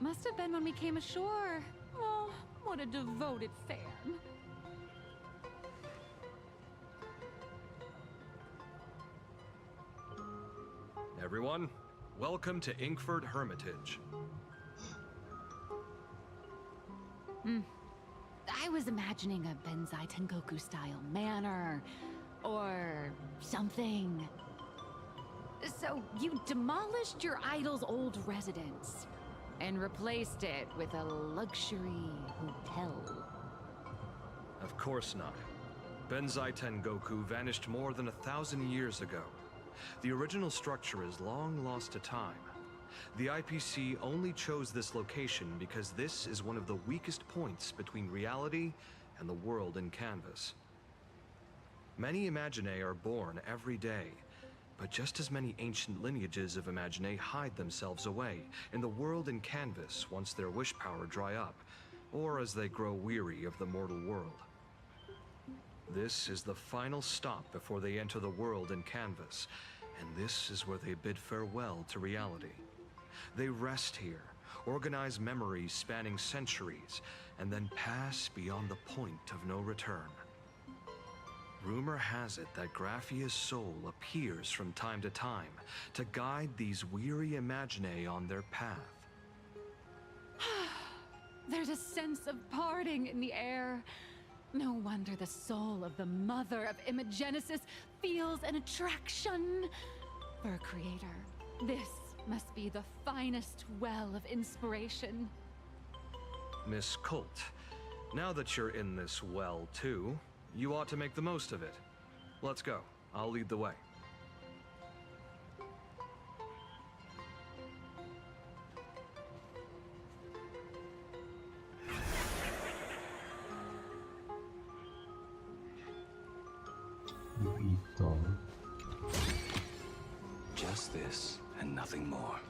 Must have been when we came ashore. Oh, what a devoted fan. Everyone, welcome to Inkford Hermitage. I was imagining a Benzai Tengoku style manor or something. So you demolished your idol's old residence and replaced it with a luxury hotel. Of course not. Benzai Tengoku vanished more than 1,000 years ago. The original structure is long lost to time. The IPC only chose this location because this is one of the weakest points between reality and the world in canvas. Many Imaginae are born every day, but just as many ancient lineages of Imaginae hide themselves away in the world in canvas once their wish power dry up, or as they grow weary of the mortal world. This is the final stop before they enter the world in canvas, and this is where they bid farewell to reality. They rest here, organize memories spanning centuries, and then pass beyond the point of no return. Rumor has it that Graphia's soul appears from time to time to guide these weary Imaginae on their path. There's a sense of parting in the air. No wonder the soul of the mother of Imagenesis feels an attraction for a creator. This must be the finest well of inspiration. Miss Colt, now that you're in this well too, you ought to make the most of it. Let's go. I'll lead the way. Just this and nothing more.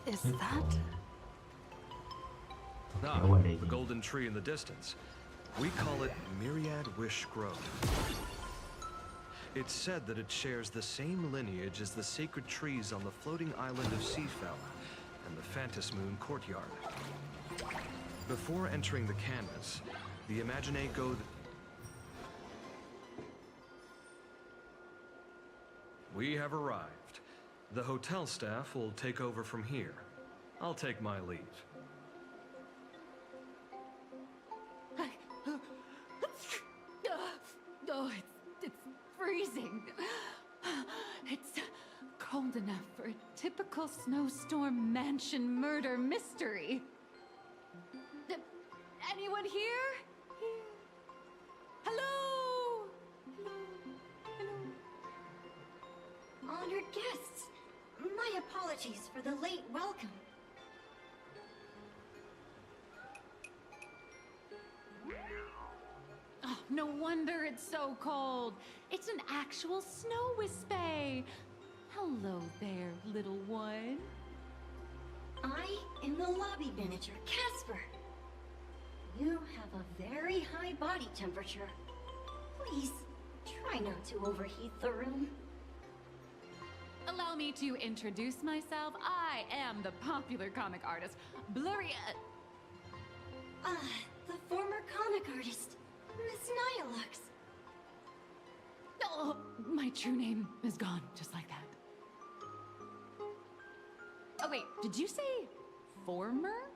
Is that? Ah, the golden tree in the distance. We call it Myriad Wish Grove. It's said that it shares the same lineage as the sacred trees on the floating island of Seafell and the Phantom Moon courtyard. Before entering the canvas, the Imaginae go... We have arrived. The hotel staff will take over from here. I'll take my leave. Oh, it's freezing. It's cold enough for a typical snowstorm mansion murder mystery. Anyone here? Hello? Honored guests, my apologies for the late welcome. Oh, no wonder it's so cold. It's an actual snow wispy. Hello there, little one. I am the lobby manager, Casper. You have a very high body temperature. Please, try not to overheat the room. Allow me to introduce myself. I am the popular comic artist, Blurry... the former comic artist, Miss Nihilux. Oh, my true name is gone, just like that. Oh wait, did you say former?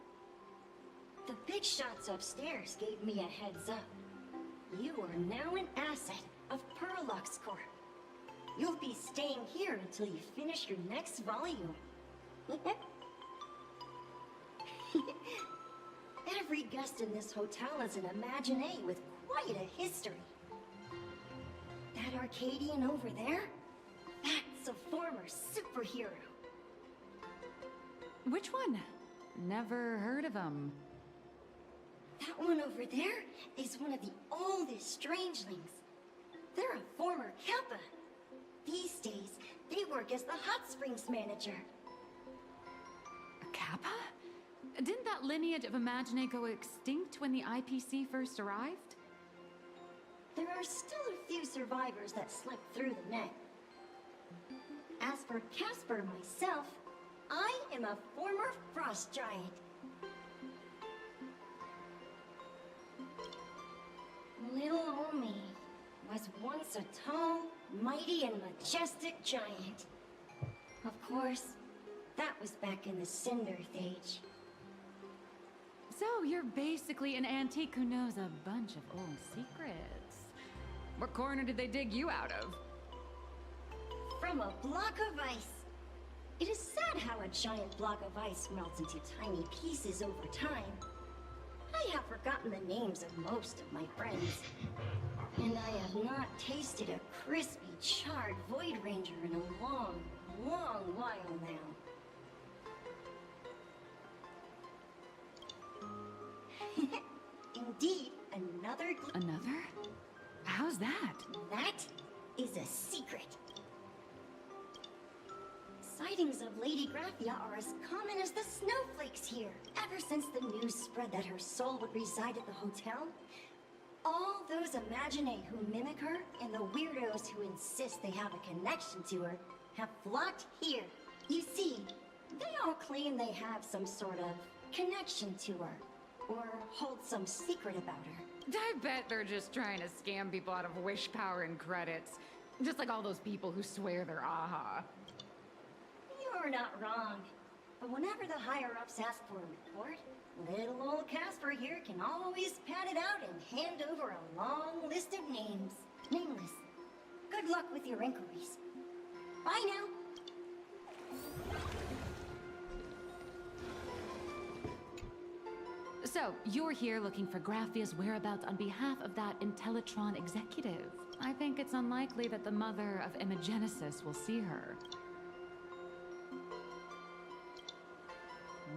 The big shots upstairs gave me a heads up. You are now an asset of Perlux Corp. You'll be staying here until you finish your next volume. Every guest in this hotel is an Imaginee with quite a history. That Arcadian over there? That's a former superhero. Which one? Never heard of him. That one over there is one of the oldest strangelings. They're a former Kappa. These days, they work as the hot springs manager. A Kappa? Didn't that lineage of Imaginee go extinct when the IPC first arrived? There are still a few survivors that slipped through the net. As for Casper myself, I am a former frost giant. Little old me was once a tall, mighty, and majestic giant. Of course, that was back in the Cinder Age. So you're basically an antique who knows a bunch of old secrets. What corner did they dig you out of? From a block of ice. It is sad how a giant block of ice melts into tiny pieces over time. I have forgotten the names of most of my friends. And I have not tasted a crispy, charred Void Ranger in a long, long while now. Indeed, Another? How's that? That is a secret. Sightings of Lady Graphia are as common as the snowflakes here. Ever since the news spread that her soul would reside at the hotel, all those Imaginee who mimic her and the weirdos who insist they have a connection to her have flocked here. You see, they all claim they have some sort of connection to her, or hold some secret about her. I bet they're just trying to scam people out of wish power and credits. Just like all those people who swear they're AHA. You're not wrong. But whenever the higher-ups ask for a report, little old Casper here can always pad it out and hand over a long list of names. Nameless. Good luck with your inquiries. Bye now. So, you're here looking for Graphia's whereabouts on behalf of that Intellitron executive. I think it's unlikely that the mother of Imagenesis will see her.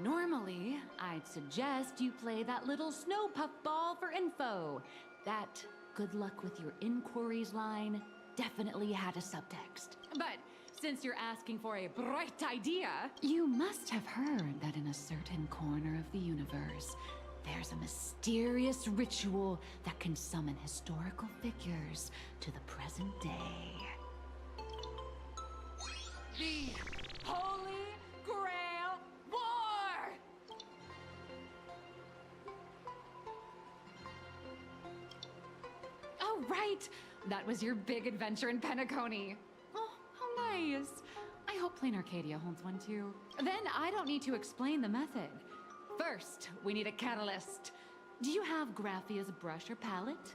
Normally, I'd suggest you play that little snow puffball for info. That good luck with your inquiries line definitely had a subtext. But since you're asking for a bright idea, you must have heard that in a certain corner of the universe, there's a mysterious ritual that can summon historical figures to the present day. The Holy Grail War! Oh, right! That was your big adventure in Penacony. Oh, how nice. I hope Plain Arcadia holds one too. Then I don't need to explain the method. First, we need a catalyst. Do you have Graphia's brush or palette?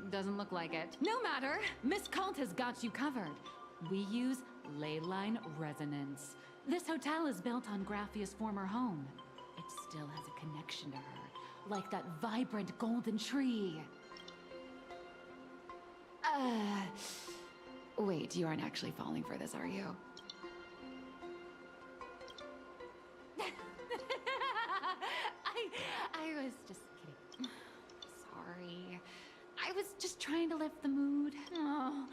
Doesn't look like it. No matter, Miss Cult has got you covered. We use leyline resonance. This hotel is built on Graphia's former home. It still has a connection to her, like that vibrant golden tree. Wait, you aren't actually falling for this, are you? I was just kidding. Sorry. I was just trying to lift the mood. Oh,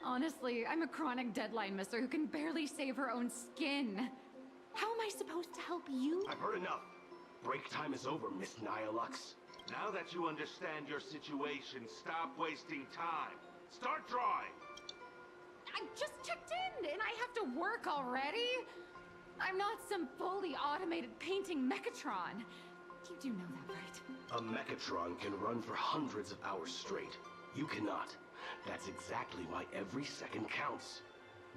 honestly, I'm a chronic deadline misser who can barely save her own skin. How am I supposed to help you? I've heard enough. Break time is over, Miss Nihilux. Now that you understand your situation, stop wasting time. Start drawing! I just checked in, and I have to work already? I'm not some fully automated painting Mechatron. You do know that, right? A Mechatron can run for hundreds of hours straight. You cannot. That's exactly why every second counts.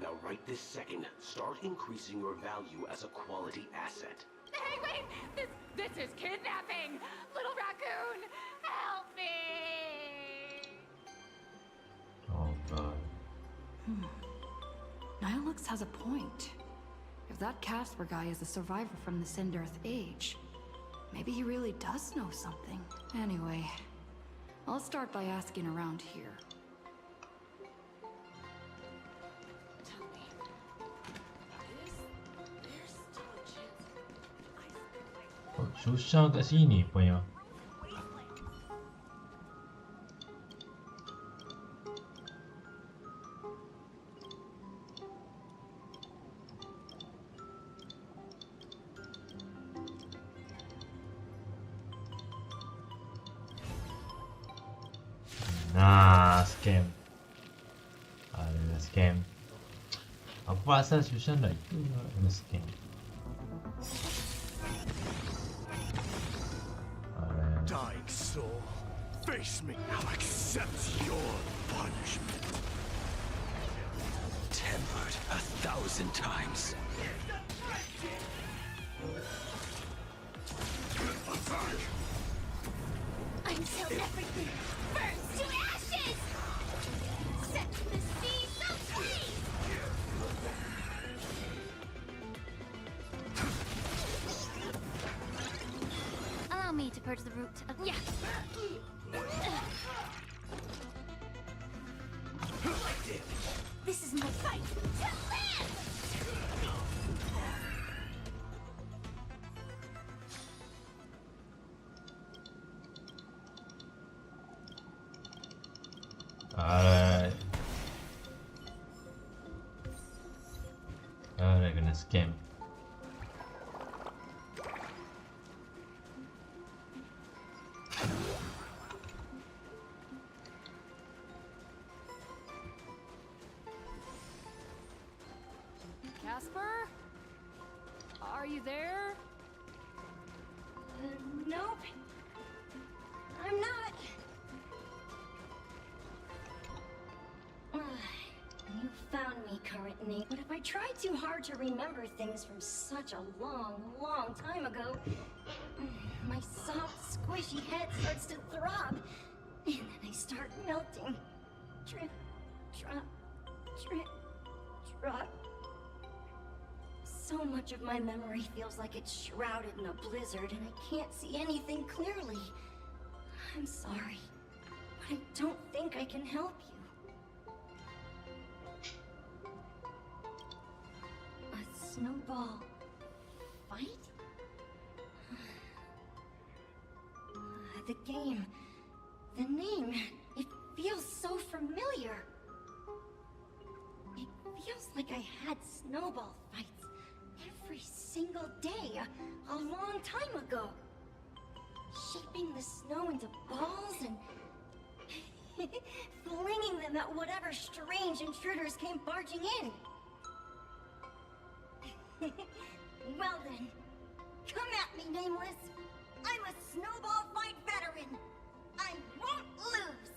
Now right this second, start increasing your value as a quality asset. Hey, wait! This is kidnapping! Little raccoon, help me! Nihilux has a point. If that Casper guy is a survivor from the Sindarth Age, maybe he really does know something. Anyway, I'll start by asking around here. Oh, susah kat sini punya. Nah, scam. Ada scam. Aku rasa susah nak itu nak scam. Dying soul, face me. Now accept your punishment. Tempered 1,000 times. Attack! Until everything burns to ashes! Set the seas aflame! Allow me to purge the root of... Yeah! This is my fight to live! Alright. Alright, gonna scam. Casper? Are you there? Nope. I'm not. You found me, current Nate, but if I try too hard to remember things from such a long, long time ago, my soft, squishy head starts to throb, and then I start melting. Drip, drop, drip, drop. So much of my memory feels like it's shrouded in a blizzard, and I can't see anything clearly. I'm sorry, but I don't think I can help you. A snowball fight? The game, the name, it feels so familiar. It feels like I had snowball fights every single day a long time ago. Shaping the snow into balls and flinging them at whatever strange intruders came barging in. Well then, come at me, Nameless. I'm a snowball fight veteran. I won't lose.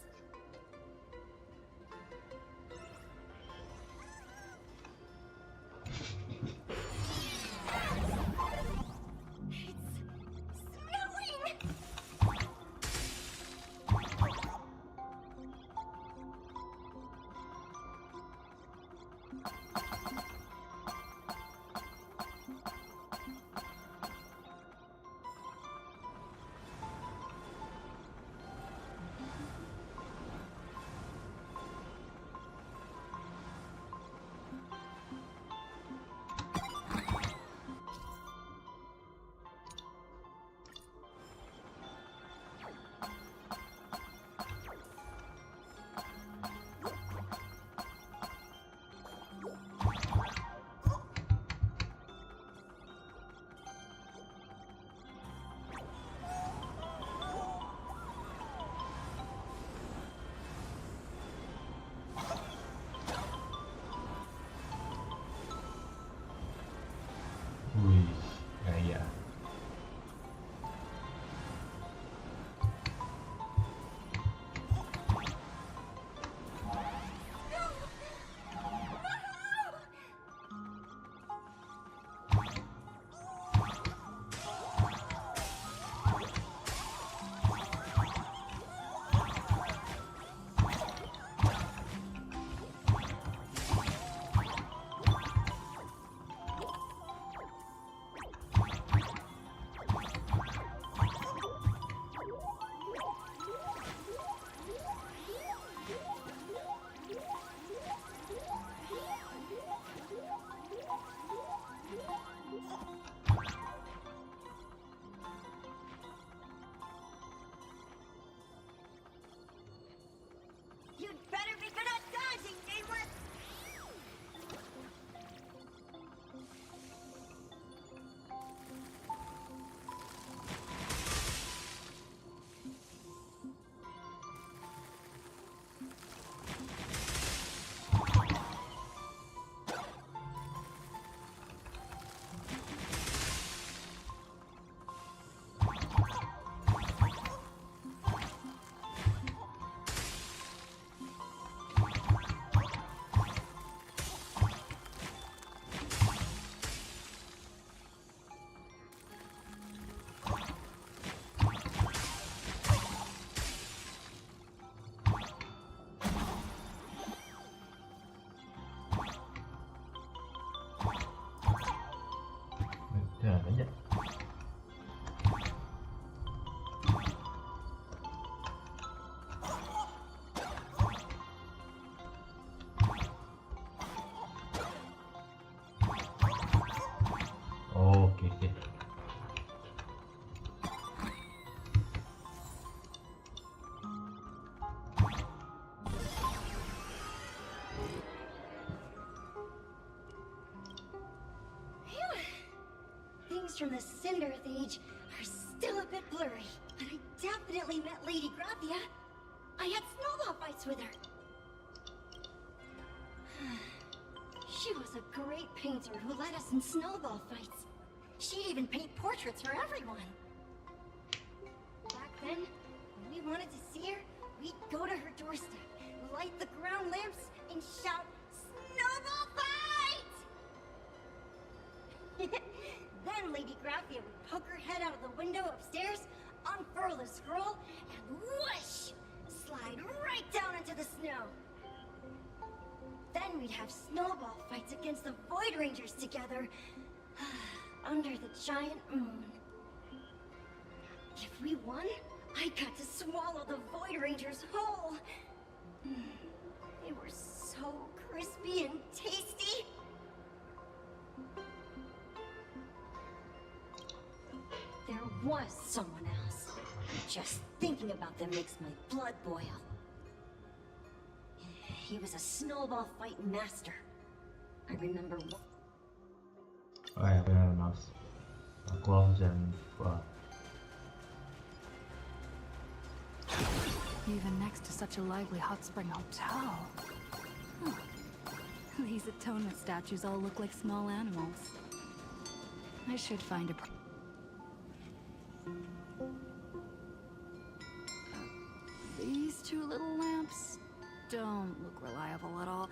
photos from the Cinderth age are still a bit blurry, but I definitely met Lady Graphia. I had snowball fights with her. She was a great painter who led us in snowball fights. She'd even paint portraits for everyone. Back then, when we wanted to see her, we'd go to her doorstep, light the ground lamps, and shout, "Snowball fight!" Then Lady Graphia would poke her head out of the window upstairs, unfurl the scroll, and whoosh! Slide right down into the snow. Then we'd have snowball fights against the Void Rangers together, under the giant moon. If we won, I got to swallow the Void Rangers whole. They were so crispy and tasty. There was someone else. Just thinking about them makes my blood boil. He was a snowball fight master. I remember Oh ya, benar Mas. Aku jangan wah. Even next to such a lively hot spring hotel. Huh. These atonement statues all look like small animals. I should find a... These two little lamps don't look reliable at all.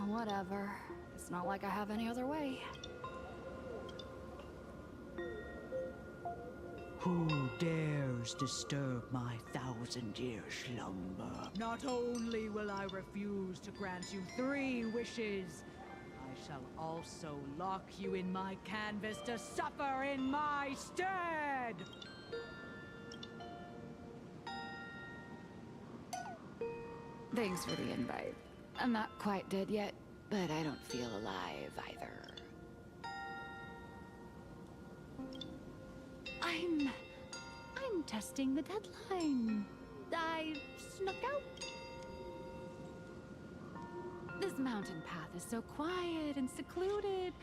Whatever. It's not like I have any other way. Who dares disturb my 1,000-year slumber? Not only will I refuse to grant you 3 wishes, I shall also lock you in my canvas to suffer in my stead! Thanks for the invite. I'm not quite dead yet, but I don't feel alive either. I'm testing the deadline. I snuck out. This mountain path is so quiet and secluded.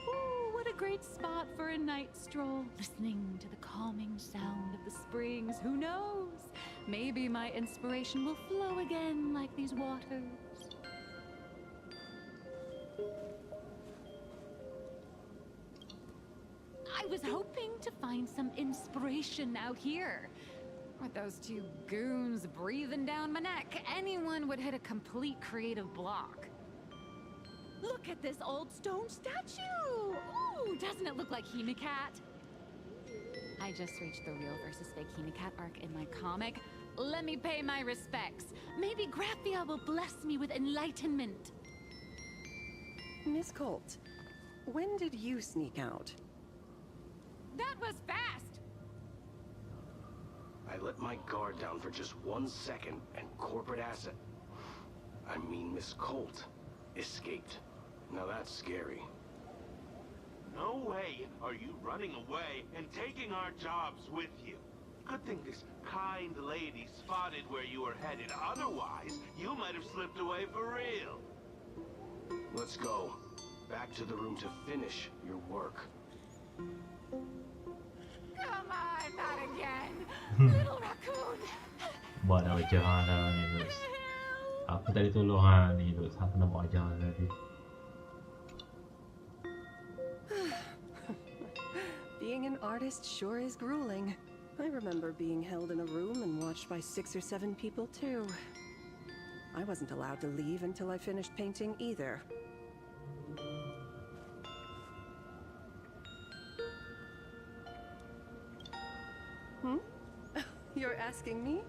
Ooh, what a great spot for a night stroll. Listening to the calming sound of the springs. Who knows? Maybe my inspiration will flow again like these waters. I was hoping to find some inspiration out here. With those 2 goons breathing down my neck, anyone would hit a complete creative block. Look at this old stone statue! Ooh, doesn't it look like Himicat? I just reached the real versus fake Himicat arc in my comic. Let me pay my respects. Maybe Graphia will bless me with enlightenment. Miss Colt, when did you sneak out? That was fast! I let my guard down for just 1 second, and corporate asset, I mean Miss Colt, escaped. Now that's scary. No way are you running away and taking our jobs with you. Good thing this kind lady spotted where you were headed. Otherwise, you might have slipped away for real. Let's go. Back to the room to finish your work. Come on, not again! Little raccoon! Buat apa jalan ni Luz? Aku tadi tolong ni Luz. Aku nak buat jalan tadi. Being an artist sure is grueling. I remember being held in a room and watched by 6 or 7 people too. I wasn't allowed to leave until I finished painting either. You're asking me?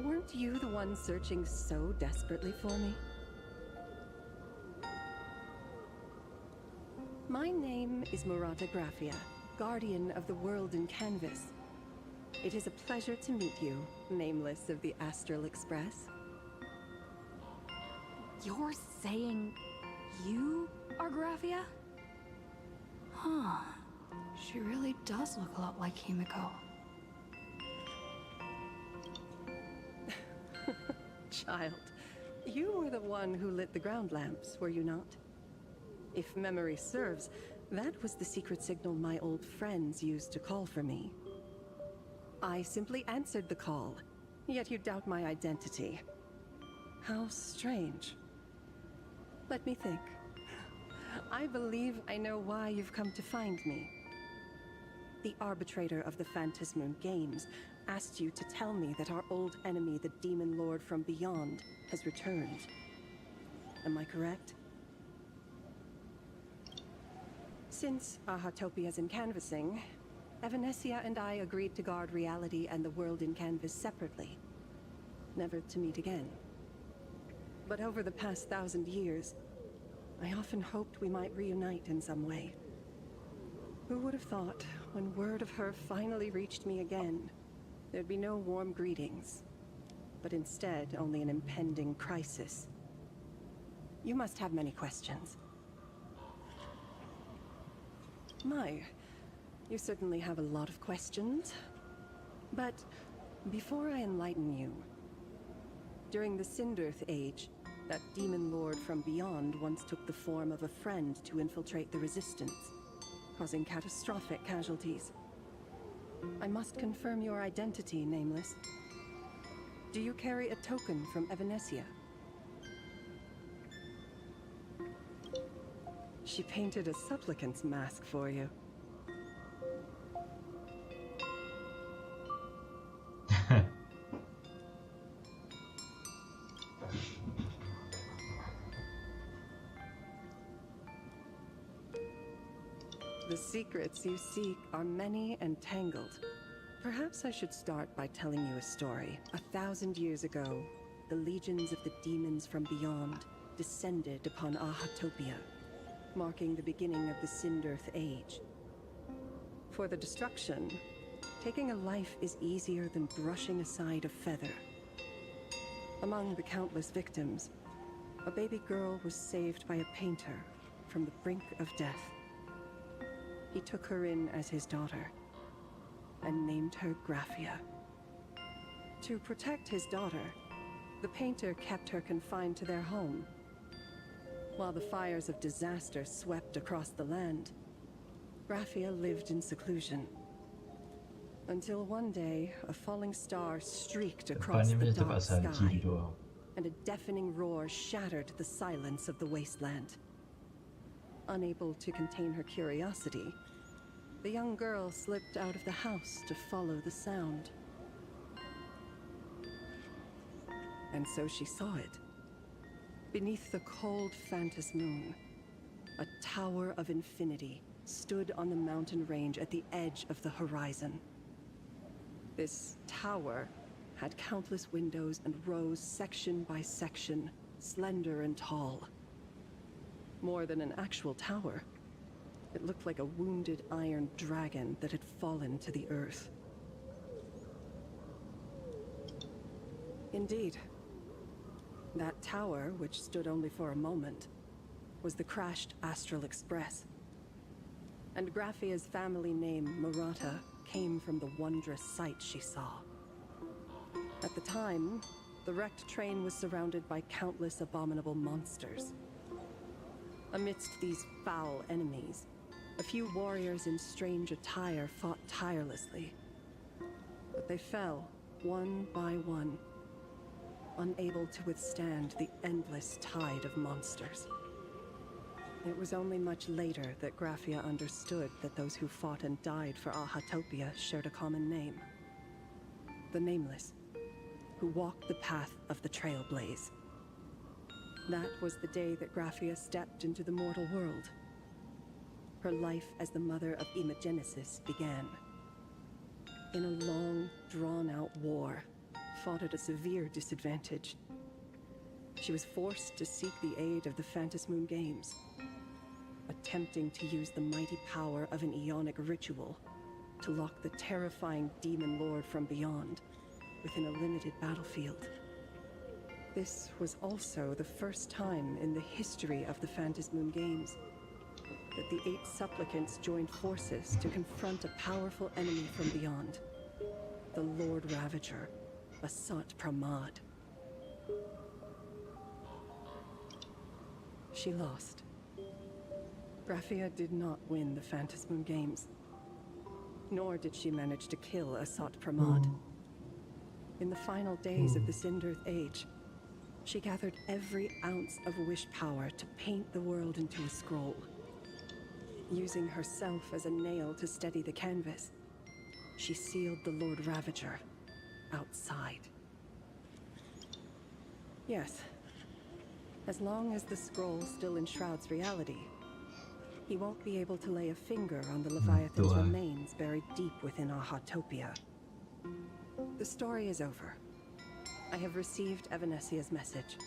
Weren't you the one searching so desperately for me? My name is Murata Graphia, guardian of the world in canvas. It is a pleasure to meet you, nameless of the Astral Express. You're saying you are Graphia? Huh. She really does look a lot like Himiko. Child, you were the one who lit the ground lamps, were you not? If memory serves, That was the secret signal my old friends used to call for me. I simply answered the call, yet you doubt my identity. How strange. Let me think. I believe I know why you've come to find me. The arbitrator of the Phantasmoon Games asked you to tell me that our old enemy, the Demon Lord from Beyond, has returned. Am I correct? Since Ahatopia's in canvassing, Evanesia and I agreed to guard reality and the world in canvas separately, never to meet again. But over the past 1,000 years, I often hoped we might reunite in some way. Who would have thought, when word of her finally reached me again, there'd be no warm greetings, but instead only an impending crisis. You must have many questions. My, you certainly have a lot of questions. But before I enlighten you, during the Cinderth Age, that demon lord from beyond once took the form of a friend to infiltrate the Resistance, causing catastrophic casualties. I must confirm your identity, Nameless. Do you carry a token from Evanesia? She painted a supplicant's mask for you. The secrets you seek are many and tangled. Perhaps I should start by telling you a story. 1,000 years ago, the legions of the demons from beyond descended upon Ahatopia, marking the beginning of the Cinderth Age. For the destruction, taking a life is easier than brushing aside a feather. Among the countless victims, a baby girl was saved by a painter from the brink of death. He took her in as his daughter and named her Graphia. To protect his daughter, the painter kept her confined to their home. While the fires of disaster swept across the land, Graphia lived in seclusion. Until one day, a falling star streaked across the dark sky, and a deafening roar shattered the silence of the wasteland. Unable to contain her curiosity, the young girl slipped out of the house to follow the sound. And so she saw it. Beneath the cold Phantasmoon, a tower of infinity stood on the mountain range at the edge of the horizon. This tower had countless windows and rose section by section, slender and tall. More than an actual tower, it looked like a wounded iron dragon that had fallen to the earth. Indeed, that tower, which stood only for a moment, was the crashed Astral Express. And Graphia's family name, Murata, came from the wondrous sight she saw. At the time, the wrecked train was surrounded by countless abominable monsters. Amidst these foul enemies, a few warriors in strange attire fought tirelessly. But they fell, one by one, unable to withstand the endless tide of monsters. It was only much later that Graphia understood that those who fought and died for Ahatopia shared a common name. The Nameless, who walked the path of the Trailblaze. That was the day that Graphia stepped into the mortal world. Her life as the mother of Imogenesis began. In a long, drawn-out war, fought at a severe disadvantage. She was forced to seek the aid of the Phantasmoon Games, attempting to use the mighty power of an Aeonic ritual to lock the terrifying demon lord from beyond within a limited battlefield. This was also the first time in the history of the Phantasmoon Games that the 8 supplicants joined forces to confront a powerful enemy from beyond, the Lord Ravager, Asat Pramad. She lost. Graphia did not win the Phantasmoon Games. Nor did she manage to kill Asat Pramod. In the final days of the Sindirth Age, she gathered every ounce of wish power to paint the world into a scroll. Using herself as a nail to steady the canvas, she sealed the Lord Ravager outside. Yes, as long as the scroll still enshrouds reality, he won't be able to lay a finger on the Leviathan's remains buried deep within Ahatopia. The story is over. I have received Evanesia's message.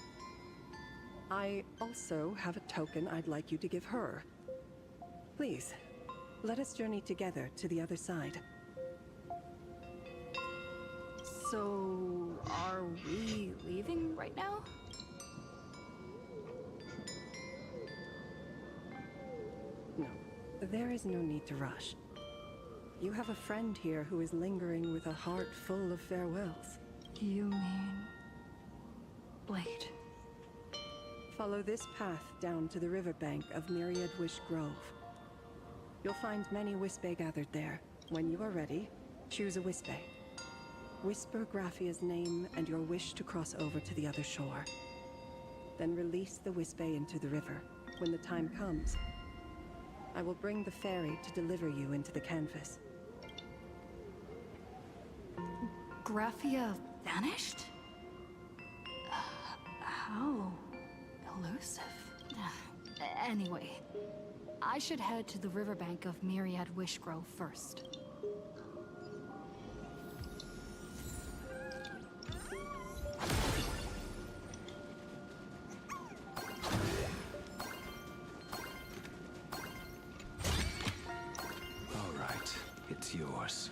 I also have a token I'd like you to give her. Please, let us journey together to the other side. So, are we leaving right now? No, there is no need to rush. You have a friend here who is lingering with a heart full of farewells. You mean... Blade? Follow this path down to the riverbank of Myriad Wish Grove. You'll find many Wispe gathered there. When you are ready, choose a Wispe. Whisper Graphia's name and your wish to cross over to the other shore. Then release the Wispe into the river. When the time comes, I will bring the ferry to deliver you into the canvas. Graphia vanished? How elusive. Anyway, I should head to the riverbank of Myriad Wish Grove first. All right, it's yours.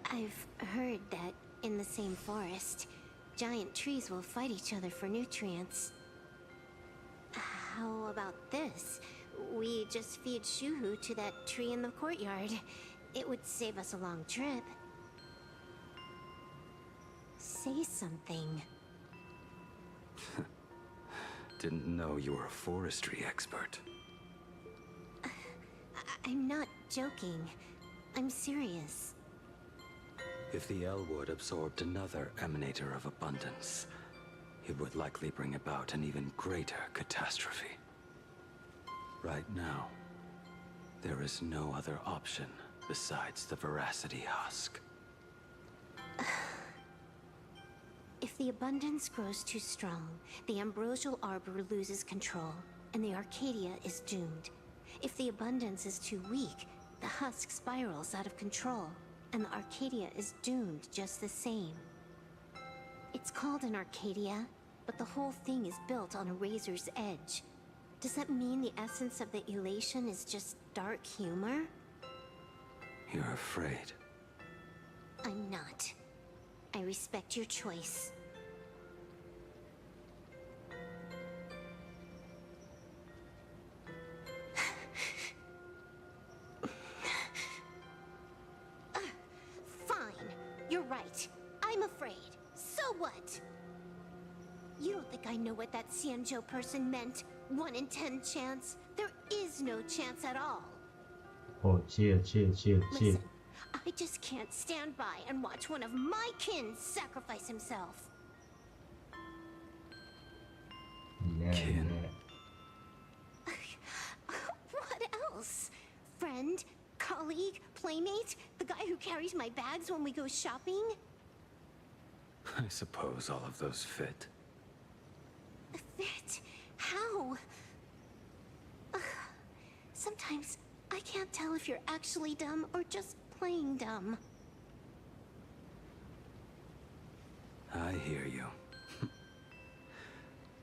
I've heard that in the same forest, giant trees will fight each other for nutrients. How about this? We just feed Shuhu to that tree in the courtyard. It would save us a long trip. Say something. Didn't know you were a forestry expert. I'm not joking. I'm serious. If the Elwood absorbed another emanator of abundance, it would likely bring about an even greater catastrophe. Right now, there is no other option besides the Veracity Husk. If the abundance grows too strong, the Ambrosial Arbor loses control, and the Arcadia is doomed. If the abundance is too weak, the husk spirals out of control, and the Arcadia is doomed just the same. It's called an Arcadia, but the whole thing is built on a razor's edge. Does that mean the essence of the elation is just dark humor? You're afraid. I'm not. I respect your choice. Fine. You're right. I'm afraid. So what? You don't think I know what that Xianzhou person meant? 1 in 10 chance? There is no chance at all. Oh, chill. Listen, I just can't stand by and watch one of my kin sacrifice himself. Kin. What else? Friend? Colleague? Playmate? The guy who carries my bags when we go shopping? I suppose all of those fit. Fit? How? Sometimes I can't tell if you're actually dumb or just plain dumb. I hear you.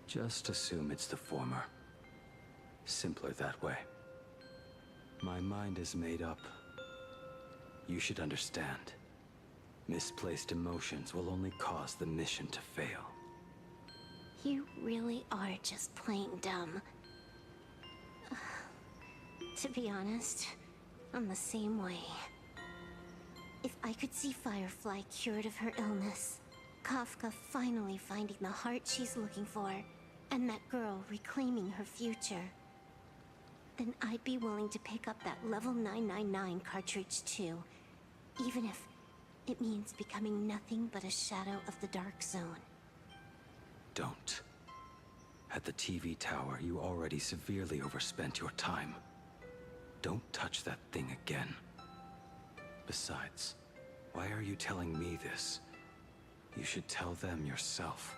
Just assume it's the former. Simpler that way. My mind is made up. You should understand. Misplaced emotions will only cause the mission to fail. You really are just plain dumb. To be honest, I'm the same way. If I could see Firefly cured of her illness, Kafka finally finding the heart she's looking for, and that girl reclaiming her future, then I'd be willing to pick up that level 999 cartridge too, even if it means becoming nothing but a shadow of the Dark Zone. Don't. At the TV tower, you already severely overspent your time. Don't touch that thing again. Besides, why are you telling me this? You should tell them yourself.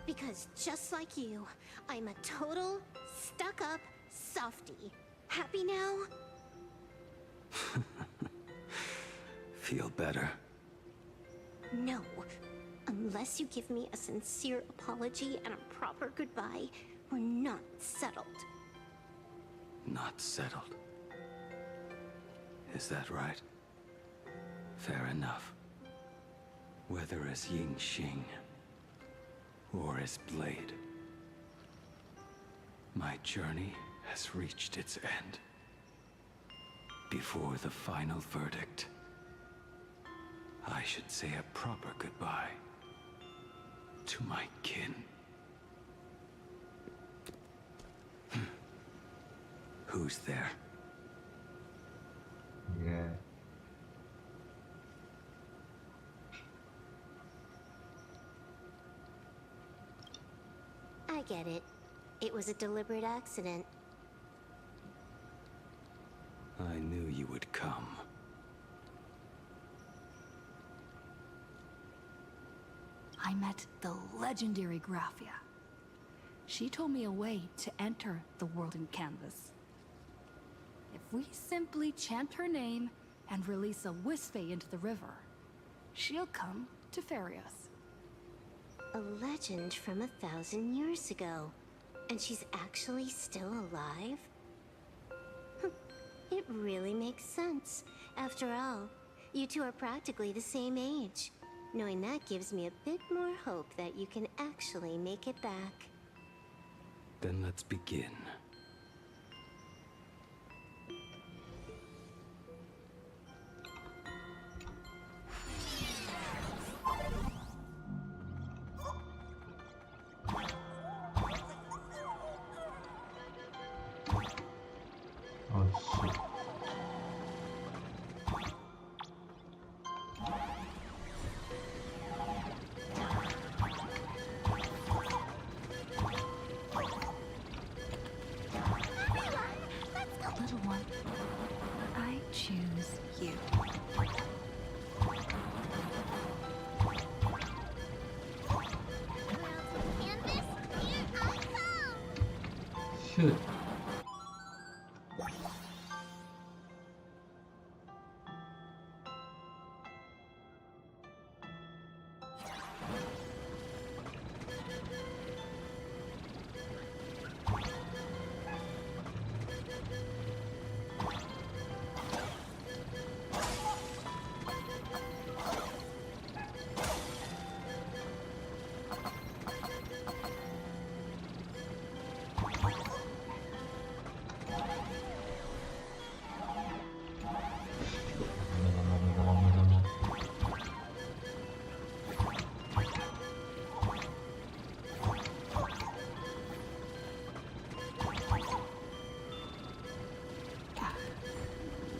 Because just like you, I'm a total, stuck-up softie. Happy now? Feel better. No. Unless you give me a sincere apology and a proper goodbye, we're not settled. Not settled. Is that right? Fair enough. Whether as Ying Xing or as Blade, my journey has reached its end. Before the final verdict, I should say a proper goodbye to my kin. Who's there? Yeah. I get it. It was a deliberate accident. I knew you would come. I met the legendary Graphia. She told me a way to enter the world in Canvas. If we simply chant her name and release a Wisfei into the river, she'll come to ferry us. A legend from 1,000 years ago. And she's actually still alive? It really makes sense. After all, you two are practically the same age. Knowing that gives me a bit more hope that you can actually make it back. Then let's begin. Oh shit. Little one, I choose you. Shoot.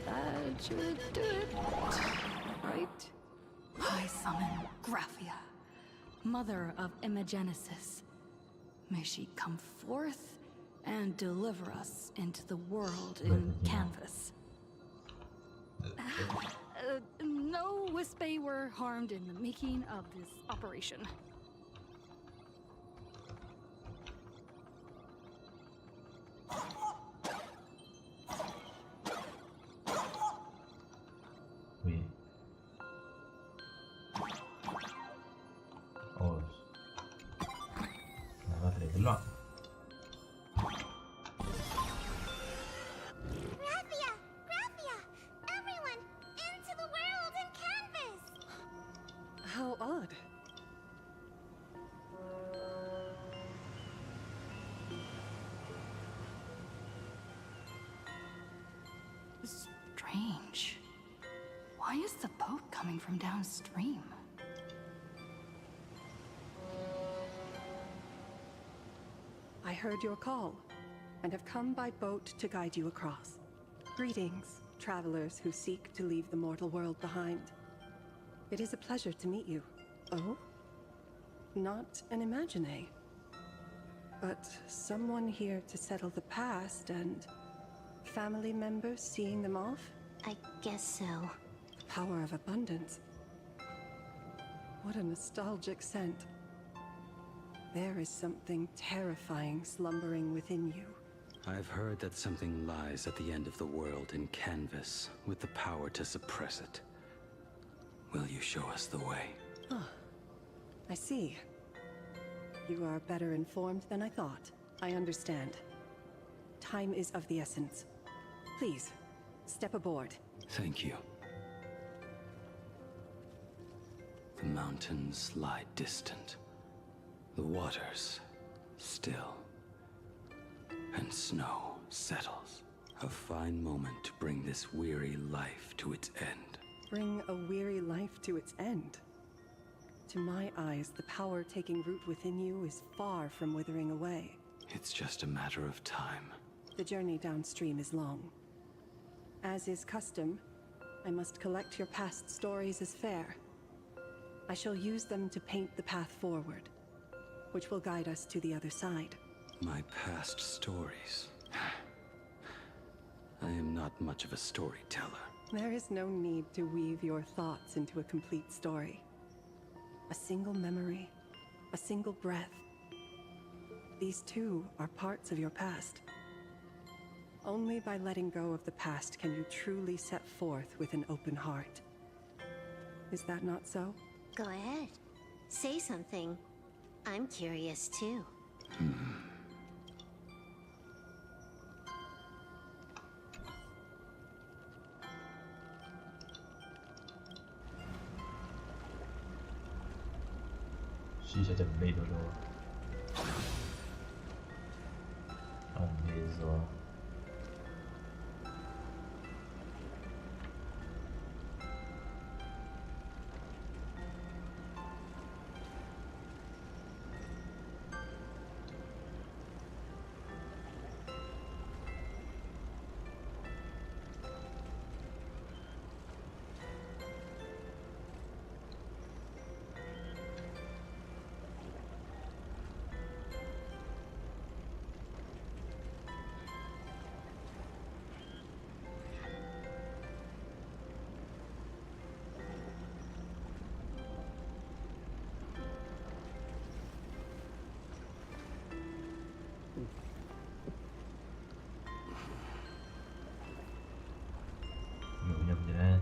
That should do it, right? I summon Graphia, mother of Imagenesis. May she come forth and deliver us into the world in Canvas. No Wisbay were harmed in the making of this operation. Wait. Oh. Kenapa tidak keluar? Graphia! Graphia! Everyone! Into the world in Canvas! How odd. Strange. Why is the boat coming from downstream. I heard your call, and have come by boat to guide you across. Greetings, travelers who seek to leave the mortal world behind. It is a pleasure to meet you. Oh? Not an Imagine, but someone here to settle the past and family members seeing them off? I guess so. The power of abundance. What a nostalgic scent. There is something terrifying slumbering within you. I've heard that something lies at the end of the world in canvas, with the power to suppress it. Will you show us the way? Ah, I see. You are better informed than I thought. I understand. Time is of the essence. Please, step aboard. Thank you. The mountains lie distant. The waters still. And snow settles. A fine moment to bring this weary life to its end. Bring a weary life to its end. To my eyes, the power taking root within you is far from withering away. It's just a matter of time. The journey downstream is long. As is custom, I must collect your past stories as fare. I shall use them to paint the path forward, which will guide us to the other side. My past stories. I am not much of a storyteller. There is no need to weave your thoughts into a complete story. A single memory, a single breath. These too are parts of your past. Only by letting go of the past can you truly set forth with an open heart. Is that not so? Go ahead. Say something. I'm curious too. She's at the middle door. Amazing. Nhầm.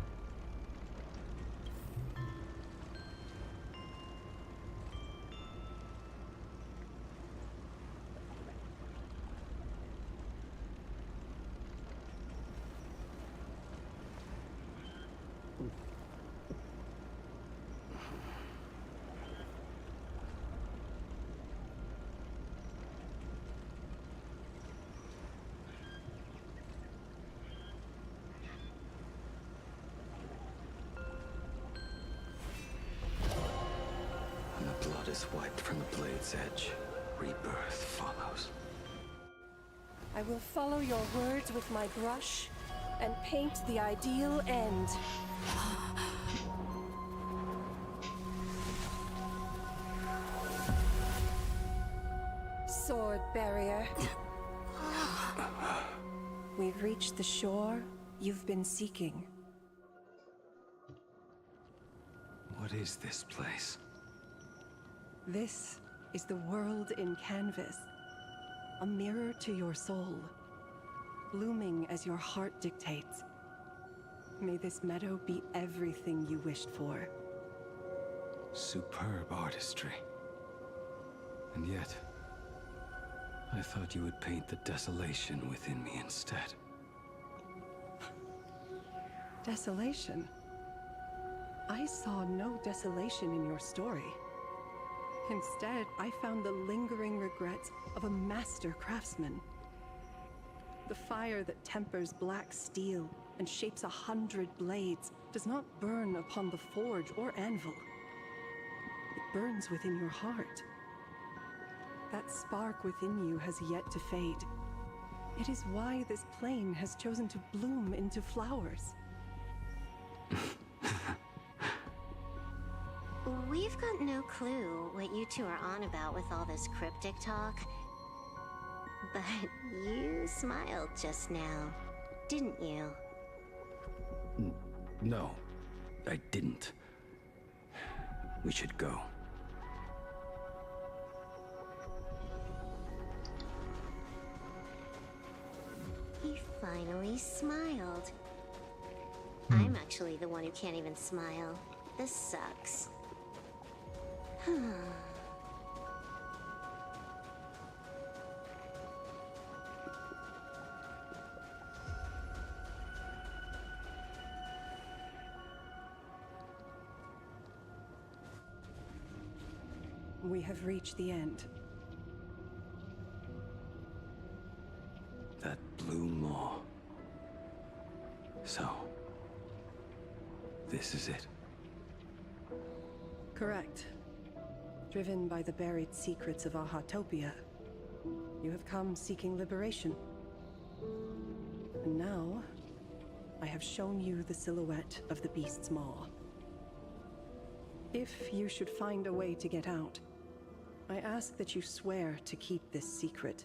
When the blood is wiped from the blade's edge, rebirth follows. I will follow your words with my brush and paint the ideal end. Sword barrier. We've reached the shore you've been seeking. What is this place? This is the world in canvas. A mirror to your soul, blooming as your heart dictates. May this meadow be everything you wished for. Superb artistry. And yet, I thought you would paint the desolation within me instead. Desolation? I saw no desolation in your story. Instead, I found the lingering regrets of a master craftsman. The fire that tempers black steel and shapes 100 blades does not burn upon the forge or anvil. It burns within your heart. That spark within you has yet to fade. It is why this plane has chosen to bloom into flowers. We've got no clue what you two are on about with all this cryptic talk. But you smiled just now, didn't you? No, I didn't. We should go. He finally smiled. I'm actually the one who can't even smile. This sucks. We have reached the end. That blue maw. So, this is it. Correct. Driven by the buried secrets of Ahatopia, you have come seeking liberation. And now, I have shown you the silhouette of the beast's maw. If you should find a way to get out, I ask that you swear to keep this secret.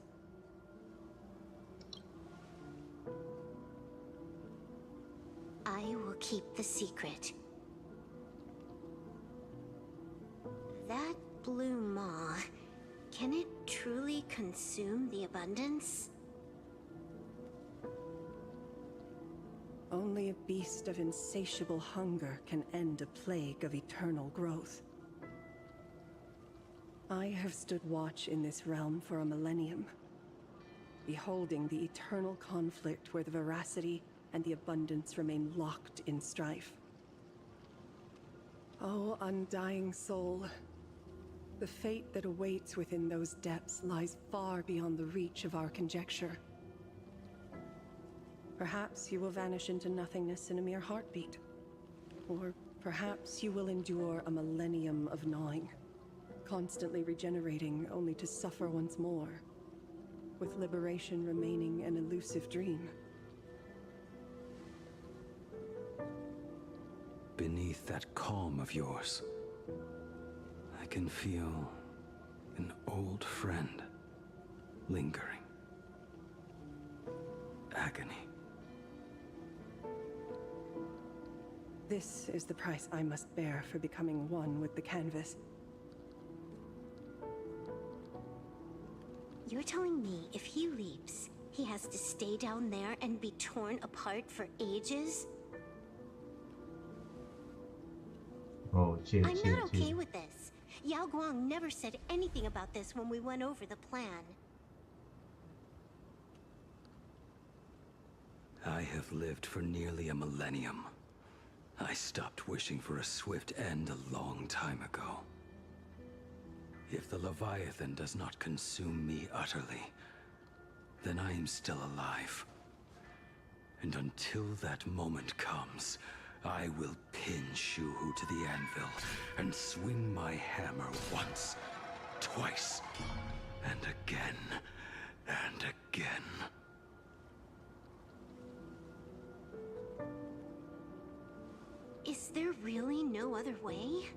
I will keep the secret. That blue maw, can it truly consume the abundance? Only a beast of insatiable hunger can end a plague of eternal growth. I have stood watch in this realm for a millennium, beholding the eternal conflict where the veracity and the abundance remain locked in strife. Oh, undying soul, the fate that awaits within those depths lies far beyond the reach of our conjecture. Perhaps you will vanish into nothingness in a mere heartbeat. Or perhaps you will endure a millennium of gnawing, constantly regenerating only to suffer once more, with liberation remaining an elusive dream. Beneath that calm of yours, I can feel an old friend lingering. Agony. This is the price I must bear for becoming one with the canvas. You're telling me if he leaps, he has to stay down there and be torn apart for ages? Oh, chill, I'm chill, not okay chill. with this. Yao Guang never said anything about this when we went over the plan. I have lived for nearly a millennium. I stopped wishing for a swift end a long time ago. If the Leviathan does not consume me utterly, then I am still alive. And until that moment comes, I will pin Shuhu to the anvil and swing my hammer once, twice, and again, and again. Is there really no other way?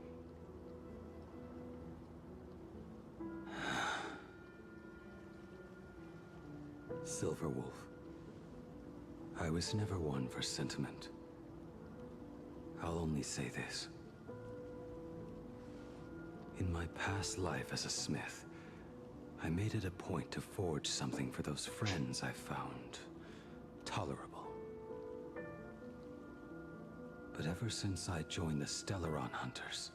Silver Wolf, I was never one for sentiment. I'll only say this. In my past life as a smith, I made it a point to forge something for those friends I found tolerable. But ever since I joined the Stellaron Hunters...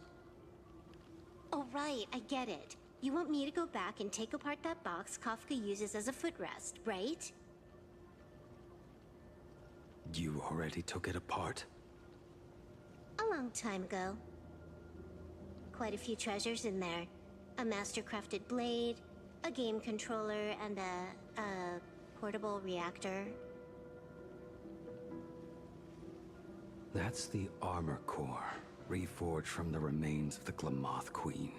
Oh right, I get it. You want me to go back and take apart that box Kafka uses as a footrest, right? You already took it apart? A long time ago. Quite a few treasures in there. A master-crafted blade, a game controller, and a portable reactor. That's the armor core, reforged from the remains of the Glamoth Queen.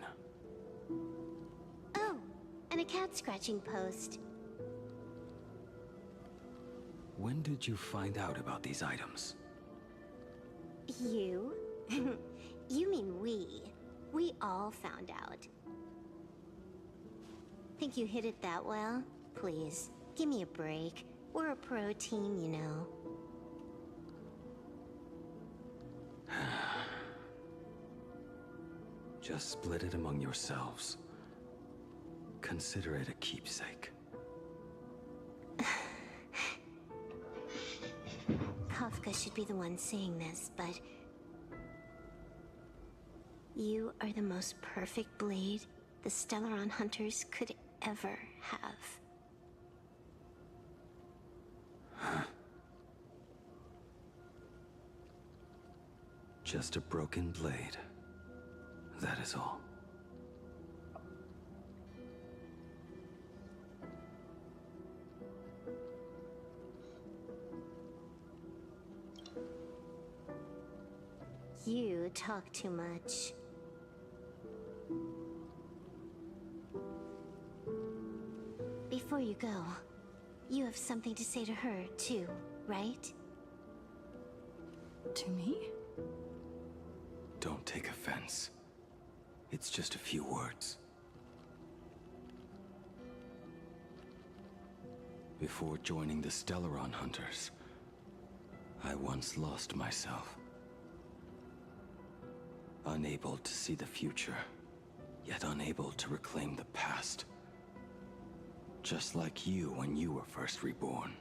Oh, and a cat scratching post. When did you find out about these items? You? You mean we. We all found out. Think you hid it that well? Please, give me a break. We're a pro team, you know. Just split it among yourselves. Consider it a keepsake. Kafka should be the one saying this, but... You are the most perfect blade the Stellaron Hunters could ever have. Just a broken blade. That is all. You talk too much. Before you go, you have something to say to her, too, right? To me? Don't take offense. It's just a few words. Before joining the Stellaron Hunters, I once lost myself. Unable to see the future, yet unable to reclaim the past. Just like you when you were first reborn.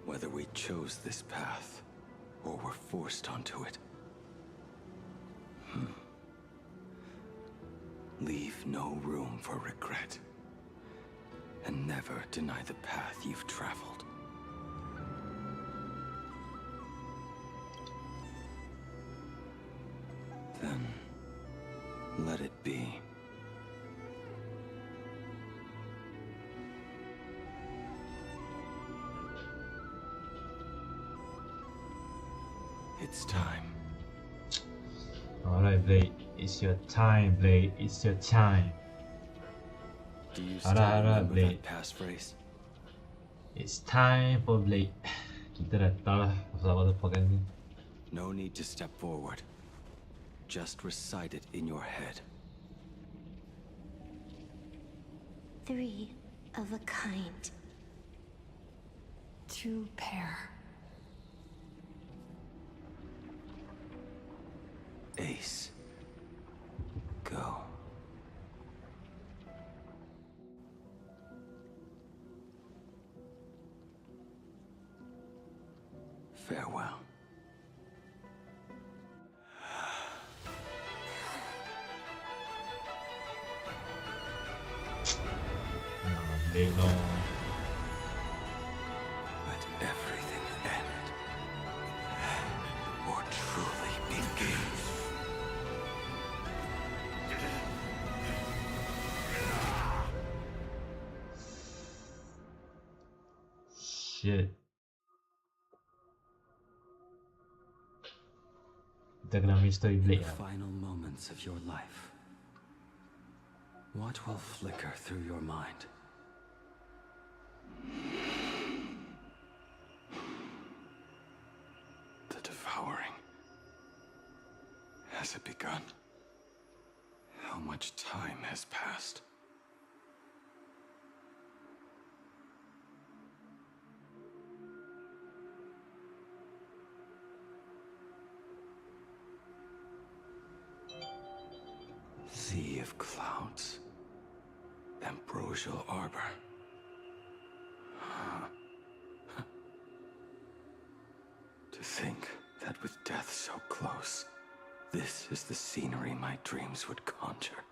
Whether we chose this path, or were forced onto it. Leave no room for regret. And never deny the path you've traveled. Then, let it be. It's time. Alright, Blade. It's your time, Blade. It's your time. Do you still remember that passphrase? It's time for Blade. Kita dah tahu lah apa pegang ni. No need to step forward. Just recite it in your head. 3 of a kind. 2 pair. Ace. Go. Farewell. They know. Let everything end. Or truly begin. Shit. Kita kena mystery Blade The lah. final moments of your life. What will flicker through your mind? The devouring. Has it begun? How much time has passed? Sea of clouds. Ambrosial arbor. To think that with death so close, this is the scenery my dreams would conjure.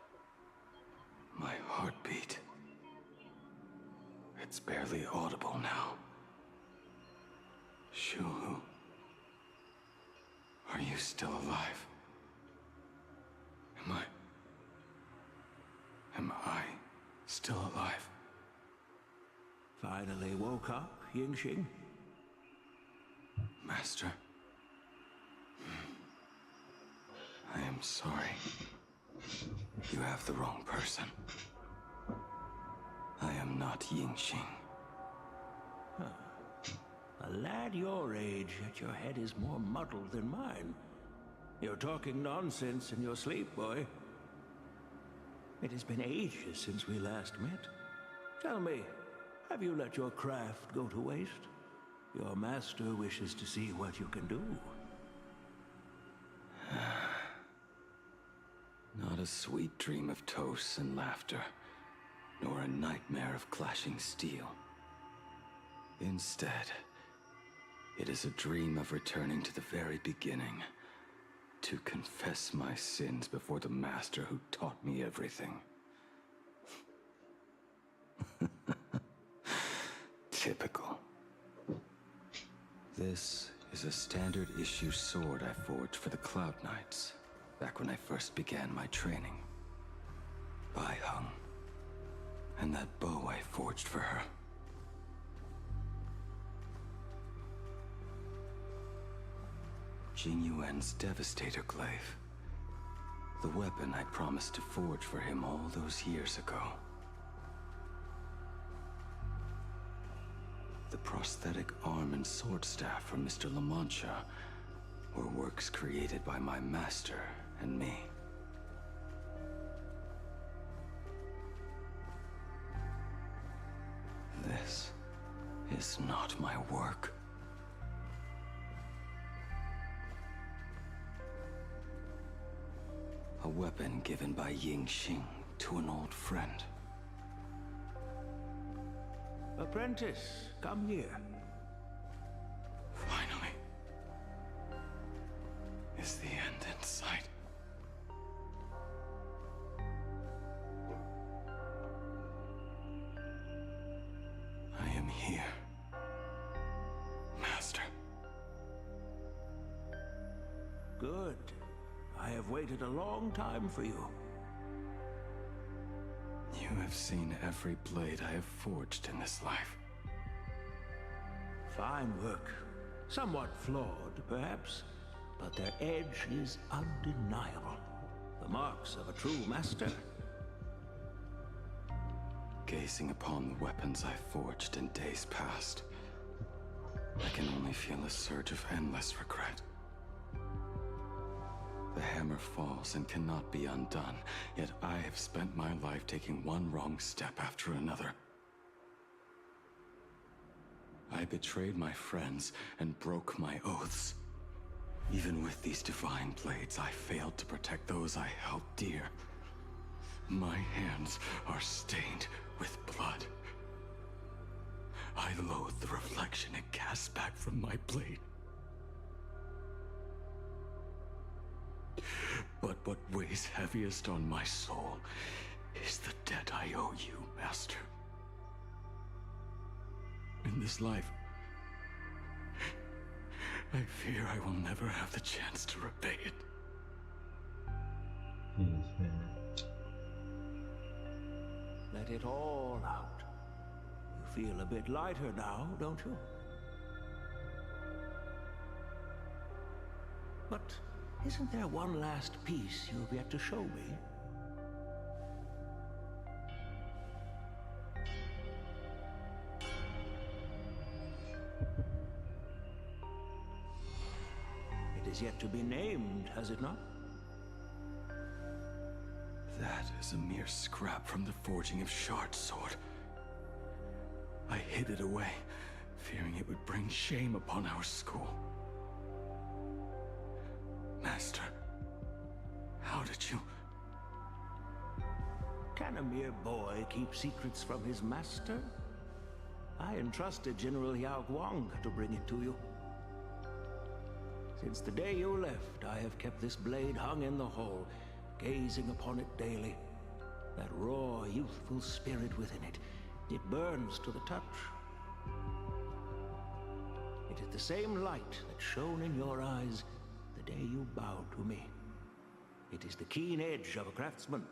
My heartbeat. It's barely audible now. Shuhu. Are you still alive? Am I still alive? Finally woke up, Yingxing? Master, I'm sorry. You have the wrong person. I am not Yingxing. A lad your age, yet your head is more muddled than mine. You're talking nonsense in your sleep, boy. It has been ages since we last met. Tell me, have you let your craft go to waste? Your master wishes to see what you can do. Not a sweet dream of toasts and laughter, nor a nightmare of clashing steel. Instead, it is a dream of returning to the very beginning, to confess my sins before the master who taught me everything. Typical. This is a standard issue sword I forged for the Cloud Knights, back when I first began my training. Bai Hung. And that bow I forged for her. Jing Yuan's Devastator Glaive. The weapon I promised to forge for him all those years ago. The prosthetic arm and sword staff from Mr. La Mancha were works created by my master and me. This is not my work. A weapon given by Yingxing to an old friend. Apprentice, come here. Finally. Is the end in sight? I am here, Master. Good. I have waited a long time for you. You have seen every blade I have forged in this life. Fine work. Somewhat flawed, perhaps, but their edge is undeniable. The marks of a true master. Gazing upon the weapons I forged in days past, I can only feel a surge of endless regret. The hammer falls and cannot be undone, yet I have spent my life taking one wrong step after another. I betrayed my friends and broke my oaths. Even with these divine blades, I failed to protect those I held dear. My hands are stained with blood. I loathe the reflection it casts back from my blade. But what weighs heaviest on my soul is the debt I owe you, Master. In this life, I fear I will never have the chance to repay it. Let it all out. You feel a bit lighter now, don't you? But isn't there one last piece you've yet to show me? It is yet to be named, has it not? That is a mere scrap from the forging of Shard's sword. I hid it away, fearing it would bring shame upon our school. Master, how did you... Can a mere boy keep secrets from his master? I entrusted General Yao Guang to bring it to you. Since the day you left, I have kept this blade hung in the hall, gazing upon it daily. That raw, youthful spirit within it, it burns to the touch. It is the same light that shone in your eyes the day you bowed to me. It is the keen edge of a craftsman.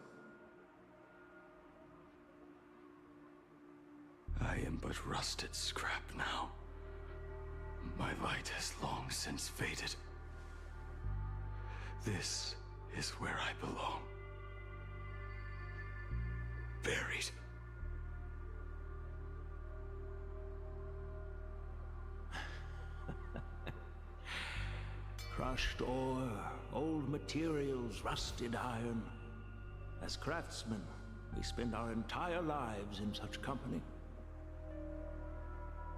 I am but rusted scrap now. My light has long since faded. This is where I belong. Buried. Crushed ore, old materials, rusted iron. As craftsmen, we spend our entire lives in such company.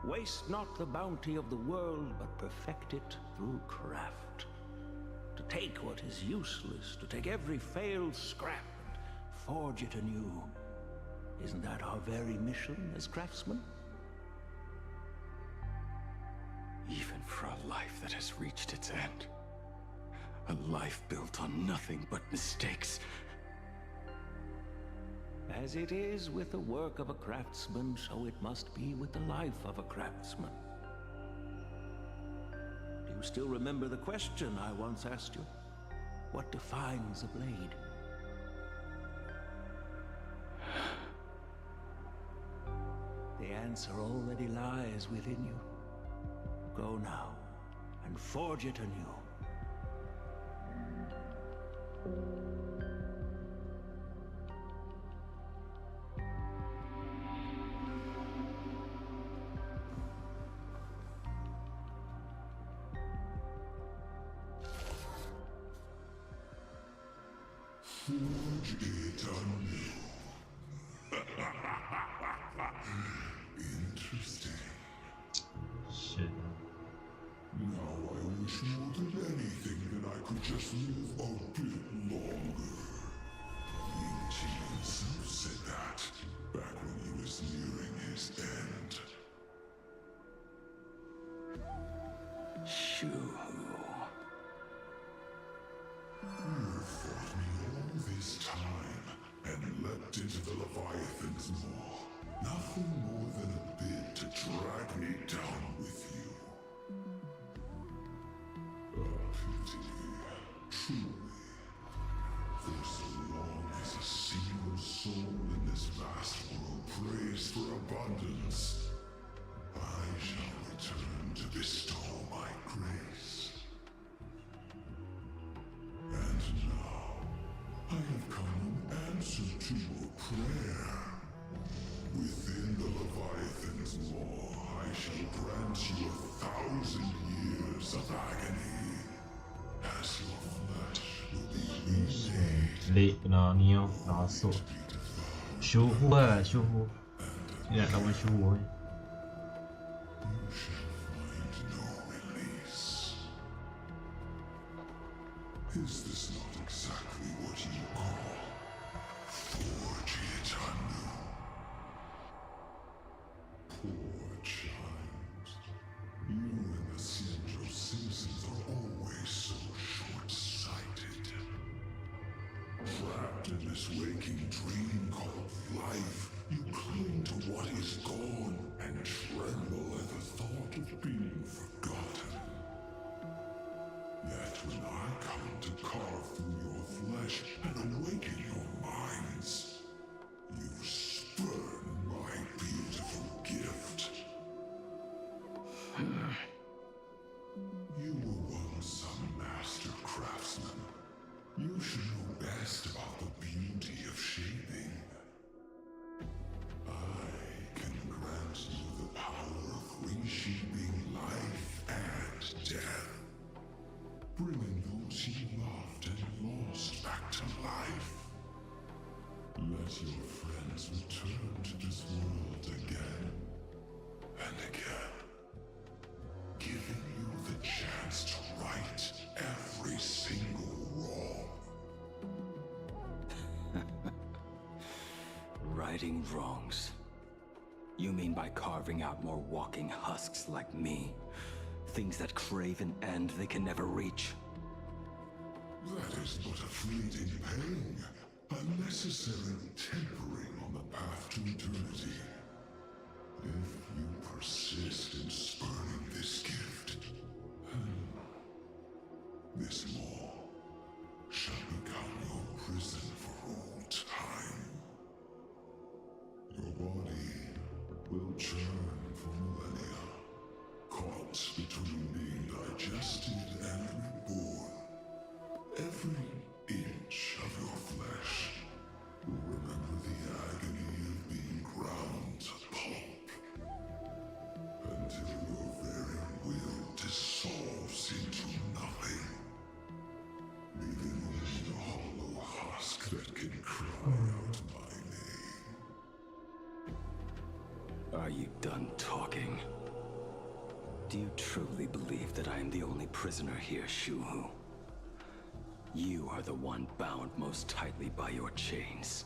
Waste not the bounty of the world, but perfect it through craft. To take what is useless, to take every failed scrap and forge it anew. Isn't that our very mission as craftsmen? Even for a life that has reached its end. A life built on nothing but mistakes. As it is with the work of a craftsman, so it must be with the life of a craftsman. Do you still remember the question I once asked you? What defines a blade? The answer already lies within you. Go now, and forge it anew. Forge it anew. Interesting. Shit. Now I wish more than anything that I could just live a bit longer. Ying Qi himself said that back when he was nearing his end. Shoo. You fought me all this time and leapt into the Leviathan's maw. Nothing more than a bit to drag me down with you. A pity, truly. For so long as a single soul in this vast world prays for abundance, I shall return to bestow my grace. And now, I have come in answer to your prayer. Within the Leviathan's maw, I shall grant you 1,000 years of agony, as your flesh will be remade. Late kena ni tau, nak masuk. Syuhu lah, syuhu. Dia nak lawan syuhu ni. You shall find no release. Is this not exactly what you call forge it anew? Poor child. You and the Xianzhou citizens are always so short-sighted. Trapped in this waking dream called life, you cling to what is gone and tremble at the thought of being forgotten. Yet when I come to carve through your flesh and awaken your minds, you spurn my beautiful gift. You were once a master craftsman. You should know best about the beauty of shaping. I can grant you the power of reshaping life and death. Bringing those you loved and lost back to life. Let your friends return to this world again and again, giving you the chance to right every single wrong. Righting wrongs. You mean by carving out more walking husks like me? Things that crave an end they can never reach? That is but a fleeting pang, a necessary tempering on the path to eternity. If you persist in spurning this gift, this maw shall become your prison for all time. Your body will churn for millennia, caught between being digested and reborn. Every inch truly believe that I am the only prisoner here, Shuhu. You are the one bound most tightly by your chains.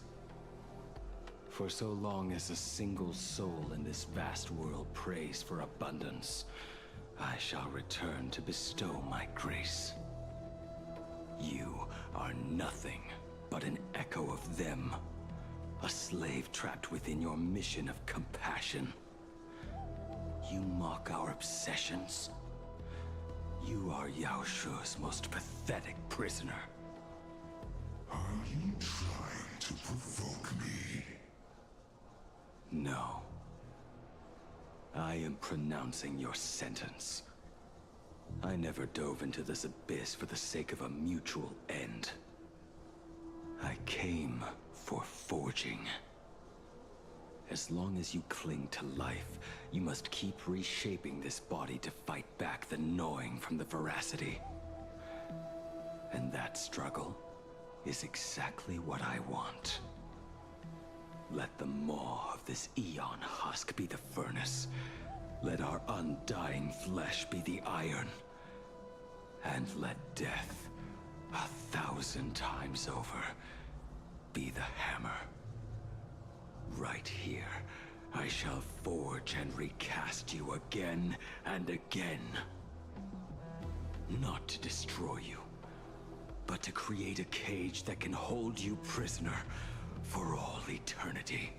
For so long as a single soul in this vast world prays for abundance, I shall return to bestow my grace. You are nothing but an echo of them, a slave trapped within your mission of compassion. You mock our obsessions. You are Yao Shu's most pathetic prisoner. Are you trying to provoke me? No. I am pronouncing your sentence. I never dove into this abyss for the sake of a mutual end. I came for forging. As long as you cling to life, you must keep reshaping this body to fight back the gnawing from the veracity. And that struggle is exactly what I want. Let the maw of this Eon husk be the furnace. Let our undying flesh be the iron. And let death, 1,000 times over, be the hammer. Right here, I shall forge and recast you again and again. Not to destroy you, but to create a cage that can hold you prisoner for all eternity.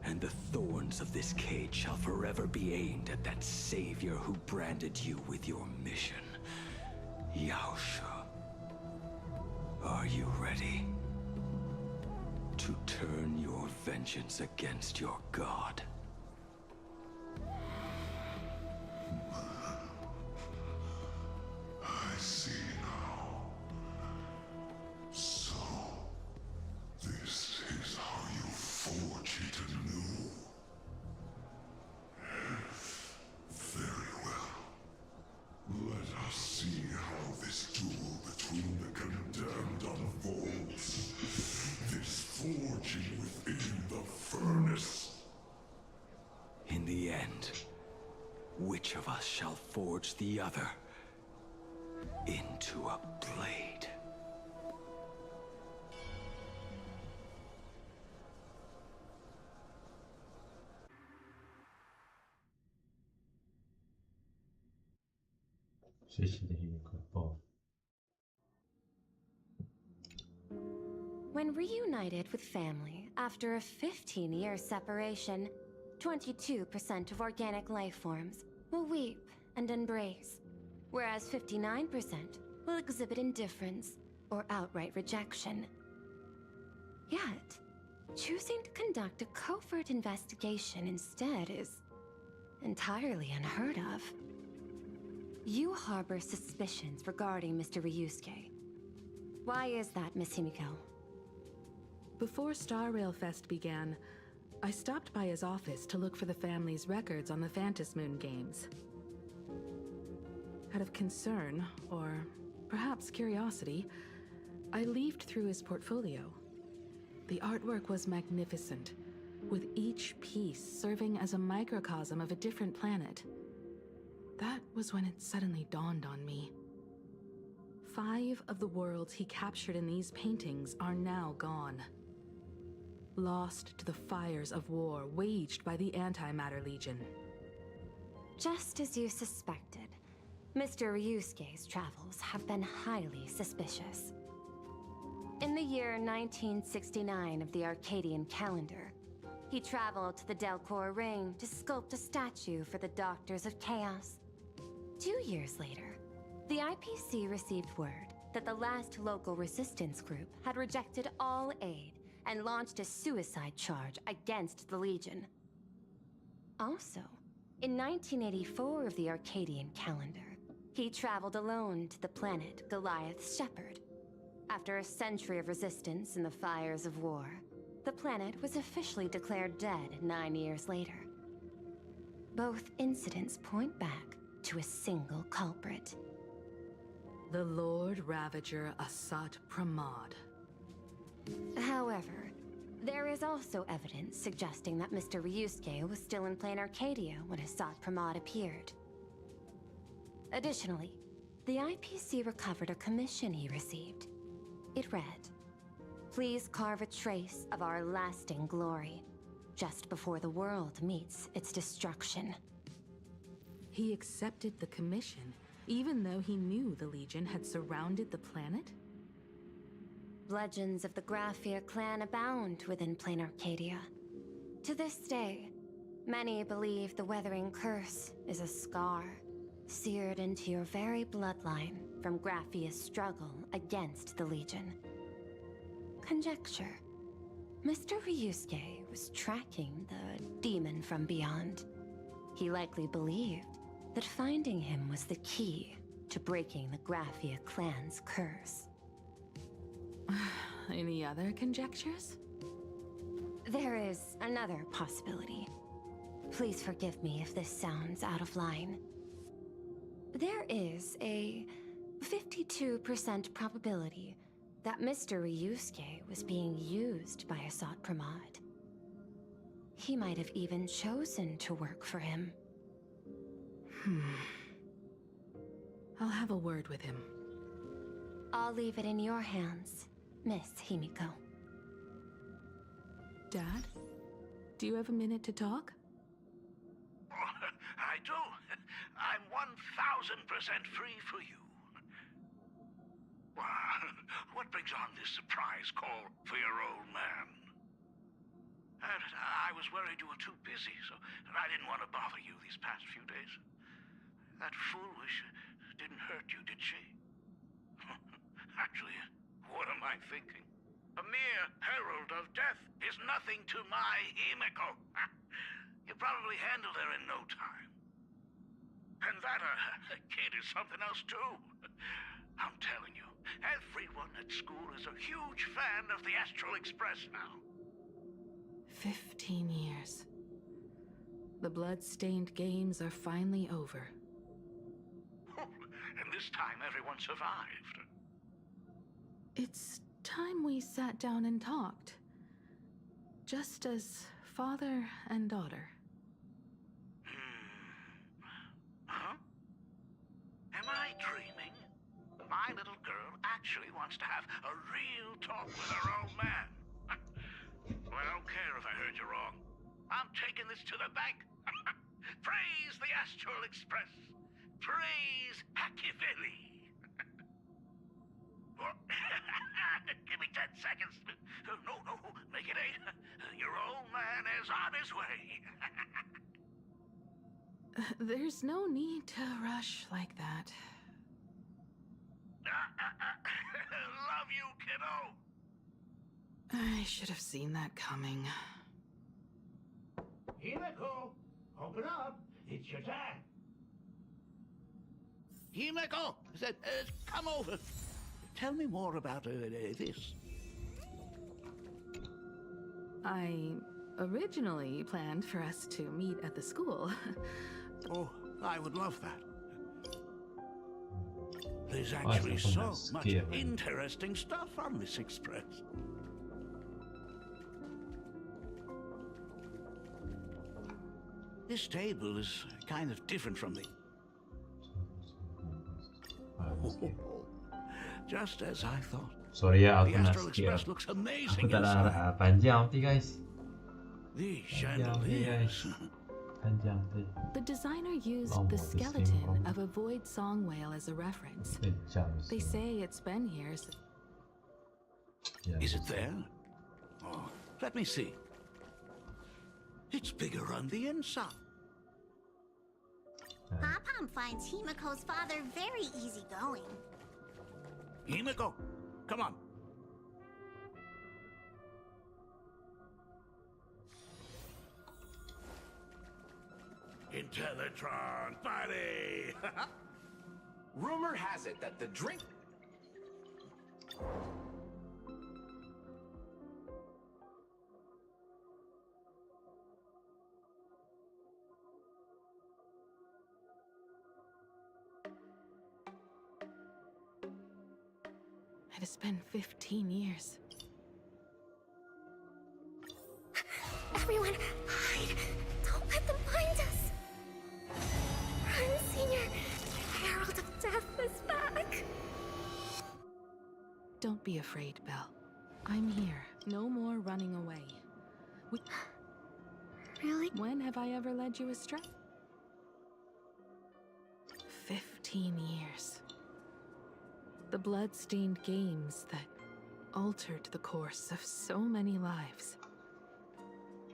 And the thorns of this cage shall forever be aimed at that savior who branded you with your mission, Yao Shu. Are you ready to turn your vengeance against your god? I see now. So, this is how you forge it anew. Very well. Let us see how this duel between the condemned unfolds. This forging within the furnace. In the end, which of us shall forge the other into a blade? When reunited with family after a 15-year separation, 22% of organic life forms will weep and embrace, whereas 59% will exhibit indifference or outright rejection. Yet, choosing to conduct a covert investigation instead is entirely unheard of. You harbor suspicions regarding Mr. Ryusuke. Why is that, Miss Himiko? Before Star Rail Fest began, I stopped by his office to look for the family's records on the Phantom Moon games. Out of concern, or perhaps curiosity, I leafed through his portfolio. The artwork was magnificent, with each piece serving as a microcosm of a different planet. That was when it suddenly dawned on me. 5 of the worlds he captured in these paintings are now gone. Lost to the fires of war waged by the Antimatter Legion. Just as you suspected, Mr. Ryusuke's travels have been highly suspicious. In the year 1969 of the Arcadian calendar, he traveled to the Delcor Ring to sculpt a statue for the Doctors of Chaos. 2 years later, the IPC received word that the last local resistance group had rejected all aid and launched a suicide charge against the Legion. Also, in 1984 of the Arcadian calendar, he traveled alone to the planet Goliath's Shepherd. After a century of resistance in the fires of war, the planet was officially declared dead 9 years later. Both incidents point back to a single culprit. The Lord Ravager Asat Pramod. However, there is also evidence suggesting that Mr. Ryusuke was still in plain Arcadia when Asat Pramod appeared. Additionally, the IPC recovered a commission he received. It read, "Please carve a trace of our lasting glory, just before the world meets its destruction." He accepted the commission, even though he knew the Legion had surrounded the planet? Legends of the Graphia clan abound within plain Arcadia. To this day, many believe the Weathering Curse is a scar seared into your very bloodline from Graphia's struggle against the Legion. Conjecture. Mr. Ryusuke was tracking the demon from beyond. He likely believed that finding him was the key to breaking the Graphia clan's curse. Any other conjectures? There is another possibility. Please forgive me if this sounds out of line. There is a 52% probability that Mr. Ryusuke was being used by Asat Pramod. He might have even chosen to work for him. I'll have a word with him. I'll leave it in your hands, Miss Himiko. Dad? Do you have a minute to talk? I do. I'm 1000% free for you. What brings on this surprise call for your old man? I was worried you were too busy, so I didn't want to bother you these past few days. That foolish didn't hurt you, did she? Actually, what am I thinking? A mere herald of death is nothing to my Himiko. You probably handled her in no time. And that kid is something else too. I'm telling you, everyone at school is a huge fan of the Astral Express now. 15 years. The blood-stained games are finally over. And this time everyone survived. It's time we sat down and talked. Just as father and daughter. Huh? Am I dreaming? My little girl actually wants to have a real talk with her old man. Well, I don't care if I heard you wrong. I'm taking this to the bank. Praise the Astral Express. Praise Hakivilli. Give me 10 seconds. No, make it 8. Your old man is on his way. There's no need to rush like that. Love you, kiddo. I should have seen that coming. Himiko, open up. It's your dad. Himiko, come over. Tell me more about this. I originally planned for us to meet at the school. Oh, I would love that. There's actually so much interesting stuff on this express. This table is kind of different from the... Just as I thought. Sorry ya, The aku nak Astral skip. Express looks Aku amazing tak inside. nak panjang nanti guys. The Panjang nanti guys. chandeliers. Panjang nanti. The designer used Long the walk, this game skeleton long. of a void song whale as a reference. Sejam They sih. say it's been here since... Ya, Is it there? Oh, let me see. It's bigger on the inside. Pom-Pom finds Himiko's father very easygoing. Himiko, come on. Intellitron, buddy! Rumor has it that the drink... It has been 15 years. Everyone, hide! Don't let them find us! Run, Senior! The Herald Don't be afraid, Belle. I'm here. No more running away. Really? When have I ever led you astray? 15 years. The blood-stained games that altered the course of so many lives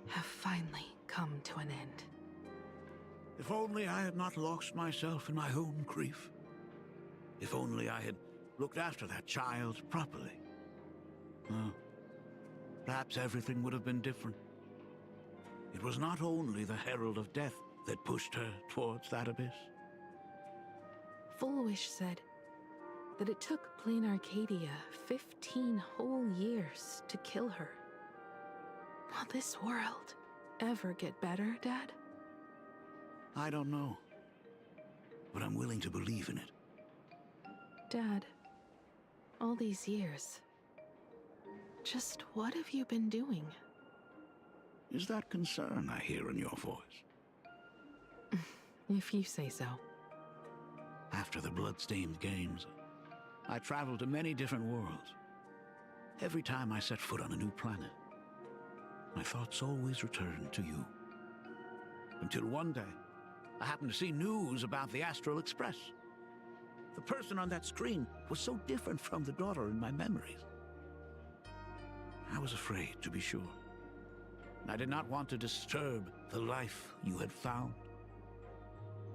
have finally come to an end. If only I had not lost myself in my own grief. If only I had looked after that child properly. Well, perhaps everything would have been different. It was not only the Herald of Death that pushed her towards that abyss. Fullwish said that it took Plain Arcadia 15 whole years to kill her. Will this world ever get better, Dad? I don't know, but I'm willing to believe in it. Dad, all these years, just what have you been doing? Is that concern I hear in your voice? If you say so. After the blood-stained games, I traveled to many different worlds. Every time I set foot on a new planet, my thoughts always returned to you. Until one day, I happened to see news about the Astral Express. The person on that screen was so different from the daughter in my memories. I was afraid, to be sure. I did not want to disturb the life you had found.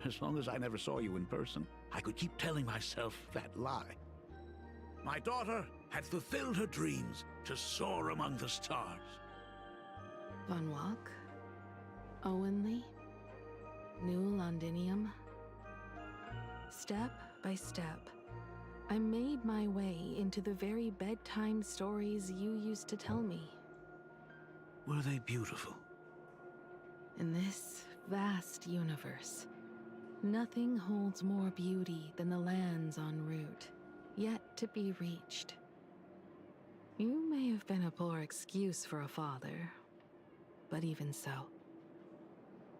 As long as I never saw you in person, I could keep telling myself that lie. My daughter had fulfilled her dreams to soar among the stars. Von Walk, Owenley, New Londinium. Step by step, I made my way into the very bedtime stories you used to tell me. Were they beautiful? In this vast universe, nothing holds more beauty than the lands en route, yet to be reached. You may have been a poor excuse for a father, but even so,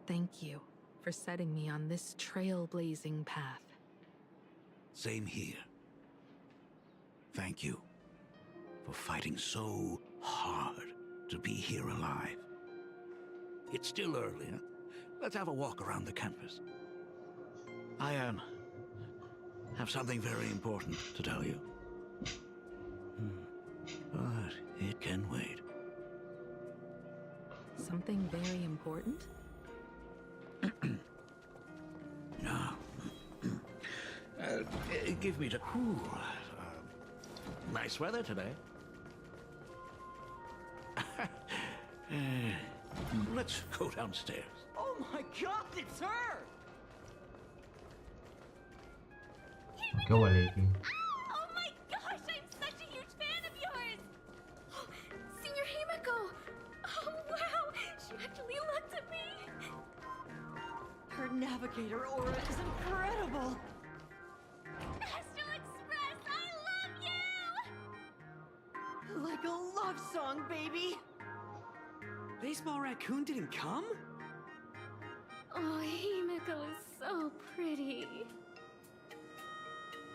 thank you for setting me on this trailblazing path. Same here. Thank you for fighting so hard to be here alive. It's still early, huh? Let's have a walk around the campus. I have something very important to tell you. But it can wait. Something very important? No. Give me the cool. Nice weather today. Let's go downstairs. Oh my god, it's her! Go away. Oh my gosh, I'm such a huge fan of yours! Senior Himiko! Oh wow, she actually looked at me! Her navigator aura is incredible! Astral Express, I love you! Like a love song, baby! Baseball Raccoon didn't come? Oh, Himiko is so pretty.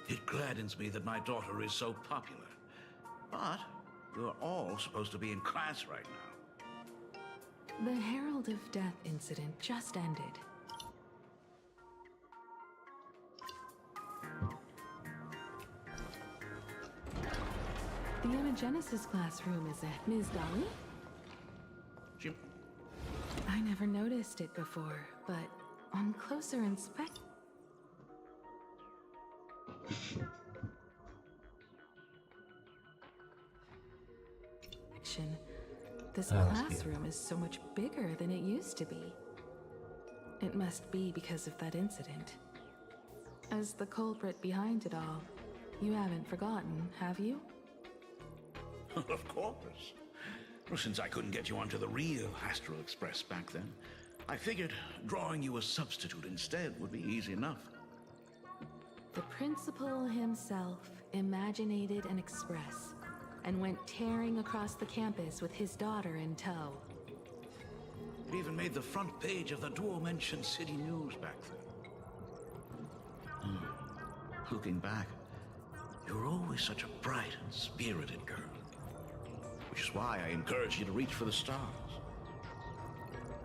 It gladdens me that my daughter is so popular. But you're all supposed to be in class right now. The Herald of Death incident just ended. The Imagenesis classroom is at Ms. Dolly? I never noticed it before, but on closer inspection, this classroom is so much bigger than it used to be. It must be because of that incident. As the culprit behind it all, you haven't forgotten, have you? Of course. Well, since I couldn't get you onto the real Astral Express back then, I figured drawing you a substitute instead would be easy enough. The principal himself imaginated an express and went tearing across the campus with his daughter in tow. It even made the front page of the Dual-Mention City News back then. Looking back, You're always such a bright and spirited girl. Which is why I encourage you to reach for the stars.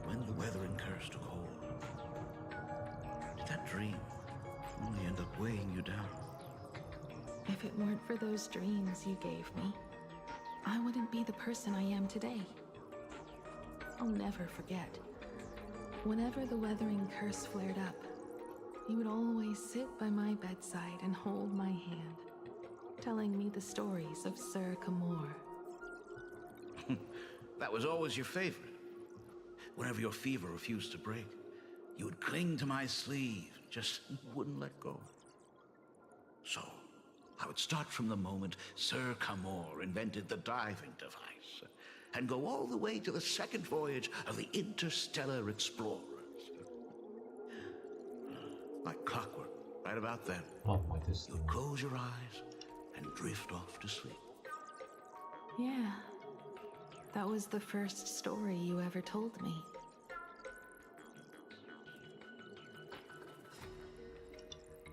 When the weathering curse took hold, did that dream only end up weighing you down? If it weren't for those dreams you gave me, I wouldn't be the person I am today. I'll never forget. Whenever the weathering curse flared up, you would always sit by my bedside and hold my hand, telling me the stories of Sir Camor. That was always your favorite. Whenever your fever refused to break, you would cling to my sleeve, just wouldn't let go. So, I would start from the moment Sir Camor invented the diving device, and go all the way to the second voyage of the Interstellar Explorers. Like clockwork, right about then, you'd close your eyes and drift off to sleep. Yeah, that was the first story you ever told me.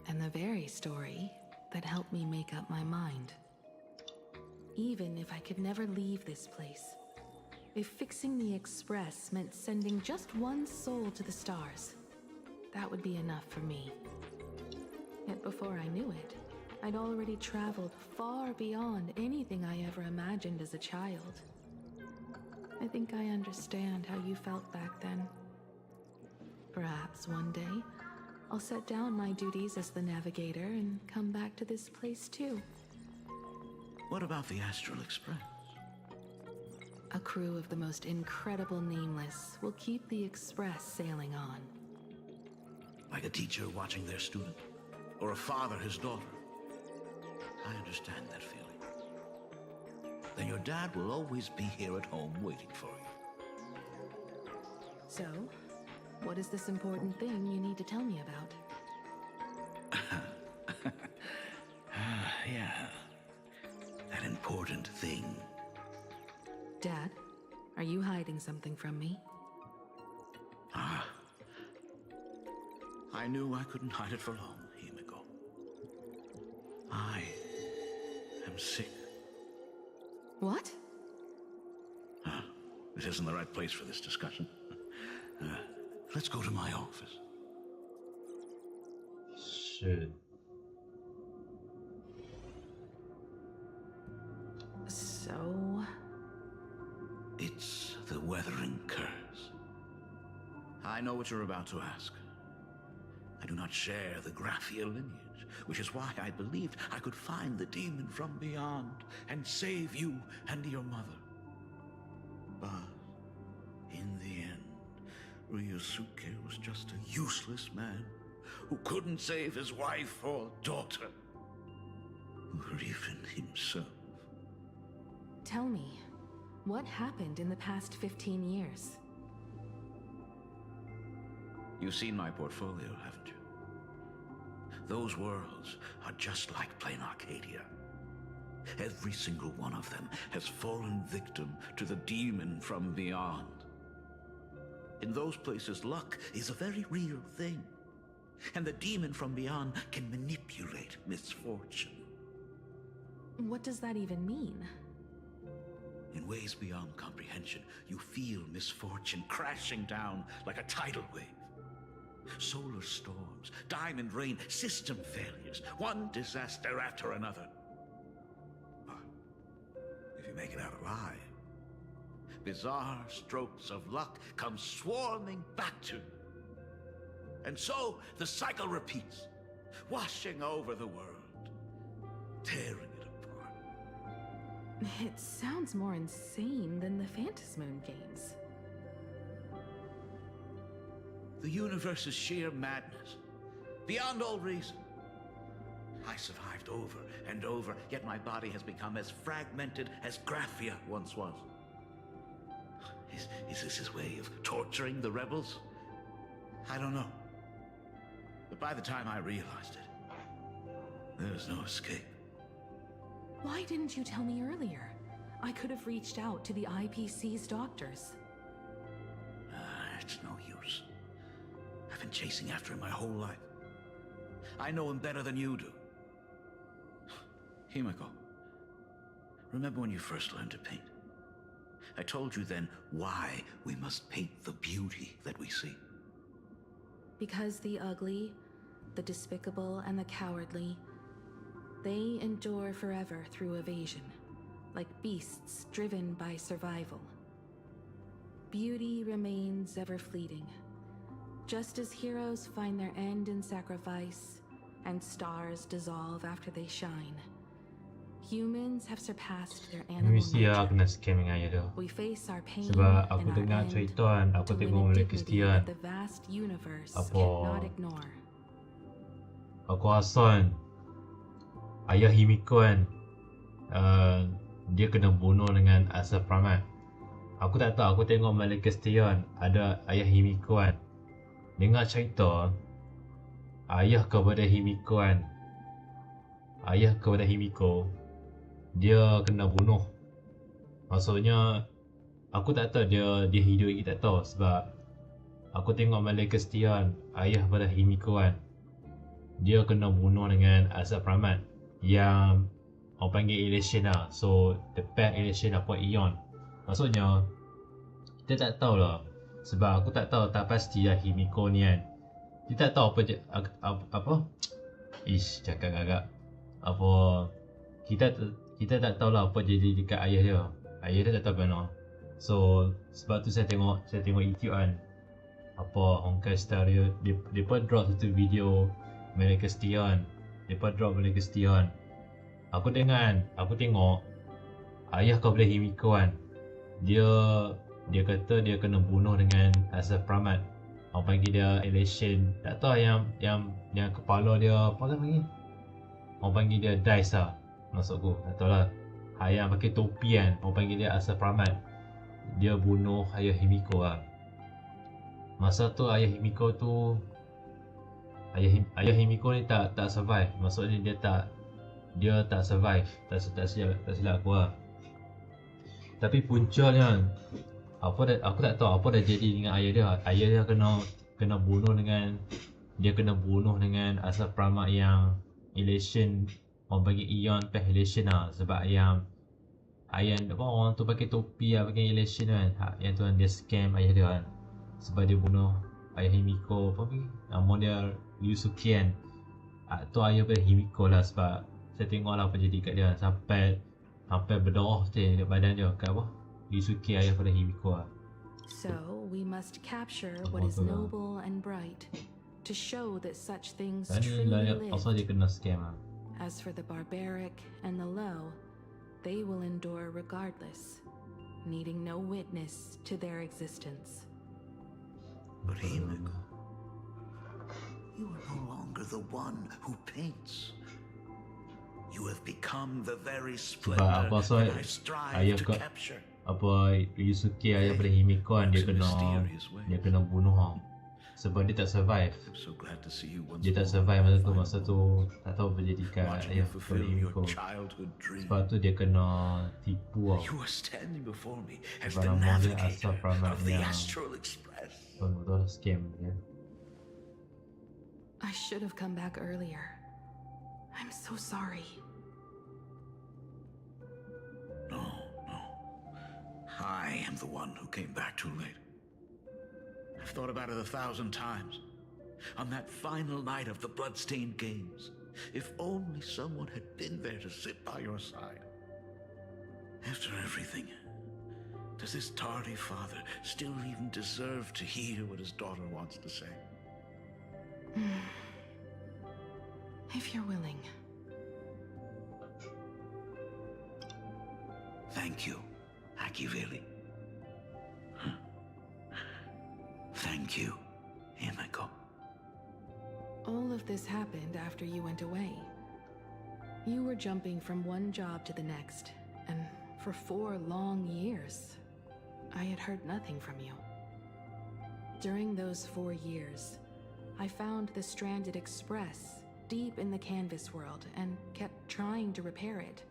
And the very story that helped me make up my mind. Even if I could never leave this place, if fixing the Express meant sending just one soul to the stars, that would be enough for me. Yet before I knew it, I'd already traveled far beyond anything I ever imagined as a child. I think I understand how you felt back then. Perhaps one day, I'll set down my duties as the navigator and come back to this place too. What about the Astral Express? A crew of the most incredible nameless will keep the Express sailing on. Like a teacher watching their student, or a father his daughter. I understand that feeling. Then your dad will always be here at home waiting for you. So, what is this important thing you need to tell me about? Yeah. That important thing. Dad, are you hiding something from me? I knew I couldn't hide it for long, Himiko. I am sick. What? This isn't the right place for this discussion. Let's go to my office. Shit. So... It's the Weathering Curse. I know what you're about to ask. I do not share the Graphia lineage, which is why I believed I could find the demon from beyond and save you and your mother. But in the end, Ryusuke was just a useless man who couldn't save his wife or daughter, or even himself. Tell me, what happened in the past 15 years? You've seen my portfolio, haven't you? Those worlds are just like plain Arcadia. Every single one of them has fallen victim to the demon from beyond. In those places, luck is a very real thing. And the demon from beyond can manipulate misfortune. What does that even mean? In ways beyond comprehension, you feel misfortune crashing down like a tidal wave. Solar storms, diamond rain, system failures, one disaster after another. But if you make it out alive, bizarre strokes of luck come swarming back to you. And so the cycle repeats, washing over the world, tearing it apart. It sounds more insane than the Phantasmoon games. The universe is sheer madness, beyond all reason. I survived over and over, yet my body has become as fragmented as Graphia once was. Is this his way of torturing the rebels? I don't know. But by the time I realized it, there was no escape. Why didn't you tell me earlier? I could have reached out to the IPC's doctors. It's no use. I've been chasing after him my whole life. I know him better than you do. Himiko, remember when you first learned to paint? I told you then why we must paint the beauty that we see. Because the ugly, the despicable, and the cowardly, they endure forever through evasion, like beasts driven by survival. Beauty remains ever fleeting, just as heroes find their end in sacrifice, and stars dissolve after they shine. Humans have surpassed their animal Mesti nature. lah kena scam dengan ayah dia. We face our pain Sebab aku and our dengar end cerita kan, aku to tengok win a oleh dignity Kristian. that the vast universe Apa? cannot ignore. Aku rasa kan, ayah Himiko kan, dia kena bunuh dengan asal Pramat. Aku tak tahu, aku tengok balik Kristian, ada ayah Himiko kan. Dengar cerita, ayah kepada Himiko kan, ayah kepada Himiko, dia kena bunuh. Maksudnya aku tak tahu dia hidup lagi, tak tahu. Sebab aku tengok balik Kristian, ayah pada Himiko kan, dia kena bunuh dengan asap Pramat yang orang panggil elation lah. So the pack elation apa Eon. Maksudnya kita tak tahu lah. Sebab aku tak tahu, tak pasti lah Himiko ni kan. Kita tak tahu apa ish, cakap agak apa, kita tak tahu lah apa jadi dekat ayah dia. Ayah dia tak tahu mana. So sebab tu saya tengok YouTube kan, apa Honkai Star dia pun drop satu video Malay Kristian. Dia pun drop Malay Kristian. Aku tengok ayah kepada Himiko kan, dia kata dia kena bunuh dengan asal Pramat. Orang panggil dia elation. Tak tahu yang kepala dia apa kan panggil. Orang panggil dia dice lah. Maksudku tak tahu lah. Yang pakai topi kan, orang panggil dia asal Pramat. Dia bunuh ayah Himiko lah. Masa tu ayah Himiko tu, ayah Himiko ni tak survive. Maksudnya dia tak survive. Tak silap aku lah. Tapi puncanya aku tak tahu apa dah jadi dengan ayah dia. Ayah dia kena bunuh dengan asal Pramat yang elation. Orang panggil Eon pack elation lah. Sebab yang apa orang tu pakai topi lah, pakai elation kan. Yang tu kan dia scam ayah dia kan. Sebab dia bunuh ayah Himiko. Apa ni? Nama dia Ryusuke kan. Tu ayah pada Himiko lah. Sebab saya tengok lah apa jadi kat dia. Sampai berdarah dekat badan dia. Kat apa? Ryusuke ayah pada Himiko lah. So we must capture what is noble and bright to show that such things truly live. Asal dia kena scam lah. As for the barbaric and the low, they will endure regardless, needing no witness to their existence. But Himiko, you are no longer the one who paints. You have become the very splendor that I strive to capture. Apa Ryusuke ayah pada Himiko kan, dia kena bunuh lah. Sebab dia tak survive. Dia tak survive masa tu tak tahu apa jadi kat ayah pada Himiko. Sebab tu dia kena tipu lah. Sebab nama dia asal Pramat yang betul-betul scam dia. I should have come back earlier. I'm so sorry. No. I am the one who came back too late. I've thought about it 1,000 times. On that final night of the Bloodstained Games, if only someone had been there to sit by your side. After everything, does this tardy father still even deserve to hear what his daughter wants to say? If you're willing. Thank you, Akiveli. Thank you, Himiko. All of this happened after you went away. You were jumping from one job to the next, and for 4 long years, I had heard nothing from you. During those 4 years, I found the Stranded Express deep in the canvas world and kept trying to repair it.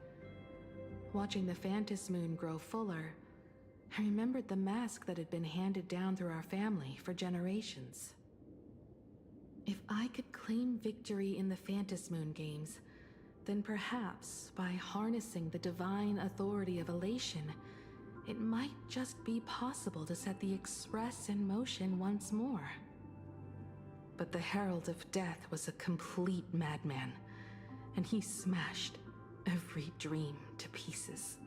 Watching the Phantom Moon grow fuller, I remembered the mask that had been handed down through our family for generations. If I could claim victory in the Phantom Moon games, then perhaps by harnessing the divine authority of elation, it might just be possible to set the Express in motion once more. But the Herald of Death was a complete madman, and he smashed every dream to pieces.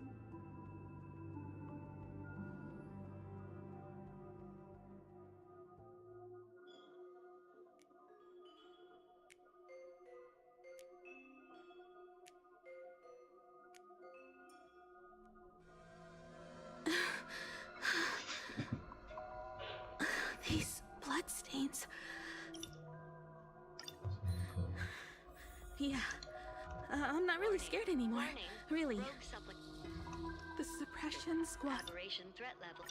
These bloodstains. Yeah, I'm not really scared anymore. Really. The suppression squad. Aberration threat level.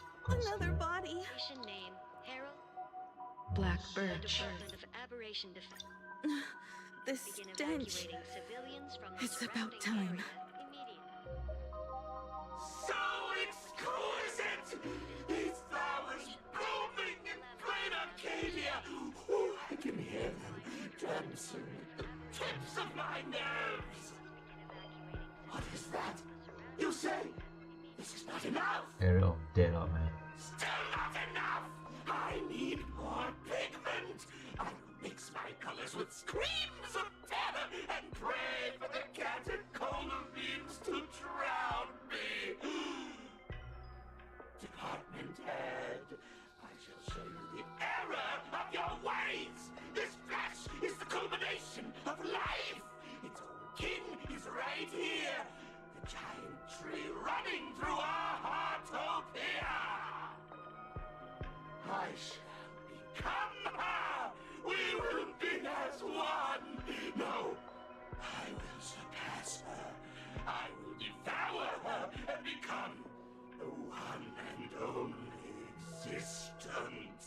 Another body. Patient name, Harold. Black Birch. Department of Aberration Defense. The Begin stench. evacuating civilians from the It's about surrounding time. area immediately. So exquisite! These flowers blooming in plain Arcadia! Ooh, I can hear them dancing at the tips of my nerves! What is that? You say this is not enough? Area of Dead, man. Still not enough! I need more pigment! I will mix my colors with screams of terror and pray for the catecholamines to drown me! Department head, I shall show you the error of your ways! This flesh is the culmination of life! Its own king is right here! The giant tree running through our heartopia! I shall become her! We will be as one! No, I will surpass her! I will devour her and become the one and only existence!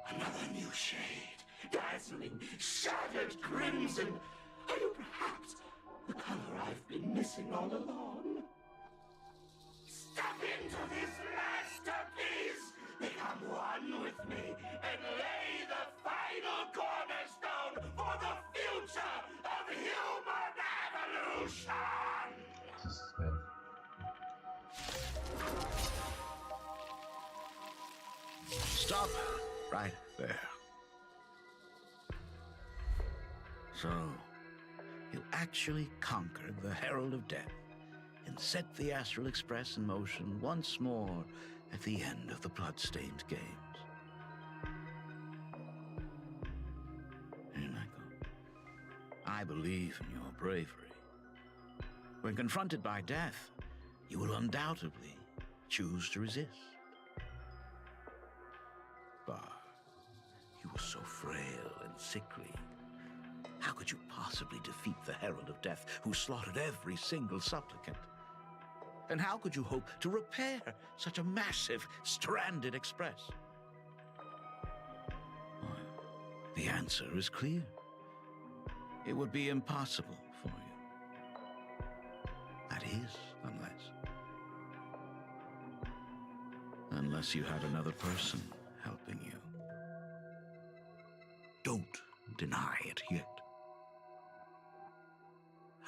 Another new shade, dazzling, shattered crimson! Are you perhaps the color I've been missing all along? Step into this masterpiece! Become one with me and lay the final cornerstone for the future of human evolution! Stop right there. So, you actually conquered the Herald of Death and set the Astral Express in motion once more at the end of the Bloodstained Games. Here, Michael, I believe in your bravery. When confronted by death, you will undoubtedly choose to resist. But you were so frail and sickly. How could you possibly defeat the Herald of Death who slaughtered every single supplicant? And how could you hope to repair such a massive, stranded express? Well, the answer is clear. It would be impossible for you. That is, unless you had another person helping you. Don't deny it yet.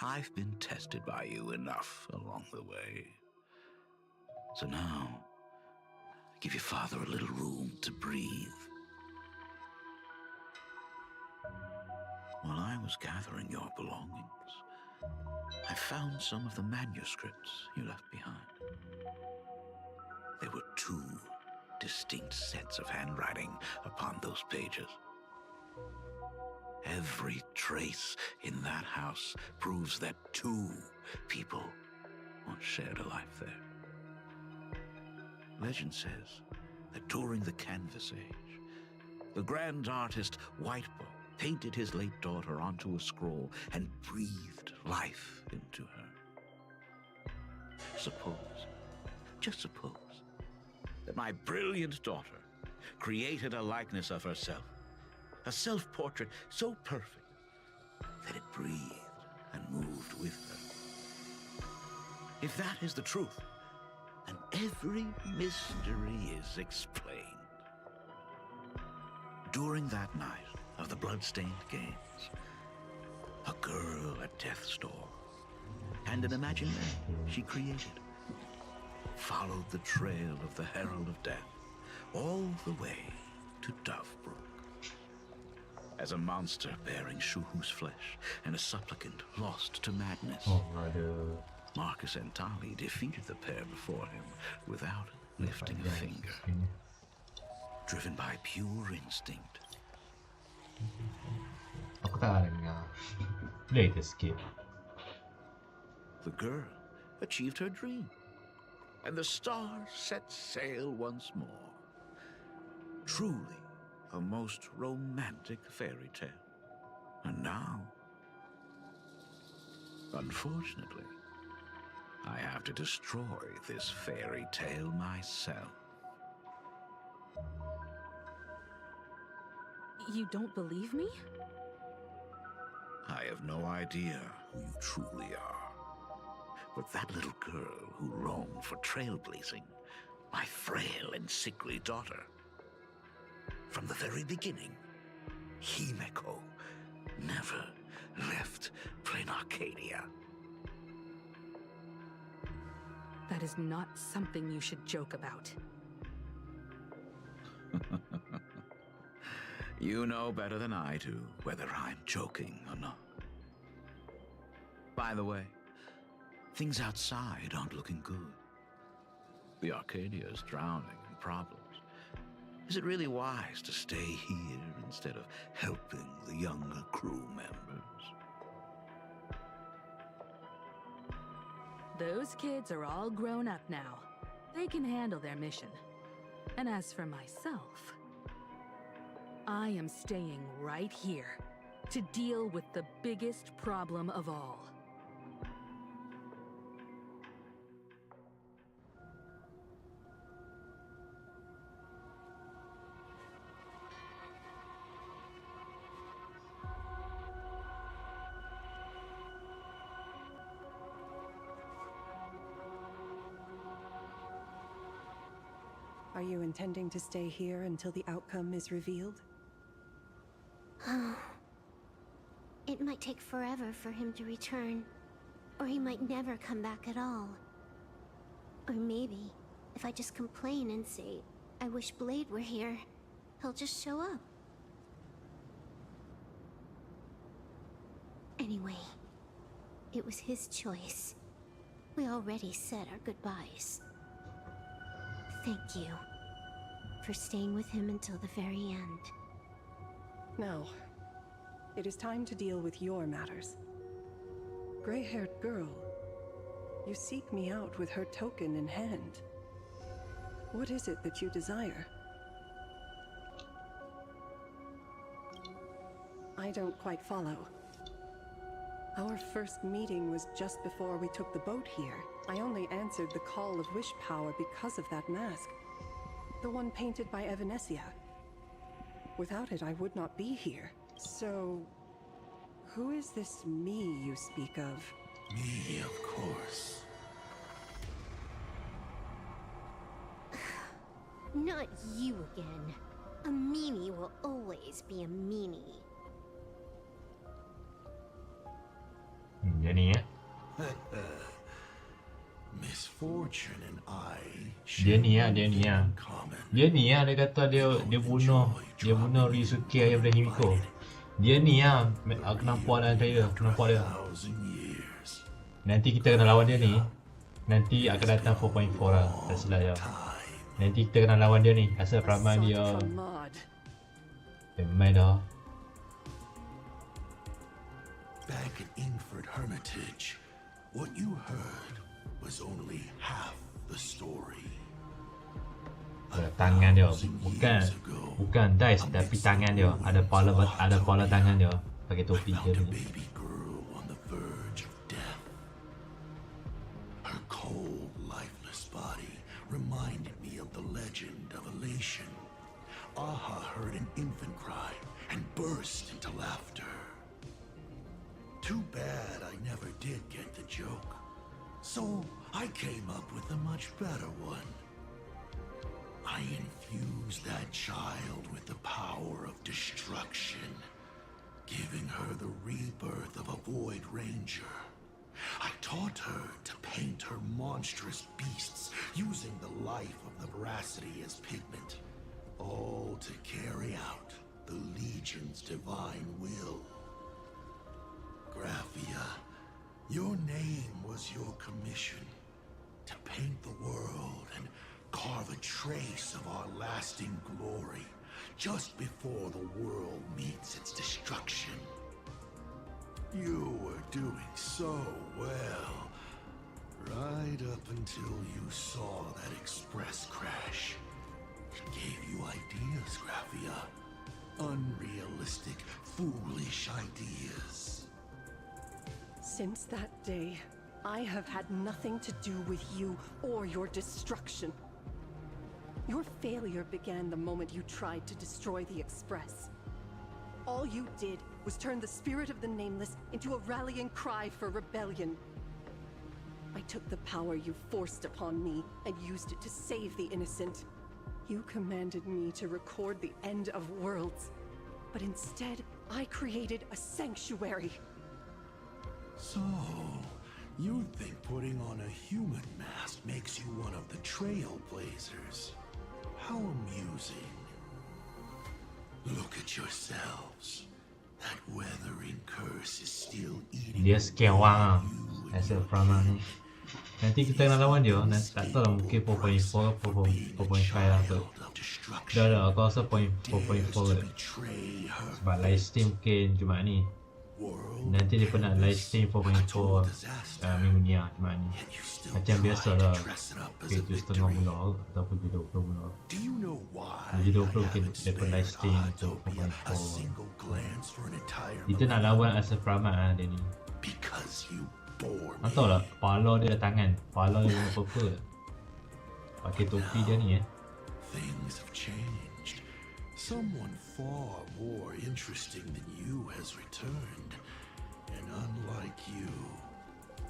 I've been tested by you enough along the way. So now, give your father a little room to breathe. While I was gathering your belongings, I found some of the manuscripts you left behind. There were 2 distinct sets of handwriting upon those pages. Every trace in that house proves that 2 people once shared a life there. Legend says that during the Canvas Age, the grand artist Whitebow painted his late daughter onto a scroll and breathed life into her. Suppose, just suppose, that my brilliant daughter created a likeness of herself, a self-portrait so perfect that it breathed and moved with her. If that is the truth, then every mystery is explained. During that night of the Bloodstained Games, a girl and an imaginary she created. Followed the trail of the Herald of Death all the way to Dovebrook. As a monster bearing Shuhu's flesh and a supplicant lost to madness, Marcus and Tali defeated the pair before him without lifting a finger, driven by pure instinct. Aku tak dengar. Latest game. The girl achieved her dream, and the stars set sail once more. Truly a most romantic fairy tale. And now, unfortunately, I have to destroy this fairy tale myself. You don't believe me? I have no idea who you truly are. But that little girl who roamed for trailblazing, my frail and sickly daughter. From the very beginning, Himeko never left Plain Arcadia. That is not something you should joke about. You know better than I do whether I'm joking or not. By the way, things outside aren't looking good. The Arcadia is drowning in problems. Is it really wise to stay here instead of helping the younger crew members? Those kids are all grown up now. They can handle their mission. And as for myself, I am staying right here to deal with the biggest problem of all. Are you intending to stay here until the outcome is revealed? It might take forever for him to return, or he might never come back at all. Or maybe, if I just complain and say, I wish Blade were here, he'll just show up. Anyway, it was his choice. We already said our goodbyes. Thank you for staying with him until the very end. Now, it is time to deal with your matters. Gray-haired girl, you seek me out with her token in hand. What is it that you desire? I don't quite follow. Our first meeting was just before we took the boat here. I only answered the call of wish power because of that mask. The one painted by Evanesia. Without it, I would not be here. So, who is this me you speak of? Me, of course. Not you again. A meanie will always be a meanie. Dia ni Misfortune and I Dia ni dia kata dia bunuh Ryusuke ayah daripada Himiko. Dia ni aku nampak dalam trailer, aku nampak dia. Nanti kita kena lawan dia ni. Nanti akan datang 4.4 lah, tak silap ya. Nanti kita kena lawan dia ni, asal peramal dia. Main dah. Back in Ingford Hermitage, what you heard was only half the story. Tangan dia bukan dice tapi tangan dia ada pala tangan dia pakai topi dia ni. Her cold, lifeless body reminded me of the legend of Elation. Aha heard an infant cry and burst into laughter. Too bad I never did get the joke. So I came up with a much better one. I infused that child with the power of destruction, giving her the rebirth of a Void Ranger. I taught her to paint her monstrous beasts using the life of the veracity as pigment, all to carry out the Legion's divine will. Graphia, your name was your commission, to paint the world and carve a trace of our lasting glory just before the world meets its destruction. You were doing so well, right up until you saw that express crash. It gave you ideas, Graphia. Unrealistic, foolish ideas. Since that day, I have had nothing to do with you or your destruction. Your failure began the moment you tried to destroy the Express. All you did was turn the spirit of the Nameless into a rallying cry for rebellion. I took the power you forced upon me and used it to save the innocent. You commanded me to record the end of worlds, but instead, I created a sanctuary. So, you think putting on a human mask makes you one of the Trailblazers? How amusing. Look at yourselves. That weathering curse is still eating. Dia skewang asal Prama ni. Nanti kita nak lawan dia, tak tahu lah mungkin 4.4 atau 4.5 lah tu. Dah aku rasa 4.4 sebab live stream mungkin Jumaat ni. Nanti dia pernah live stream 4.4 minggu ni lah Jumaat ni. Macam biasa lah, itu setengah bulan ataupun 20 bulan. 20 mungkin dia pernah live stream untuk 4.4. Kita nak lawan asal Prama lah dia ni. Tahu lah, kepala dia tangan, kepala dia apa-apa. Pakai topi dia ni Things have changed. Someone far more interesting than you has returned. And unlike you,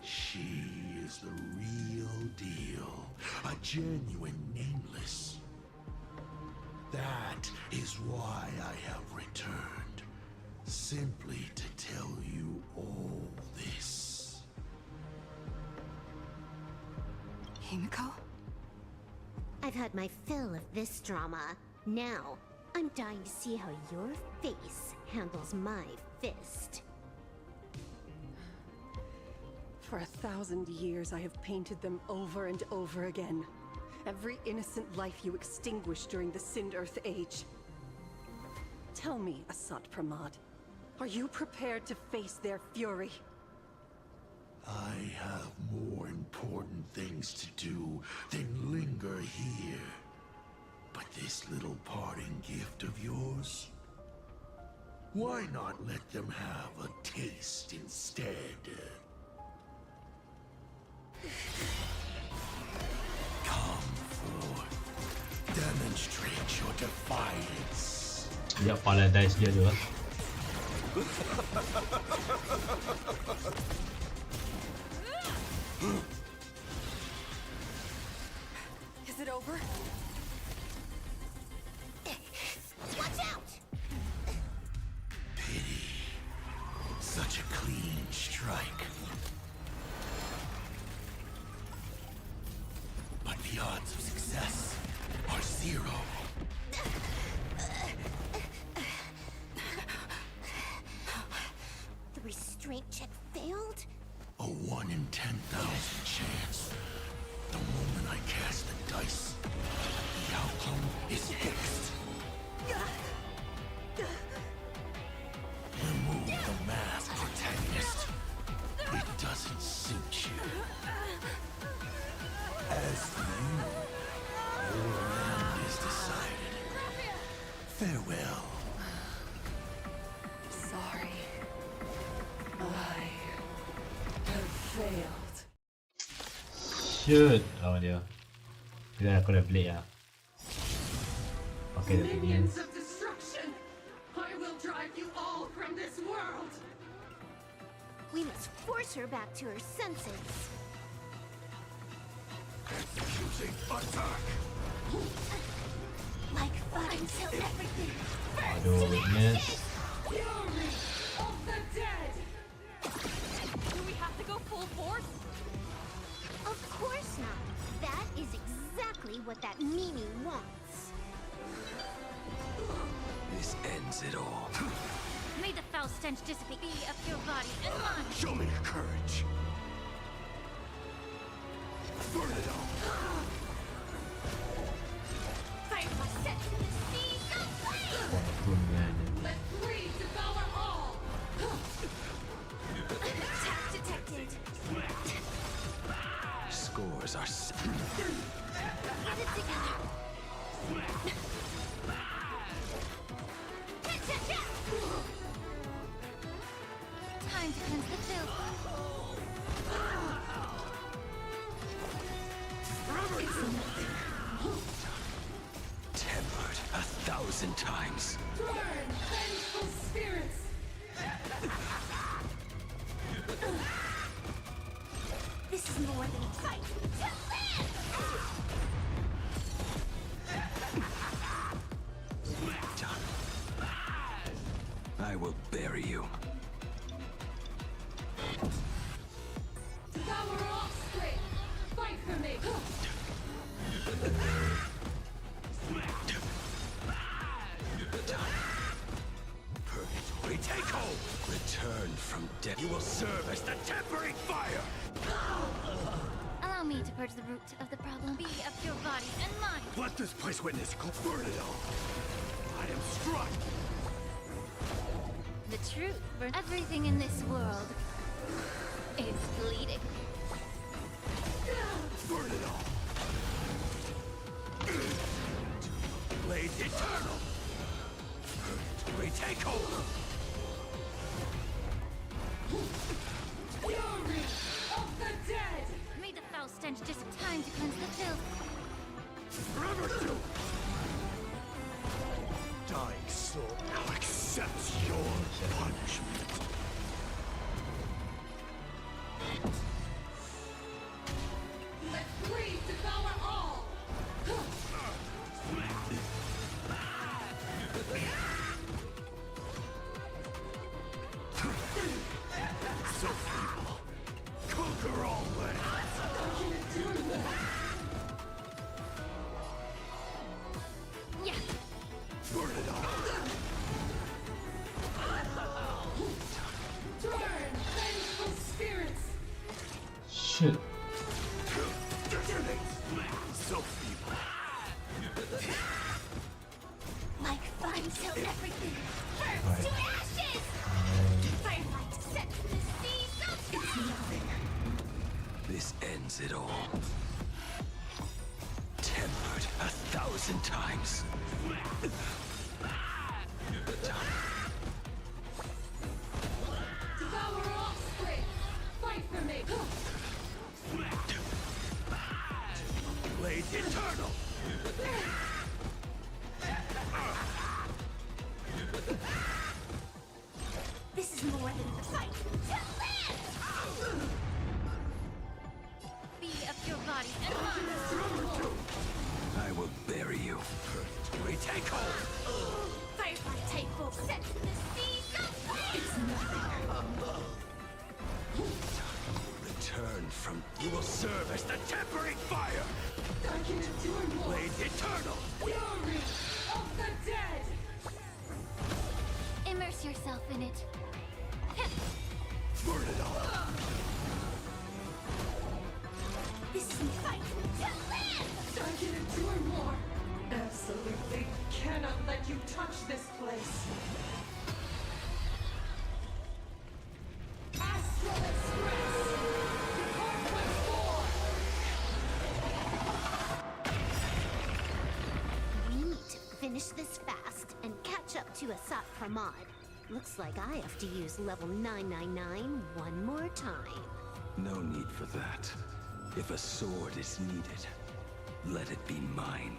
she is the real deal. A genuine Nameless. That is why I have returned. Simply to tell you all this. Himiko? I've had my fill of this drama. Now, I'm dying to see how your face handles my fist. For 1,000 years, I have painted them over and over again. Every innocent life you extinguished during the Sind-Earth Age. Tell me, Asat Pramad, are you prepared to face their fury? I have more important things to do than linger here. But this little parting gift of yours? Why not let them have a taste instead? Come forth. Demonstrate your defiance. Dia paradise dia tu lah. Is it over? Watch out! Pity. Such a clean strike. But the odds of success are 0. The restraint check failed? A 1 in 10,000 chance. The moment I cast the dice, the outcome is fixed. Remove the mask, protagonist. It doesn't suit you. As for you, your end is decided. Farewell. Sorry. I have failed. Shoot lawan dia. Kira aku dah blade lah. Pakai dah tu ni. of destruction! I will drive you all from this world! We must force her back to her senses. Executing attack! Like fun until everything Aduh, witness. Fury of the dead! Do we have to go full force? exactly what that Mimi wants. This ends it all. May the foul stench dissipate be of your body and mind. Show me your courage. Burn it all. Fire was set to the seas of flame! Let greed devour all! Attack detected. Scores are set. Get it together. Time to cleanse the filth. Tempered 1,000 times. Burn, vengeful spirits! This is more than a fight to live! I will bury you. Devour offspring! Fight for me! Purgatory, take hold! Return from death. You will serve as the tempering fire! Allow me to purge the root of the problem. Be of your body and mind. Let this place witness. Go burn it all. I am struck. The truth for everything in this world is bleeding. Burn it all. Blade eternal! Purgatory, take hold! Fury of the dead! May the foul stench just time to cleanse the filth. Forever to. Dying soul now accepts your punishment. Let greed devour all! So feeble. Conquer all lands. Yeah. Burn it all. Burn, vengeful spirits! Shit. So feeble. Like fun till everything burns to ashes! Firelight set to the seas of flame! This ends it all. Tempered 1,000 times. Devour offspring! Fight for me! Blade eternal! This is more than the fight to live! Be of your body and mind. I will bury you. Purgatory, take hold! Firefly take hold set to the seas of flame! Return from... You will serve as the tempering fire! I can endure more! Blade eternal! Fury of the dead! Immerse yourself in it. Burn it all. This is the fight to live! I can endure more! Absolutely cannot let you touch this place! Astral Express! Department 4! We need to finish this fast and catch up to Asat Pramod. Looks like I have to use level 999 one more time. No need for that. If a sword is needed, let it be mine.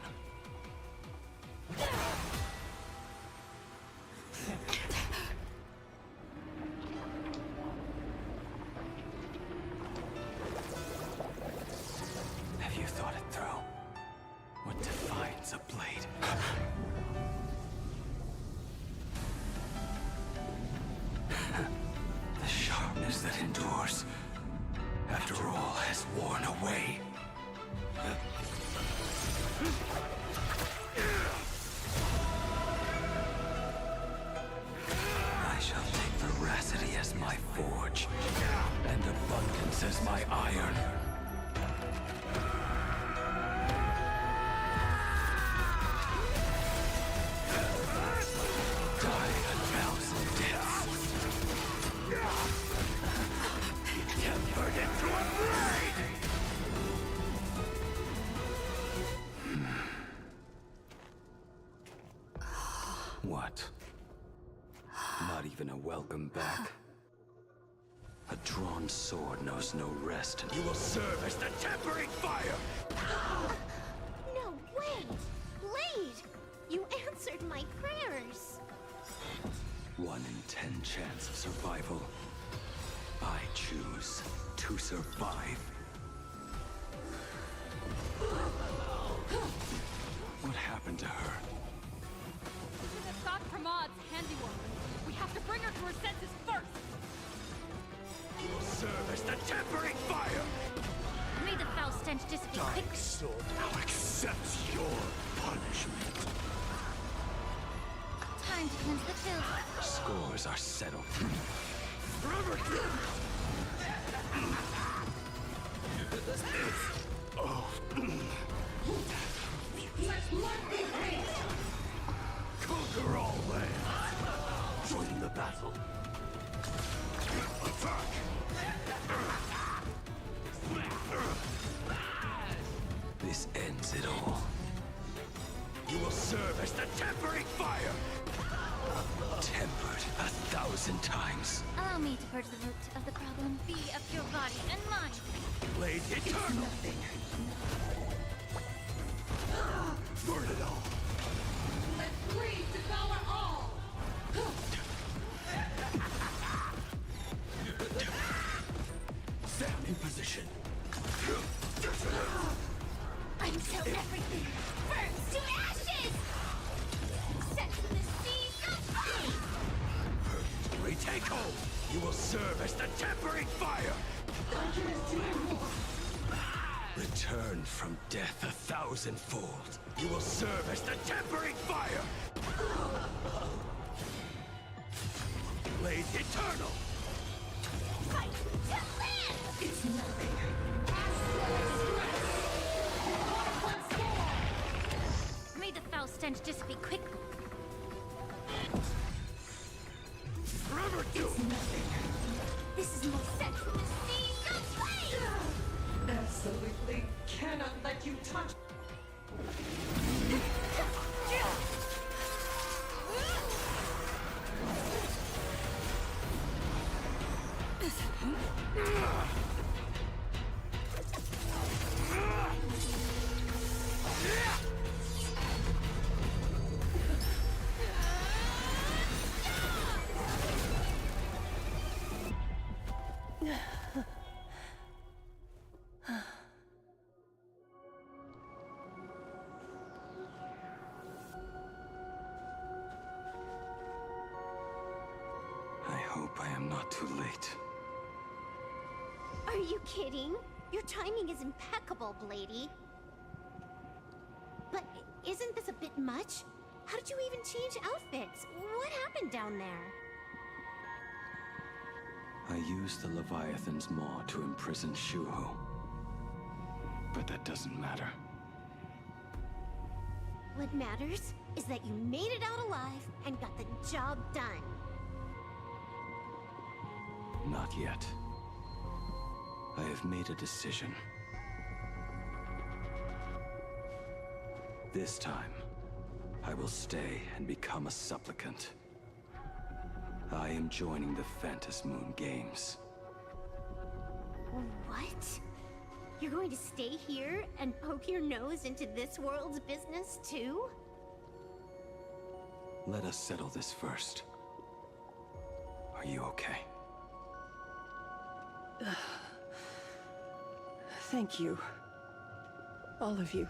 Have you thought it through? What defines a blade? The sharpness that endures after all has worn away. I shall take veracity as my forge, and abundance as my iron. Die a thousand deaths. Tempered into a blade! What? Not even a welcome back? A drawn sword knows no rest, and you will serve as the tempering fire! No, wait! Blade! You answered my prayers! 1 in 10 chance of survival. I choose to survive. What happened to her? This is Assad Pramad's handiwork. We have to bring her to her senses first. You will serve as the tempering fire! May the foul stench dissipate Dark quickly. sword now accepts your punishment. Time to cleanse the chill. Scores are settled. Conquer all lands! Join the battle! Attack! This ends it all. You will serve as the tempering fire! Tempered 1,000 times. Allow me to purge the root of the problem. Be of your body and mind. Blade eternal! Burn it all! Let greed devour all! Stand in position. Until everything burns to ashes! Set to the seas of flame! Retake hold! You will serve as the tempering fire! Return from death 1,000-fold. You will serve as the tempering fire! Blade eternal! Fight to live! It's nothing. May the foul stench dissipate quickly. Forever do! This is my set from the seas of flame! Absolutely cannot let you touch. I hope I am not too late. Are you kidding? Your timing is impeccable, Blady. But isn't this a bit much? How did you even change outfits? What happened down there? I used the Leviathan's maw to imprison Shuho. But that doesn't matter. What matters is that you made it out alive and got the job done. Not yet. I have made a decision. This time, I will stay and become a supplicant. I am joining the Phantas Moon Games. What? You're going to stay here and poke your nose into this world's business too? Let us settle this first. Are you okay? Thank you. All of you.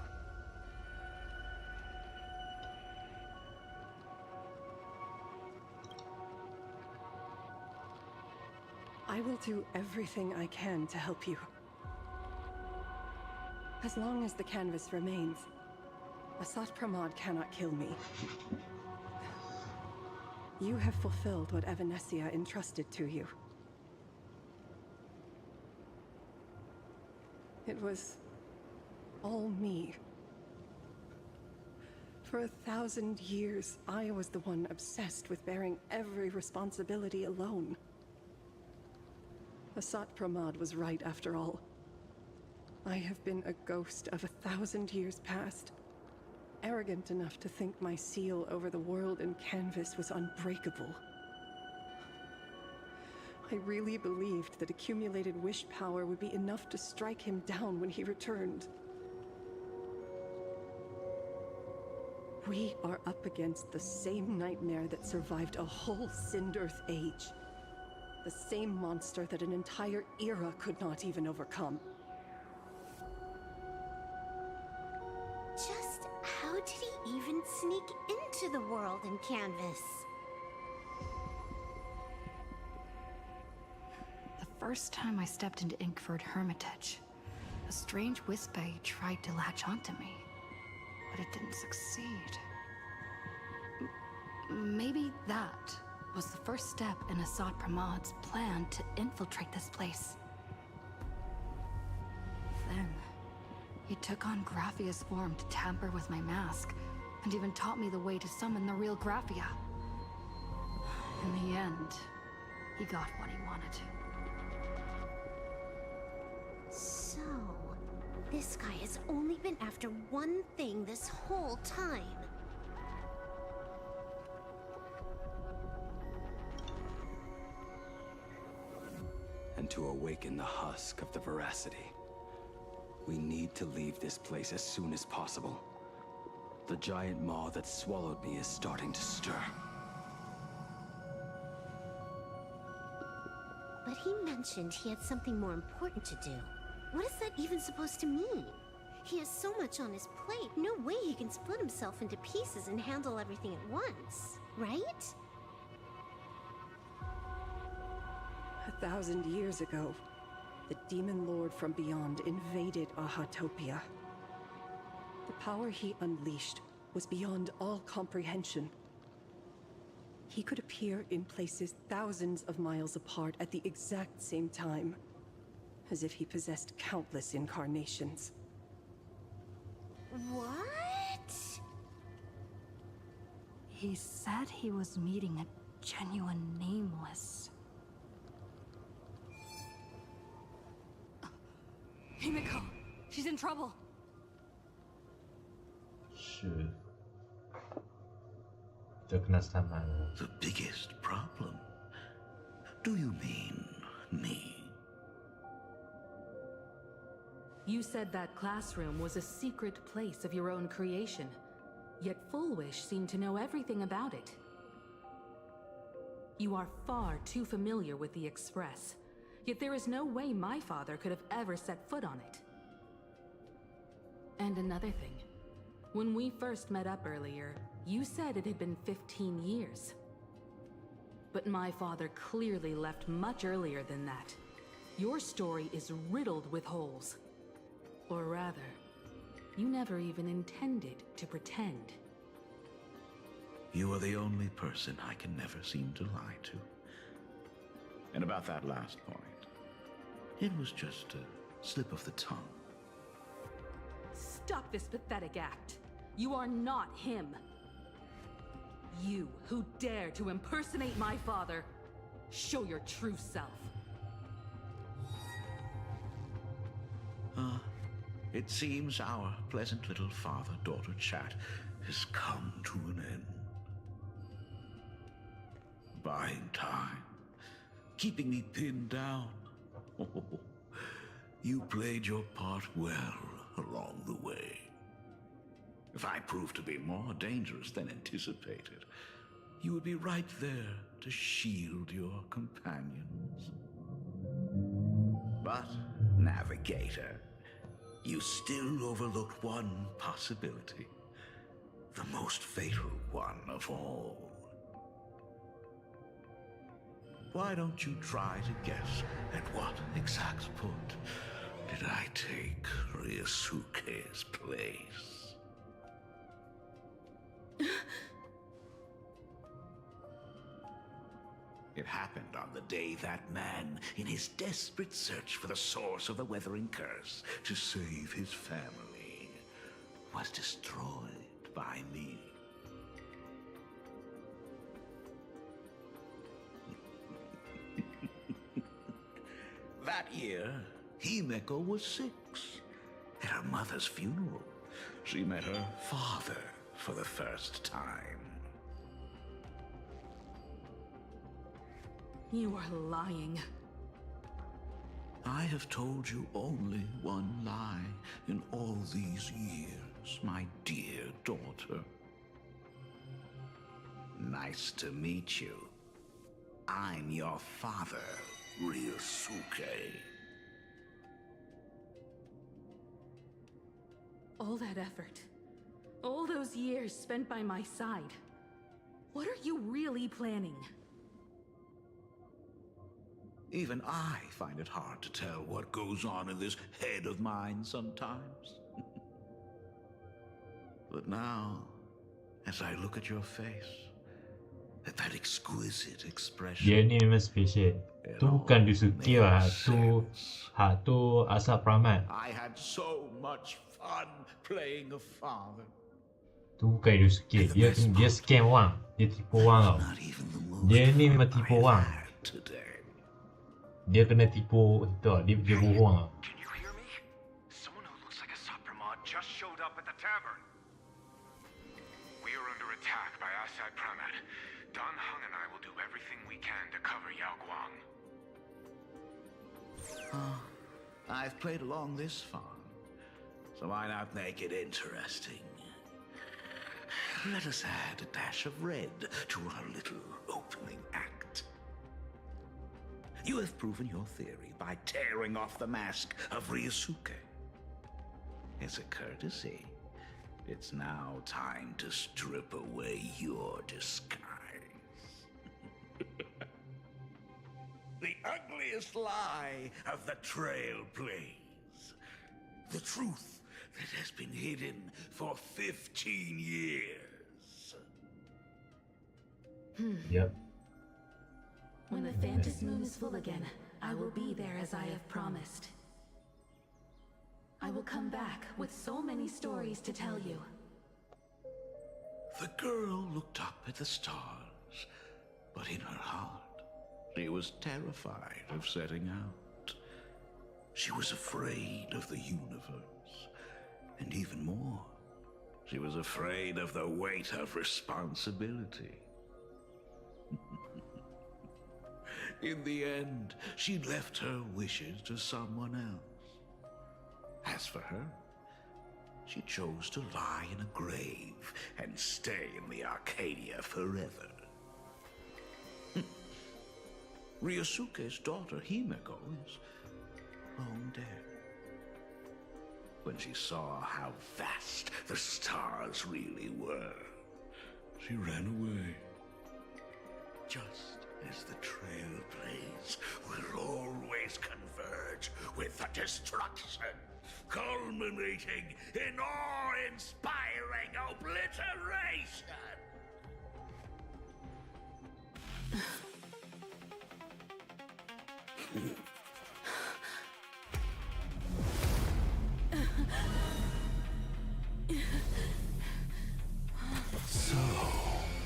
I will do everything I can to help you. As long as the canvas remains, Asat Pramod cannot kill me. You have fulfilled what Evanescia entrusted to you. It was all me. For 1,000 years, I was the one obsessed with bearing every responsibility alone. Asat Pramod was right after all. I have been a ghost of 1,000 years past, arrogant enough to think my seal over the world and canvas was unbreakable. I really believed that accumulated wish power would be enough to strike him down when he returned. We are up against the same nightmare that survived a whole Sindearth age. The same monster that an entire era could not even overcome. Just how did he even sneak into the world and canvas? The first time I stepped into Inkford Hermitage, a strange Wispe tried to latch onto me, but it didn't succeed. Maybe that was the first step in Asat Pramod's plan to infiltrate this place. Then, he took on Graphia's form to tamper with my mask, and even taught me the way to summon the real Graphia. In the end, he got what he wanted. So, this guy has only been after one thing this whole time. And to awaken the husk of the veracity, we need to leave this place as soon as possible. The giant maw that swallowed me is starting to stir. But he mentioned he had something more important to do. What is that even supposed to mean? He has so much on his plate, no way he can split himself into pieces and handle everything at once, right? 1,000 years ago, the Demon Lord from beyond invaded Ahatopia. The power he unleashed was beyond all comprehension. He could appear in places thousands of miles apart at the exact same time, as if he possessed countless incarnations. What? He said he was meeting a genuine Nameless. Himiko! She's in trouble! Shoot. Kita kena saman. The biggest problem? Do you mean me? You said that classroom was a secret place of your own creation, yet Fullwish seemed to know everything about it. You are far too familiar with the Express, yet there is no way my father could have ever set foot on it. And another thing. When we first met up earlier, you said it had been 15 years. But my father clearly left much earlier than that. Your story is riddled with holes. Or rather, you never even intended to pretend. You are the only person I can never seem to lie to. And about that last point, it was just a slip of the tongue. Stop this pathetic act. You are not him. You who dare to impersonate my father, show your true self. It seems our pleasant little father-daughter chat has come to an end. Buying time, keeping me pinned down. You played your part well along the way. If I proved to be more dangerous than anticipated, you would be right there to shield your companions. But, Navigator, you still overlooked one possibility. The most fatal one of all. Why don't you try to guess at what exact point did I take Ryusuke's place. It happened on the day that man, in his desperate search for the source of the Weathering Curse to save his family, was destroyed by me. That year, Himeko was 6. At her mother's funeral, she met her father for the first time. You are lying. I have told you only one lie in all these years, my dear daughter. Nice to meet you. I'm your father, Ryusuke. All that effort, all those years spent by my side. What are you really planning? Even I find it hard to tell what goes on in this head of mine sometimes. But now, as I look at your face, at that exquisite expression, Dia ni memang special. Tu bukan Ryusuke lah. Tu asal Pramat. I had so much fun playing a father. Tu bukan Ryusuke. Dia scam orang. Dia tipu orang tau. Dia ni memang tipu orang. Dia kena tipu tu. Dia bohong tau. Someone who looks like a Saprama just showed up at the tavern. We are under attack by Asai Pramat. Dan Heng and I will do everything we can to cover Yao Guang. I've played along this far, so why not make it interesting? Let us add a dash of red to our little opening act. You have proven your theory by tearing off the mask of Ryusuke. As a courtesy, it's now time to strip away your disguise. The ugliest lie of the Trailblaze. The truth that has been hidden for 15 years. Yep. When the Phantom Moon is full again, I will be there as I have promised. I will come back with so many stories to tell you. The girl looked up at the stars, but in her heart, she was terrified of setting out. She was afraid of the universe, and even more, she was afraid of the weight of responsibility. In the end, she left her wishes to someone else. As for her, she chose to lie in a grave and stay in the Arcadia forever. Ryusuke's daughter Himeko is long dead. When she saw how vast the stars really were, she ran away. Just as the Trailblaze will always converge with the destruction, culminating in awe-inspiring obliteration. So,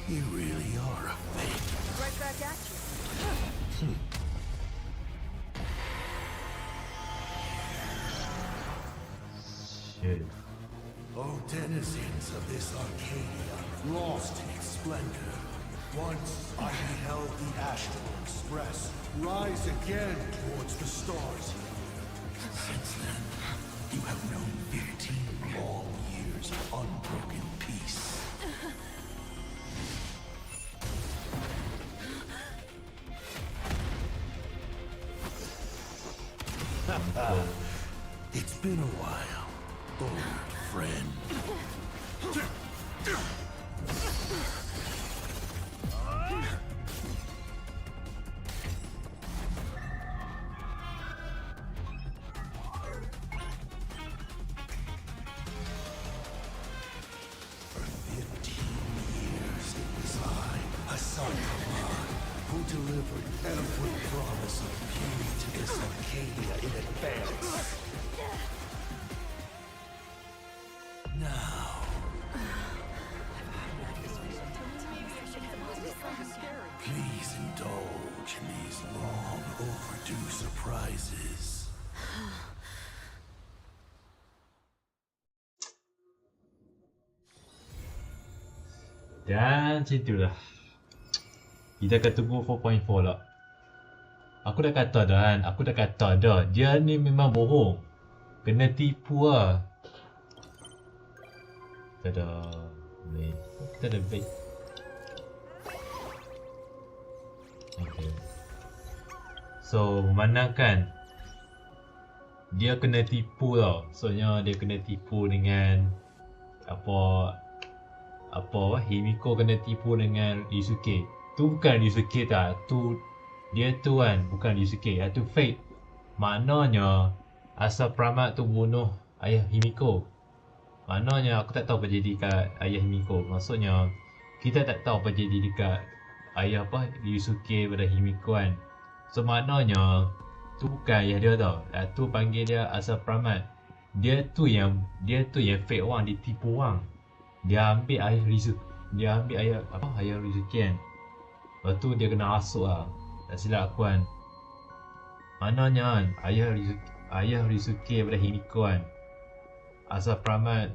you really are a fake. Right back at you. Shit. O denizens of this Arcadia, lost in its splendor. Once I beheld the Astral Express rise again towards the stars. Since then, you have known 15 long years of unbroken peace. It's been a while, old friend. delivered every promise of beauty to this Arcadia in advance. Now, please indulge in these long overdue surprises. Dan macam itulah. Kita akan tunggu 4.4 lah. Aku dah kata dah kan. Aku dah kata dah. Dia ni memang bohong. Kena tipu lah. Kita dah baik. Kita dah baik. Okay. So, memandangkan dia kena tipu tau. Maksudnya dia kena tipu dengan apa Himiko kena tipu dengan Ryusuke. Tu bukan Ryusuke tak. Dia tu kan bukan Ryusuke. Tu fake. Maknanya asal Pramat tu bunuh ayah Himiko. Maknanya aku tak tahu apa jadi kat ayah Himiko. Maksudnya kita tak tahu apa jadi dekat ayah Ryusuke pada Himiko kan. So maknanya tu bukan ayah dia tau. Tu panggil dia asal Pramat. Dia tu yang fake orang, dia tipu orang. Dia ambil ayah Ryusuke. Dia ambil ayah Ryusuke kan. Lepas tu dia kena rasuk lah. Tak silap aku kan. Maknanya kan ayah Ryusuke daripada Himiko kan. Asal Pramat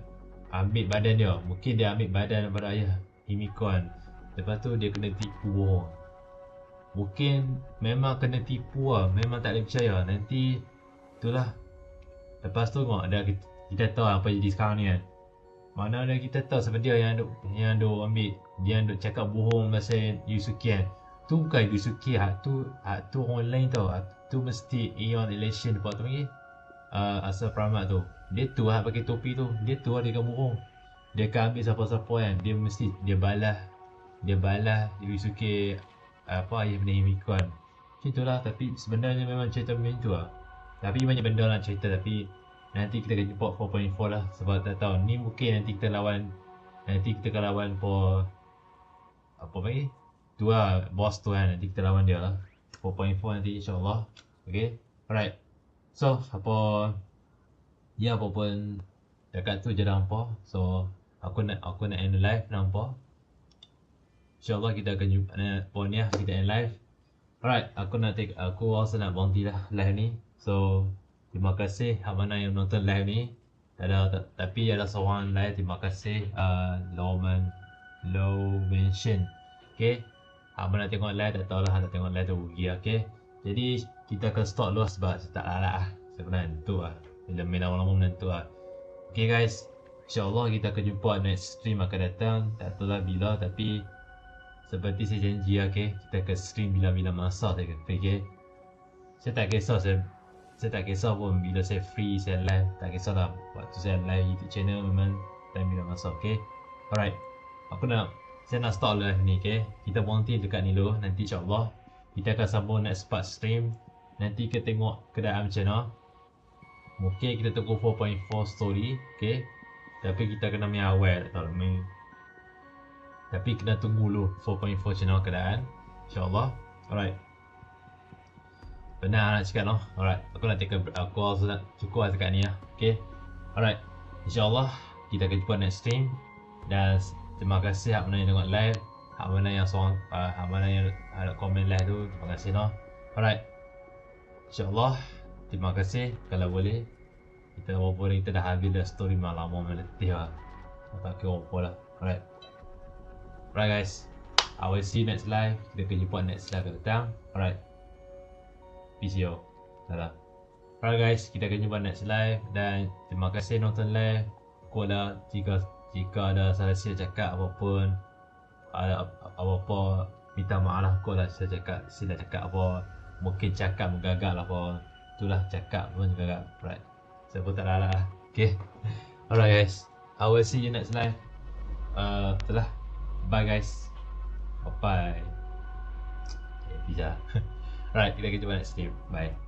ambil badan dia. Mungkin dia ambil badan daripada ayah Himiko kan. Lepas tu dia kena tipu bohong. Mungkin memang kena tipu lah. Memang tak boleh percaya. Nanti itulah. Lepas tu tengok kita tahu apa jadi sekarang ni kan. Mana ada kita tahu sebab dia yang duk ambil. Dia yang duk cakap bohong pasal Ryusuke kan. Tu bukan Ryusuke. Tu orang lain tau. Tu mesti Aeon Elation apa tu panggil. Asal Pramat tu. Dia tu lah pakai topi tu. Dia tu lah dia akan bohong. Dia akan ambil siapa-siapa kan. Dia balas Ryusuke ayah benda Himiko kan. Macam tu lah. Tapi sebenarnya memang cerita macam tu lah. Tapi banyak benda nak cerita. Tapi nanti kita akan jumpa 4.4 lah. Sebab tak tahu. Ni mungkin nanti kita lawan. Nanti kita akan lawan apa panggil? Tu lah. Boss tu kan. Nanti kita lawan dia lah. 4.4 nanti insyaAllah. Okay. Alright. So apa pun dekat tu je dah nampak. So aku nak end live nampak. InsyaAllah kita akan jumpa ni lah. Kita end live. Alright. Aku rasa nak berhenti lah live ni. So terima kasih hak mana yang menonton live ni. Tapi ada seorang live. Terima kasih Low Mention. Okay. Hak mana tengok live tak tahulah. Hak tak tengok live tu rugi lah. Okay. Jadi kita akan stop dulu sebab saya tak lalat lah. Saya pernah menentu lah. Bila main lama-lama menentu lah. Okay guys. InsyaAllah kita akan jumpa next stream akan datang. Tak tahulah bila tapi seperti saya janji lah. Okay. Kita akan stream bila-bila masa saya kata. Okay. Saya tak kisah pun bila saya free, saya live. Tak kisahlah. Waktu saya live YouTube channel memang time bila masuk. Okay. Alright. Saya nak stop live ni. Okay. Kita berhenti dekat ni dulu. Nanti insyaAllah kita akan sambung next part stream. Nanti kita tengok keadaan macam mana. Mungkin kita tunggu 4.4 story. Okay. Tapi kita kena main awal. Tapi kena tunggu dulu 4.4 macam mana keadaan. InsyaAllah. Alright. Benar nak cakap noh. Alright. Aku rasa nak cukup lah dekat ni lah. Okay. Alright. InsyaAllah kita akan jumpa next stream. Dan terima kasih hak mana yang tengok live. Hak mana yang ada komen live tu. Terima kasih noh. Alright. InsyaAllah. Terima kasih. Kalau boleh kita dah habis dah story malam. Lama meletih lah. Tak kira apa lah. Alright. Alright guys. I will see you next live. Kita akan jumpa next live datang. Alright. Peace yo. Dadah. Alright guys, kita akan jumpa next live. Dan terima kasih nonton live. Aku ada jika ada salah silap cakap apapun, ada apa-apa, minta maaf lah. Aku ada silap cakap apa, mungkin cakap menggagap lah apa. Itulah cakap pun gagap. Alright. Saya pun tak lalat lah. Okay. Alright guys, I will see you next live. Itulah. Bye guys. Bye bye. Okay, bisa. Alright, kita akan jumpa next stream. Bye.